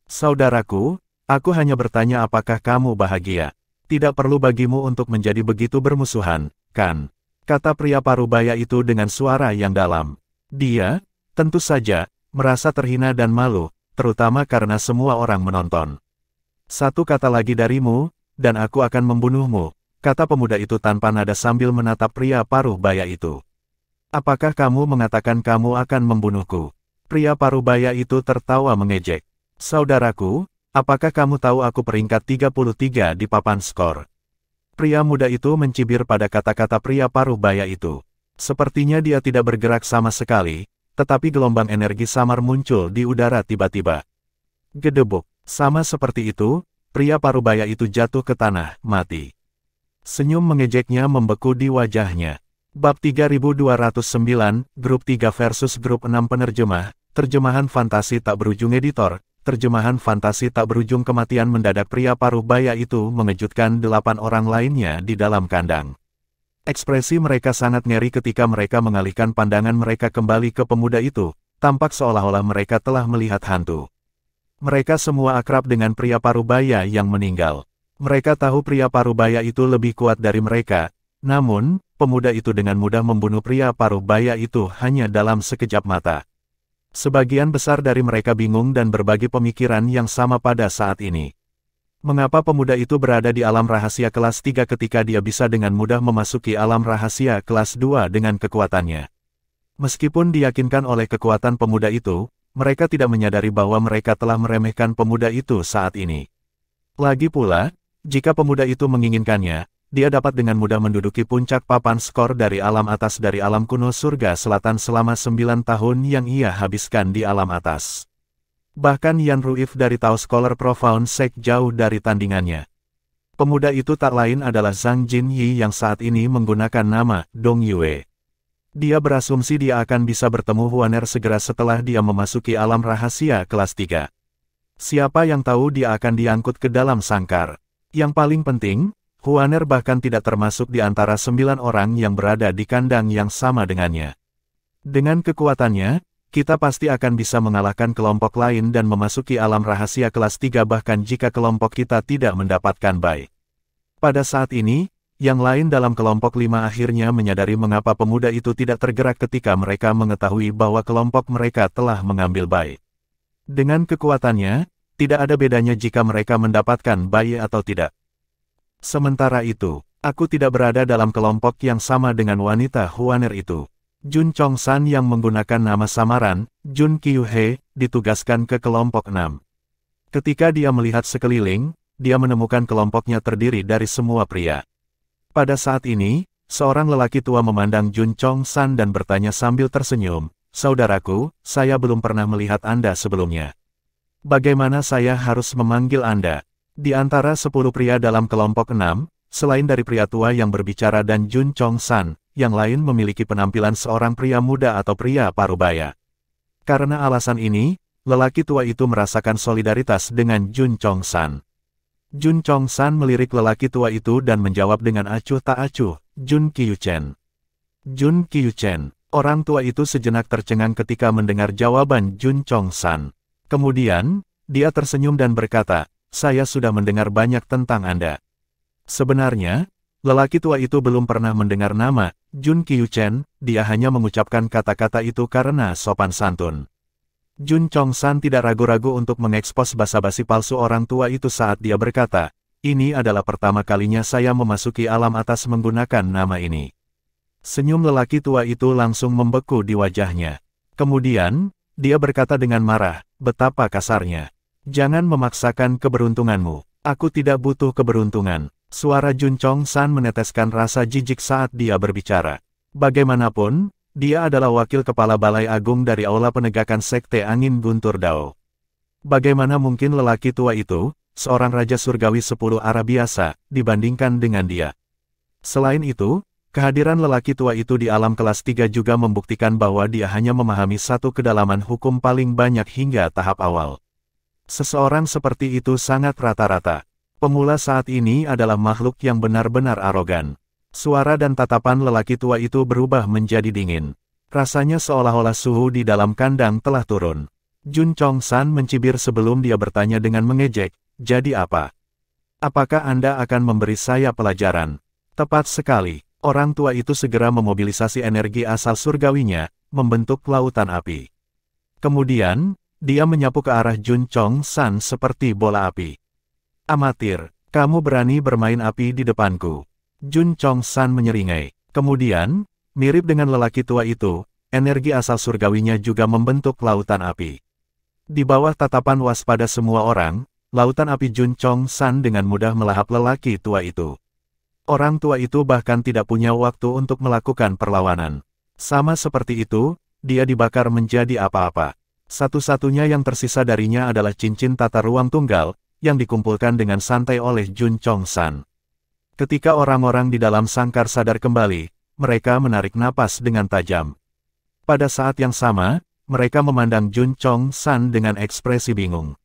"Saudaraku, aku hanya bertanya apakah kamu bahagia. Tidak perlu bagimu untuk menjadi begitu bermusuhan, kan?" Kata pria parubaya itu dengan suara yang dalam. Dia, Tentu saja, merasa terhina dan malu, terutama karena semua orang menonton. Satu kata lagi darimu, dan aku akan membunuhmu, kata pemuda itu tanpa nada sambil menatap pria paruh baya itu. Apakah kamu mengatakan kamu akan membunuhku? Pria paruh baya itu tertawa mengejek. Saudaraku, apakah kamu tahu aku peringkat 33 di papan skor? Pria muda itu mencibir pada kata-kata pria paruh baya itu. Sepertinya dia tidak bergerak sama sekali, tetapi gelombang energi samar muncul di udara tiba-tiba. Gedebuk, sama seperti itu, pria parubaya itu jatuh ke tanah, mati. Senyum mengejeknya membeku di wajahnya. Bab 3209, Grup 3 versus Grup 6 Penerjemah, Terjemahan Fantasi Tak Berujung Editor, Terjemahan Fantasi Tak Berujung. Kematian mendadak pria parubaya itu mengejutkan 8 orang lainnya di dalam kandang. Ekspresi mereka sangat ngeri ketika mereka mengalihkan pandangan mereka kembali ke pemuda itu, tampak seolah-olah mereka telah melihat hantu. Mereka semua akrab dengan pria parubaya yang meninggal. Mereka tahu pria parubaya itu lebih kuat dari mereka, namun, pemuda itu dengan mudah membunuh pria parubaya itu hanya dalam sekejap mata. Sebagian besar dari mereka bingung dan berbagi pemikiran yang sama pada saat ini. Mengapa pemuda itu berada di alam rahasia kelas 3 ketika dia bisa dengan mudah memasuki alam rahasia kelas 2 dengan kekuatannya? Meskipun diyakinkan oleh kekuatan pemuda itu, mereka tidak menyadari bahwa mereka telah meremehkan pemuda itu saat ini. Lagi pula, jika pemuda itu menginginkannya, dia dapat dengan mudah menduduki puncak papan skor dari alam atas dari alam kuno surga selatan selama 9 tahun yang ia habiskan di alam atas. Bahkan Yan Ruif dari Tao Scholar Profound Sek jauh dari tandingannya. Pemuda itu tak lain adalah Zhang Jinyi yang saat ini menggunakan nama Dong Yue. Dia berasumsi dia akan bisa bertemu Huaner segera setelah dia memasuki alam rahasia kelas 3. Siapa yang tahu dia akan diangkut ke dalam sangkar. Yang paling penting, Huaner bahkan tidak termasuk di antara 9 orang yang berada di kandang yang sama dengannya. Dengan kekuatannya, kita pasti akan bisa mengalahkan kelompok lain dan memasuki alam rahasia kelas 3 bahkan jika kelompok kita tidak mendapatkan baik. Pada saat ini, yang lain dalam kelompok 5 akhirnya menyadari mengapa pemuda itu tidak tergerak ketika mereka mengetahui bahwa kelompok mereka telah mengambil baik. Dengan kekuatannya, tidak ada bedanya jika mereka mendapatkan baik atau tidak. Sementara itu, aku tidak berada dalam kelompok yang sama dengan wanita Huaner itu. Jun Chongsan yang menggunakan nama samaran, Jun Kyuhei, ditugaskan ke kelompok 6. Ketika dia melihat sekeliling, dia menemukan kelompoknya terdiri dari semua pria. Pada saat ini, seorang lelaki tua memandang Jun Chongsan dan bertanya sambil tersenyum, "Saudaraku, saya belum pernah melihat Anda sebelumnya. Bagaimana saya harus memanggil Anda?" Di antara 10 pria dalam kelompok 6, selain dari pria tua yang berbicara dan Jun Chongsan, yang lain memiliki penampilan seorang pria muda atau pria parubaya. Karena alasan ini, lelaki tua itu merasakan solidaritas dengan Jun Chongsan. Jun Chongsan melirik lelaki tua itu dan menjawab dengan acuh tak acuh, "Jun Kyuchen." Jun Kyuchen. Orang tua itu sejenak tercengang ketika mendengar jawaban Jun Chongsan. Kemudian, dia tersenyum dan berkata, "Saya sudah mendengar banyak tentang Anda." Sebenarnya, lelaki tua itu belum pernah mendengar nama Jun Kyuchen, dia hanya mengucapkan kata-kata itu karena sopan santun. Jun Chongsan tidak ragu-ragu untuk mengekspos basa-basi palsu orang tua itu saat dia berkata, "Ini adalah pertama kalinya saya memasuki alam atas menggunakan nama ini." Senyum lelaki tua itu langsung membeku di wajahnya. Kemudian, dia berkata dengan marah, "Betapa kasarnya. Jangan memaksakan keberuntunganmu. Aku tidak butuh keberuntungan." Suara Jun Chongsan meneteskan rasa jijik saat dia berbicara. Bagaimanapun, dia adalah wakil kepala Balai Agung dari Aula Penegakan Sekte Angin Guntur Dao. Bagaimana mungkin lelaki tua itu, seorang Raja Surgawi 10 arah biasa, dibandingkan dengan dia? Selain itu, kehadiran lelaki tua itu di alam kelas 3 juga membuktikan bahwa dia hanya memahami satu kedalaman hukum paling banyak hingga tahap awal. Seseorang seperti itu sangat rata-rata. Pemula saat ini adalah makhluk yang benar-benar arogan. Suara dan tatapan lelaki tua itu berubah menjadi dingin. Rasanya seolah-olah suhu di dalam kandang telah turun. Jun Chongsan mencibir sebelum dia bertanya dengan mengejek, "Jadi apa? Apakah Anda akan memberi saya pelajaran?" Tepat sekali, orang tua itu segera memobilisasi energi asal surgawinya, membentuk lautan api. Kemudian, dia menyapu ke arah Jun Chong-san seperti bola api. Amatir, kamu berani bermain api di depanku. Jun Chong-san menyeringai. Kemudian, mirip dengan lelaki tua itu, energi asal surgawinya juga membentuk lautan api. Di bawah tatapan waspada semua orang, lautan api Jun Chong-san dengan mudah melahap lelaki tua itu. Orang tua itu bahkan tidak punya waktu untuk melakukan perlawanan. Sama seperti itu, dia dibakar menjadi apa-apa. Satu-satunya yang tersisa darinya adalah cincin tata ruang tunggal, yang dikumpulkan dengan santai oleh Jun Chong-san. Ketika orang-orang di dalam sangkar sadar kembali, mereka menarik napas dengan tajam. Pada saat yang sama, mereka memandang Jun Chong-san dengan ekspresi bingung.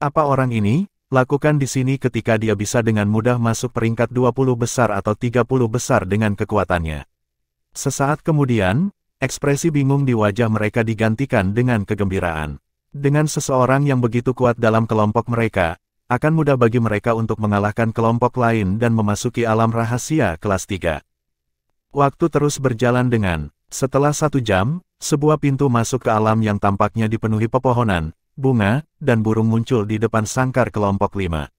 Apa orang ini lakukan di sini ketika dia bisa dengan mudah masuk peringkat 20 besar atau 30 besar dengan kekuatannya? Sesaat kemudian, ekspresi bingung di wajah mereka digantikan dengan kegembiraan. Dengan seseorang yang begitu kuat dalam kelompok mereka, akan mudah bagi mereka untuk mengalahkan kelompok lain dan memasuki alam rahasia kelas 3. Waktu terus berjalan dengan, setelah 1 jam, sebuah pintu masuk ke alam yang tampaknya dipenuhi pepohonan, bunga, dan burung muncul di depan sangkar kelompok 5.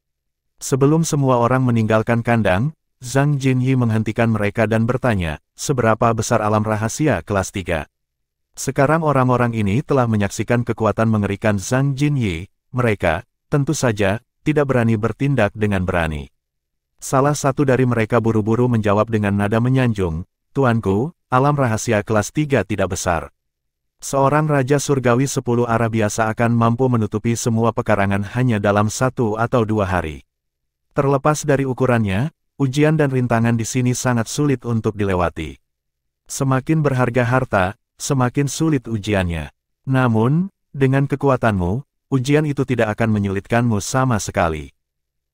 Sebelum semua orang meninggalkan kandang, Zhang Jinyi menghentikan mereka dan bertanya, seberapa besar alam rahasia kelas 3? Sekarang orang-orang ini telah menyaksikan kekuatan mengerikan Zhang Jinyi, mereka, tentu saja, tidak berani bertindak dengan berani. Salah satu dari mereka buru-buru menjawab dengan nada menyanjung, Tuanku, alam rahasia kelas 3 tidak besar. Seorang Raja Surgawi 10 arah biasa akan mampu menutupi semua pekarangan hanya dalam 1 atau 2 hari. Terlepas dari ukurannya, ujian dan rintangan di sini sangat sulit untuk dilewati. Semakin berharga harta, semakin sulit ujiannya. Namun, dengan kekuatanmu, ujian itu tidak akan menyulitkanmu sama sekali.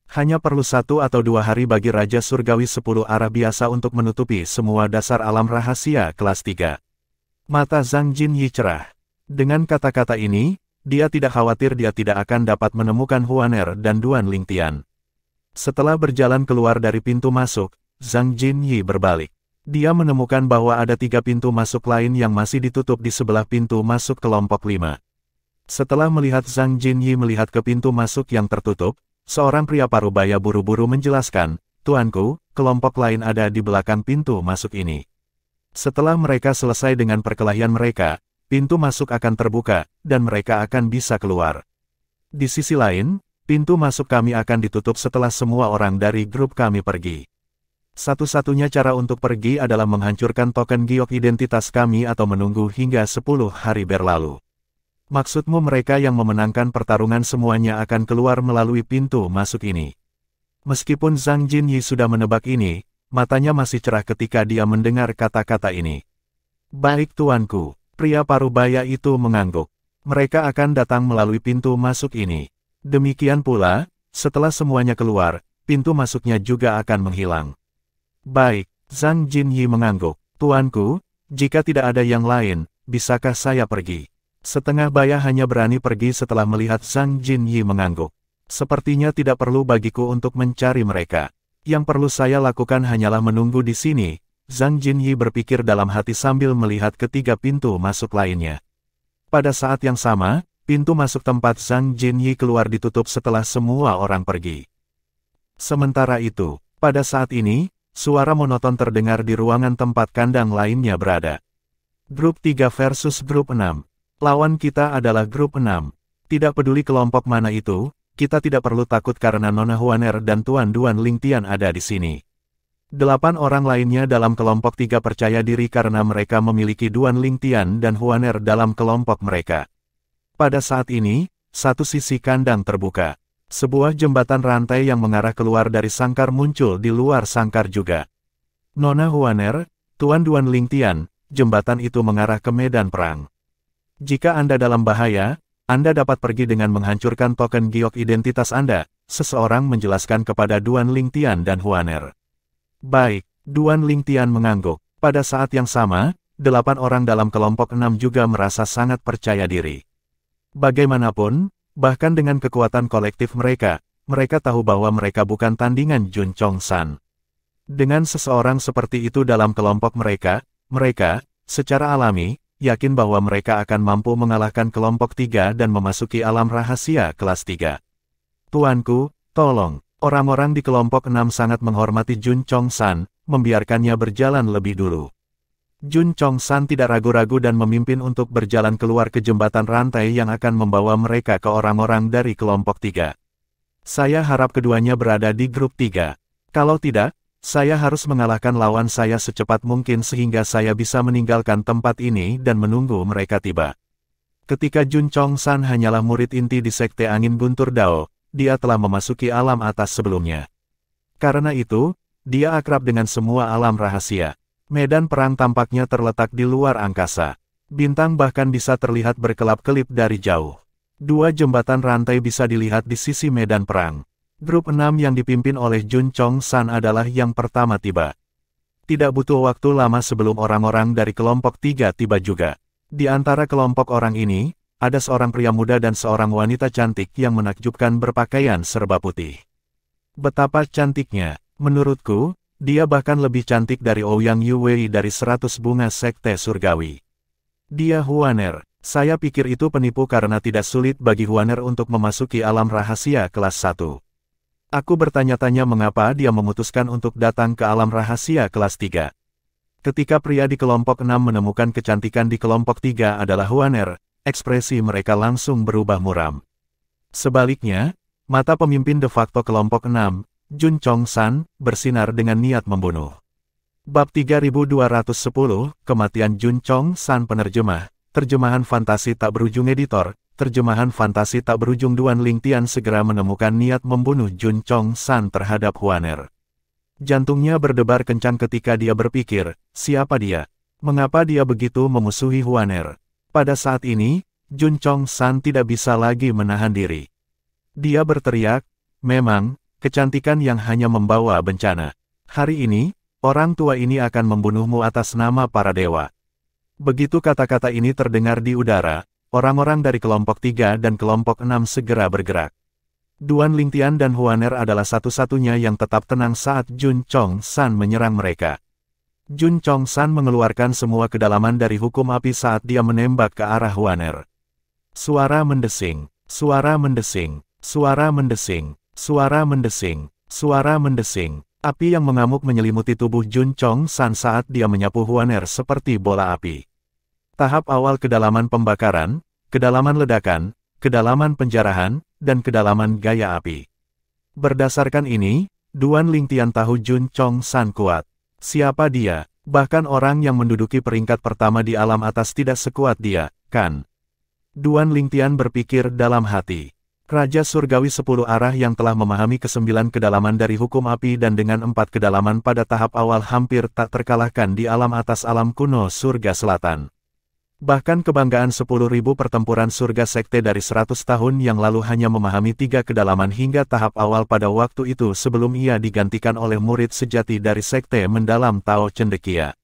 Hanya perlu 1 atau 2 hari bagi Raja Surgawi 10 arah biasa untuk menutupi semua dasar alam rahasia kelas 3. Mata Zhang Jinyi cerah. Dengan kata-kata ini, dia tidak khawatir dia tidak akan dapat menemukan Huaner dan Duan Lingtian. Setelah berjalan keluar dari pintu masuk, Zhang Jinyi berbalik. Dia menemukan bahwa ada 3 pintu masuk lain yang masih ditutup di sebelah pintu masuk kelompok 5. Setelah melihat Zhang Jinyi melihat ke pintu masuk yang tertutup, seorang pria parubaya buru-buru menjelaskan, Tuanku, kelompok lain ada di belakang pintu masuk ini. Setelah mereka selesai dengan perkelahian mereka, pintu masuk akan terbuka, dan mereka akan bisa keluar. Di sisi lain, pintu masuk kami akan ditutup setelah semua orang dari grup kami pergi. Satu-satunya cara untuk pergi adalah menghancurkan token giok identitas kami atau menunggu hingga 10 hari berlalu. Maksudmu mereka yang memenangkan pertarungan semuanya akan keluar melalui pintu masuk ini. Meskipun Zhang Jinyi sudah menebak ini, matanya masih cerah ketika dia mendengar kata-kata ini. Baik tuanku, pria parubaya itu mengangguk. Mereka akan datang melalui pintu masuk ini. Demikian pula, setelah semuanya keluar, pintu masuknya juga akan menghilang. Baik, Zhang Jinyi mengangguk. Tuanku, jika tidak ada yang lain, bisakah saya pergi? Setengah baya hanya berani pergi setelah melihat Zhang Jinyi mengangguk. Sepertinya tidak perlu bagiku untuk mencari mereka. Yang perlu saya lakukan hanyalah menunggu di sini, Zhang Jinyi berpikir dalam hati sambil melihat ketiga pintu masuk lainnya. Pada saat yang sama, pintu masuk tempat Zhang Jinyi keluar ditutup setelah semua orang pergi. Sementara itu, pada saat ini, suara monoton terdengar di ruangan tempat kandang lainnya berada. Grup 3 versus grup 6. Lawan kita adalah grup 6. Tidak peduli kelompok mana itu, kita tidak perlu takut karena Nona Huaner dan Tuan Duan Lingtian ada di sini. 8 orang lainnya dalam kelompok 3 percaya diri karena mereka memiliki Duan Lingtian dan Huaner dalam kelompok mereka. Pada saat ini, satu sisi kandang terbuka. Sebuah jembatan rantai yang mengarah keluar dari sangkar muncul di luar sangkar juga. Nona Huaner, Tuan Duan Lingtian, jembatan itu mengarah ke medan perang. Jika Anda dalam bahaya, Anda dapat pergi dengan menghancurkan token giok identitas Anda, seseorang menjelaskan kepada Duan Lingtian dan Huaner. Baik, Duan Lingtian mengangguk. Pada saat yang sama, 8 orang dalam kelompok 6 juga merasa sangat percaya diri. Bagaimanapun, bahkan dengan kekuatan kolektif mereka, mereka tahu bahwa mereka bukan tandingan Jun Chong-san. Dengan seseorang seperti itu dalam kelompok mereka, secara alami, yakin bahwa mereka akan mampu mengalahkan kelompok 3 dan memasuki alam rahasia kelas 3. Tuanku, tolong. Orang-orang di kelompok 6 sangat menghormati Jun Chong-san, membiarkannya berjalan lebih dulu. Jun Chong-san tidak ragu-ragu dan memimpin untuk berjalan keluar ke jembatan rantai yang akan membawa mereka ke orang-orang dari kelompok 3. Saya harap keduanya berada di grup 3. Kalau tidak, saya harus mengalahkan lawan saya secepat mungkin sehingga saya bisa meninggalkan tempat ini dan menunggu mereka tiba. Ketika Jun Chong-san hanyalah murid inti di Sekte Angin Guntur Dao, dia telah memasuki alam atas sebelumnya. Karena itu, dia akrab dengan semua alam rahasia. Medan perang tampaknya terletak di luar angkasa. Bintang bahkan bisa terlihat berkelap-kelip dari jauh. 2 jembatan rantai bisa dilihat di sisi medan perang. Grup 6 yang dipimpin oleh Jun Chong-san adalah yang pertama tiba. Tidak butuh waktu lama sebelum orang-orang dari kelompok 3 tiba juga. Di antara kelompok orang ini, ada seorang pria muda dan seorang wanita cantik yang menakjubkan berpakaian serba putih. Betapa cantiknya, menurutku, dia bahkan lebih cantik dari Ouyang Yuwei dari 100 bunga sekte surgawi. Dia Huaner. Saya pikir itu penipu karena tidak sulit bagi Huaner untuk memasuki alam rahasia kelas 1. Aku bertanya-tanya mengapa dia memutuskan untuk datang ke alam rahasia kelas 3. Ketika pria di kelompok 6 menemukan kecantikan di kelompok 3 adalah Huaner, ekspresi mereka langsung berubah muram. Sebaliknya, mata pemimpin de facto kelompok 6, Jun Chong-san, bersinar dengan niat membunuh. Bab 3210, Kematian Jun Chong-san. Penerjemah, terjemahan fantasi tak berujung editor, terjemahan fantasi tak berujung. Duan Lingtian segera menemukan niat membunuh Jun Chong-san terhadap Huaner. Jantungnya berdebar kencang ketika dia berpikir, siapa dia? Mengapa dia begitu memusuhi Huaner? Pada saat ini, Jun Chong-san tidak bisa lagi menahan diri. Dia berteriak, memang, kecantikan yang hanya membawa bencana. Hari ini, orang tua ini akan membunuhmu atas nama para dewa. Begitu kata-kata ini terdengar di udara, orang-orang dari kelompok 3 dan kelompok 6 segera bergerak. Duan Lingtian dan Huaner adalah satu-satunya yang tetap tenang saat Jun Chong-san menyerang mereka. Jun Chong-san mengeluarkan semua kedalaman dari hukum api saat dia menembak ke arah Huaner. Suara mendesing, suara mendesing, suara mendesing, suara mendesing, suara mendesing. Api yang mengamuk menyelimuti tubuh Jun Chong-san saat dia menyapu Huaner seperti bola api. Tahap awal kedalaman pembakaran, kedalaman ledakan, kedalaman penjarahan, dan kedalaman gaya api. Berdasarkan ini, Duan Lingtian tahu Jun Chong-san kuat. Siapa dia? Bahkan orang yang menduduki peringkat pertama di alam atas tidak sekuat dia, kan? Duan Lingtian berpikir dalam hati. Raja Surgawi 10 arah yang telah memahami ke-9 kedalaman dari hukum api dan dengan 4 kedalaman pada tahap awal hampir tak terkalahkan di alam atas alam kuno surga selatan. Bahkan kebanggaan 10.000 pertempuran surga sekte dari 100 tahun yang lalu hanya memahami 3 kedalaman hingga tahap awal pada waktu itu sebelum ia digantikan oleh murid sejati dari sekte mendalam Tao Cendekia.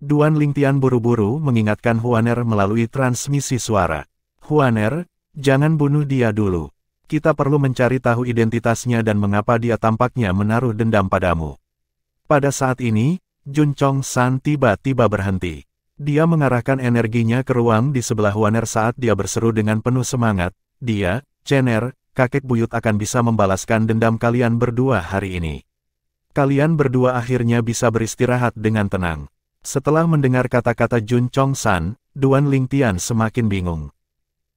Duan Lingtian buru-buru mengingatkan Huaner melalui transmisi suara. Huaner, jangan bunuh dia dulu. Kita perlu mencari tahu identitasnya dan mengapa dia tampaknya menaruh dendam padamu. Pada saat ini, Jun Chong-san tiba-tiba berhenti. Dia mengarahkan energinya ke ruang di sebelah Huaner saat dia berseru dengan penuh semangat, dia, Cener, kakek buyut akan bisa membalaskan dendam kalian berdua hari ini. Kalian berdua akhirnya bisa beristirahat dengan tenang. Setelah mendengar kata-kata Jun Chong-san, Duan Lingtian semakin bingung.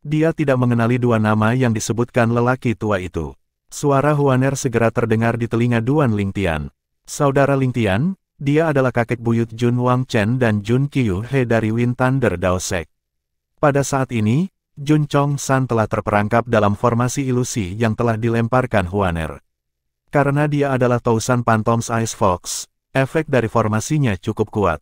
Dia tidak mengenali dua nama yang disebutkan lelaki tua itu. Suara Huaner segera terdengar di telinga Duan Lingtian. Saudara Lingtian, dia adalah kakek buyut Jun Wang Chen dan Jun Qiu He dari Wind Thunder Dao Sek. Pada saat ini, Jun Chong-san telah terperangkap dalam formasi ilusi yang telah dilemparkan Huaner. Karena dia adalah Tousan Phantom's Ice Fox, efek dari formasinya cukup kuat.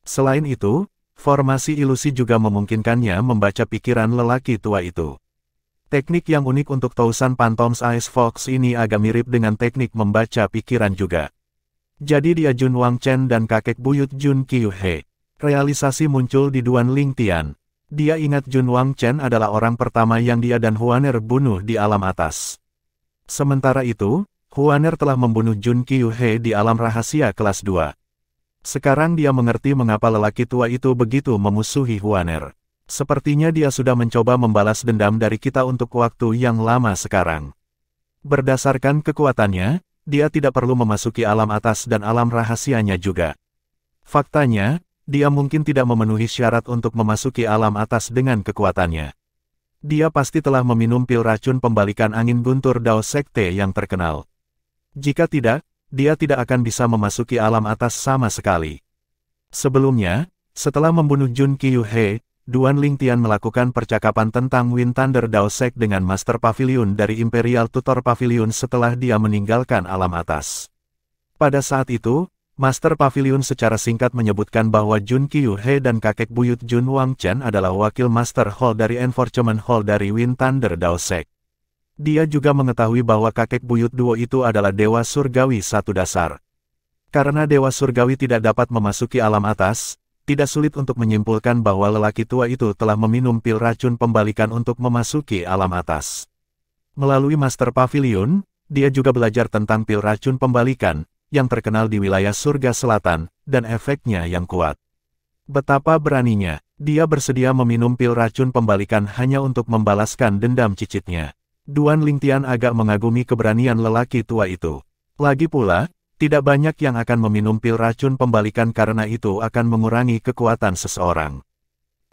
Selain itu, formasi ilusi juga memungkinkannya membaca pikiran lelaki tua itu. Teknik yang unik untuk Tousan Phantom's Ice Fox ini agak mirip dengan teknik membaca pikiran juga. Jadi dia Jun Wang Chen dan kakek buyut Jun Qiu He. Realisasi muncul di Duan Lingtian. Dia ingat Jun Wang Chen adalah orang pertama yang dia dan Huaner bunuh di alam atas. Sementara itu, Huaner telah membunuh Jun Qiu He di alam rahasia kelas 2. Sekarang dia mengerti mengapa lelaki tua itu begitu memusuhi Huaner. Sepertinya dia sudah mencoba membalas dendam dari kita untuk waktu yang lama sekarang. Berdasarkan kekuatannya, dia tidak perlu memasuki alam atas dan alam rahasianya juga. Faktanya, dia mungkin tidak memenuhi syarat untuk memasuki alam atas dengan kekuatannya. Dia pasti telah meminum pil racun pembalikan angin guntur Dao Sekte yang terkenal. Jika tidak, dia tidak akan bisa memasuki alam atas sama sekali. Sebelumnya, setelah membunuh Jun Qiuhe, Duan Lingtian melakukan percakapan tentang Wind Thunder Dao Sek dengan Master Pavilion dari Imperial Tutor Pavilion setelah dia meninggalkan alam atas. Pada saat itu, Master Pavilion secara singkat menyebutkan bahwa Jun Qiuhe dan kakek buyut Jun Wangchen adalah wakil Master Hall dari Enforcement Hall dari Wind Thunder Dao Sek. Dia juga mengetahui bahwa kakek buyut duo itu adalah Dewa Surgawi satu dasar. Karena Dewa Surgawi tidak dapat memasuki alam atas, tidak sulit untuk menyimpulkan bahwa lelaki tua itu telah meminum pil racun pembalikan untuk memasuki alam atas. Melalui Master Pavilion, dia juga belajar tentang pil racun pembalikan, yang terkenal di wilayah surga selatan, dan efeknya yang kuat. Betapa beraninya, dia bersedia meminum pil racun pembalikan hanya untuk membalaskan dendam cicitnya. Duan Lingtian agak mengagumi keberanian lelaki tua itu. Lagi pula, tidak banyak yang akan meminum pil racun pembalikan karena itu akan mengurangi kekuatan seseorang.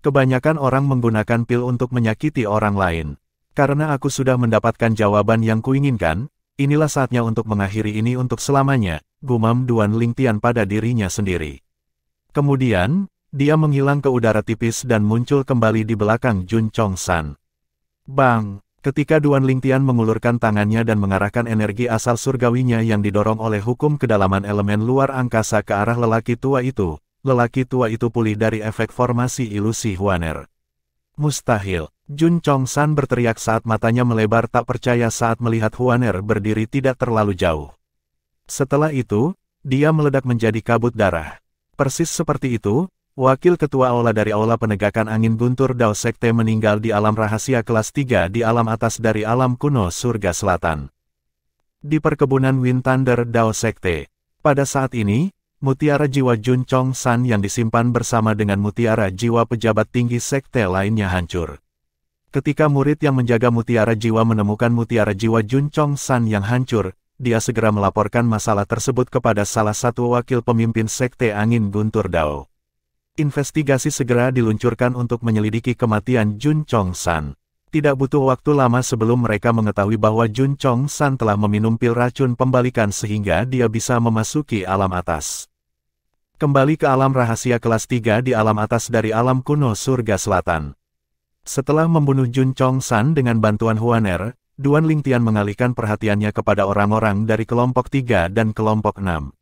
Kebanyakan orang menggunakan pil untuk menyakiti orang lain. Karena aku sudah mendapatkan jawaban yang kuinginkan, inilah saatnya untuk mengakhiri ini untuk selamanya, gumam Duan Lingtian pada dirinya sendiri. Kemudian, dia menghilang ke udara tipis dan muncul kembali di belakang Jun Chongsan. Bang! Ketika Duan Lingtian mengulurkan tangannya dan mengarahkan energi asal surgawinya yang didorong oleh hukum kedalaman elemen luar angkasa ke arah lelaki tua itu pulih dari efek formasi ilusi Huaner. Mustahil! Jun Chongsan berteriak saat matanya melebar tak percaya saat melihat Huaner berdiri tidak terlalu jauh. Setelah itu, dia meledak menjadi kabut darah. Persis seperti itu, Wakil Ketua Aula dari Aula Penegakan Angin Guntur Dao Sekte meninggal di alam rahasia kelas 3 di alam atas dari alam kuno surga selatan. Di perkebunan Wind Thunder Dao Sekte, pada saat ini, mutiara jiwa Jun Chongsan yang disimpan bersama dengan mutiara jiwa pejabat tinggi sekte lainnya hancur. Ketika murid yang menjaga mutiara jiwa menemukan mutiara jiwa Jun Chongsan yang hancur, dia segera melaporkan masalah tersebut kepada salah satu wakil pemimpin sekte angin Guntur Dao. Investigasi segera diluncurkan untuk menyelidiki kematian Jun Chongsan. Tidak butuh waktu lama sebelum mereka mengetahui bahwa Jun Chongsan telah meminum pil racun pembalikan sehingga dia bisa memasuki alam atas. Kembali ke alam rahasia kelas 3 di alam atas dari alam kuno surga selatan. Setelah membunuh Jun Chongsan dengan bantuan Huaner, Duan Lingtian mengalihkan perhatiannya kepada orang-orang dari kelompok 3 dan kelompok 6.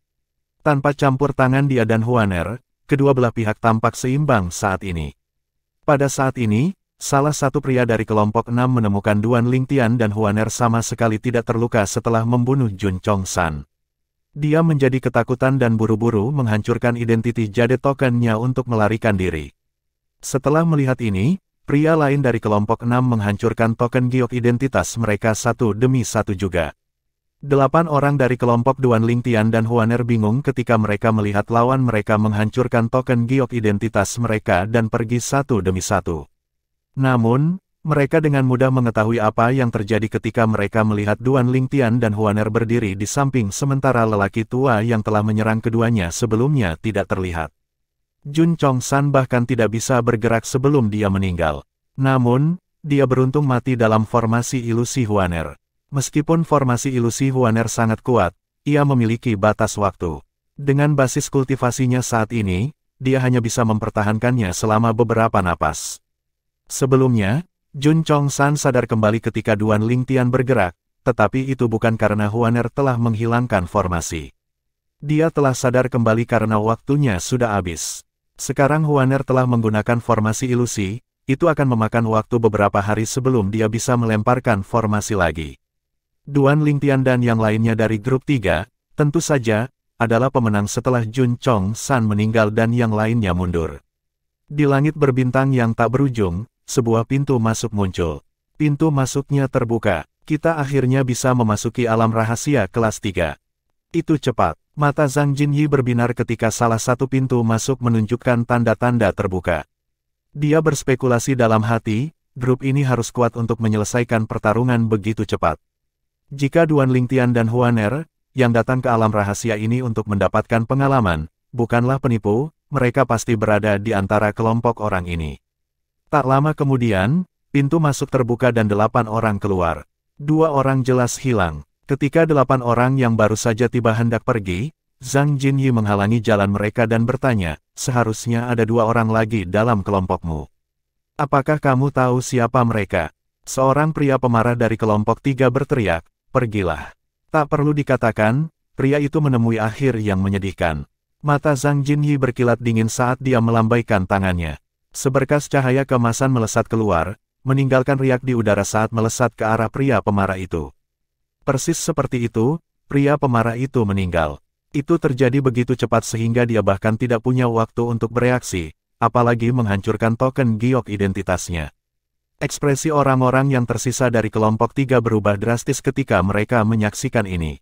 Tanpa campur tangan dia dan Huaner, kedua belah pihak tampak seimbang saat ini. Pada saat ini, salah satu pria dari kelompok 6 menemukan Duan Lingtian dan Huaner sama sekali tidak terluka setelah membunuh Jun Chongsan. Dia menjadi ketakutan dan buru-buru menghancurkan identiti jade tokennya untuk melarikan diri. Setelah melihat ini, pria lain dari kelompok 6 menghancurkan token giok identitas mereka satu demi satu juga. 8 orang dari kelompok Duan Lingtian dan Huaner bingung ketika mereka melihat lawan mereka menghancurkan token giok identitas mereka dan pergi satu demi satu. Namun, mereka dengan mudah mengetahui apa yang terjadi ketika mereka melihat Duan Lingtian dan Huaner berdiri di samping sementara lelaki tua yang telah menyerang keduanya sebelumnya tidak terlihat. Jun Chongsan bahkan tidak bisa bergerak sebelum dia meninggal. Namun, dia beruntung mati dalam formasi ilusi Huaner. Meskipun formasi ilusi Huaner sangat kuat, ia memiliki batas waktu. Dengan basis kultivasinya saat ini, dia hanya bisa mempertahankannya selama beberapa napas. Sebelumnya, Jun Chongsan sadar kembali ketika Duan Lingtian bergerak, tetapi itu bukan karena Huaner telah menghilangkan formasi. Dia telah sadar kembali karena waktunya sudah habis. Sekarang Huaner telah menggunakan formasi ilusi, itu akan memakan waktu beberapa hari sebelum dia bisa melemparkan formasi lagi. Duan Lingtian dan yang lainnya dari grup 3, tentu saja, adalah pemenang setelah Jun Chongsan meninggal dan yang lainnya mundur. Di langit berbintang yang tak berujung, sebuah pintu masuk muncul. Pintu masuknya terbuka. Kita akhirnya bisa memasuki alam rahasia kelas 3. Itu cepat. Mata Zhang Jinyi berbinar ketika salah satu pintu masuk menunjukkan tanda-tanda terbuka. Dia berspekulasi dalam hati, grup ini harus kuat untuk menyelesaikan pertarungan begitu cepat. Jika Duan Lingtian dan Huaner, yang datang ke alam rahasia ini untuk mendapatkan pengalaman, bukanlah penipu, mereka pasti berada di antara kelompok orang ini. Tak lama kemudian, pintu masuk terbuka dan 8 orang keluar. 2 orang jelas hilang. Ketika 8 orang yang baru saja tiba hendak pergi, Zhang Jinyi menghalangi jalan mereka dan bertanya, seharusnya ada 2 orang lagi dalam kelompokmu. Apakah kamu tahu siapa mereka? Seorang pria pemarah dari kelompok 3 berteriak, pergilah. Tak perlu dikatakan, pria itu menemui akhir yang menyedihkan. Mata Zhang Jinyi berkilat dingin saat dia melambaikan tangannya. Seberkas cahaya keemasan melesat keluar, meninggalkan riak di udara saat melesat ke arah pria pemarah itu. Persis seperti itu, pria pemarah itu meninggal. Itu terjadi begitu cepat sehingga dia bahkan tidak punya waktu untuk bereaksi, apalagi menghancurkan token giok identitasnya. Ekspresi orang-orang yang tersisa dari kelompok 3 berubah drastis ketika mereka menyaksikan ini.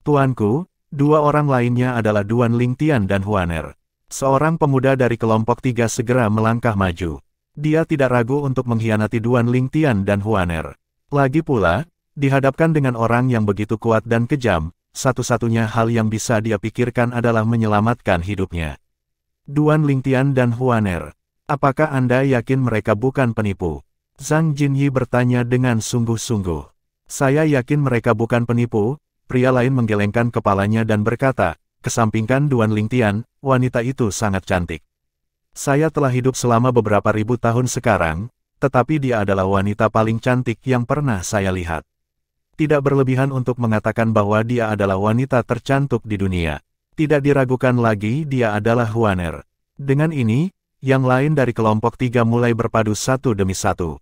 Tuanku, 2 orang lainnya adalah Duan Lingtian dan Huaner. Seorang pemuda dari kelompok 3 segera melangkah maju. Dia tidak ragu untuk mengkhianati Duan Lingtian dan Huaner. Lagi pula, dihadapkan dengan orang yang begitu kuat dan kejam, satu-satunya hal yang bisa dia pikirkan adalah menyelamatkan hidupnya. Duan Lingtian dan Huaner, apakah Anda yakin mereka bukan penipu? Zhang Jinyi bertanya dengan sungguh-sungguh. Saya yakin mereka bukan penipu, pria lain menggelengkan kepalanya dan berkata, kesampingkan Duan Lingtian, wanita itu sangat cantik. Saya telah hidup selama beberapa ribu tahun sekarang, tetapi dia adalah wanita paling cantik yang pernah saya lihat. Tidak berlebihan untuk mengatakan bahwa dia adalah wanita tercantik di dunia. Tidak diragukan lagi dia adalah Huaner. Dengan ini, yang lain dari kelompok 3 mulai berpadu satu demi satu.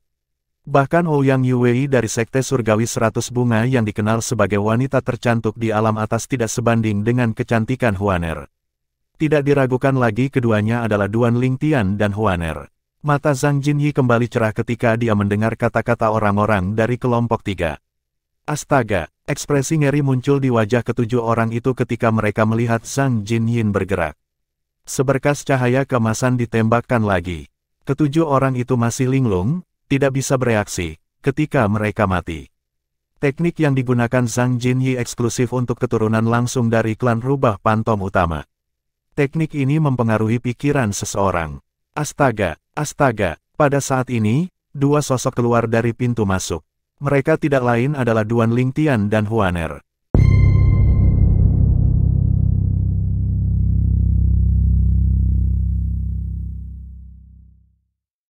Bahkan Ouyang Yuwei dari Sekte Surgawi 100 Bunga yang dikenal sebagai wanita tercantik di alam atas tidak sebanding dengan kecantikan Huaner. Tidak diragukan lagi keduanya adalah Duan Lingtian dan Huaner. Mata Zhang Jinyi kembali cerah ketika dia mendengar kata-kata orang-orang dari kelompok 3. Astaga, ekspresi ngeri muncul di wajah ketujuh orang itu ketika mereka melihat Zhang Jinyi bergerak. Seberkas cahaya keemasan ditembakkan lagi. Ketujuh orang itu masih linglung, tidak bisa bereaksi, ketika mereka mati. Teknik yang digunakan Zhang Jinyi eksklusif untuk keturunan langsung dari klan rubah pantom utama. Teknik ini mempengaruhi pikiran seseorang. Astaga, astaga, pada saat ini, 2 sosok keluar dari pintu masuk. Mereka tidak lain adalah Duan Lingtian dan Huaner.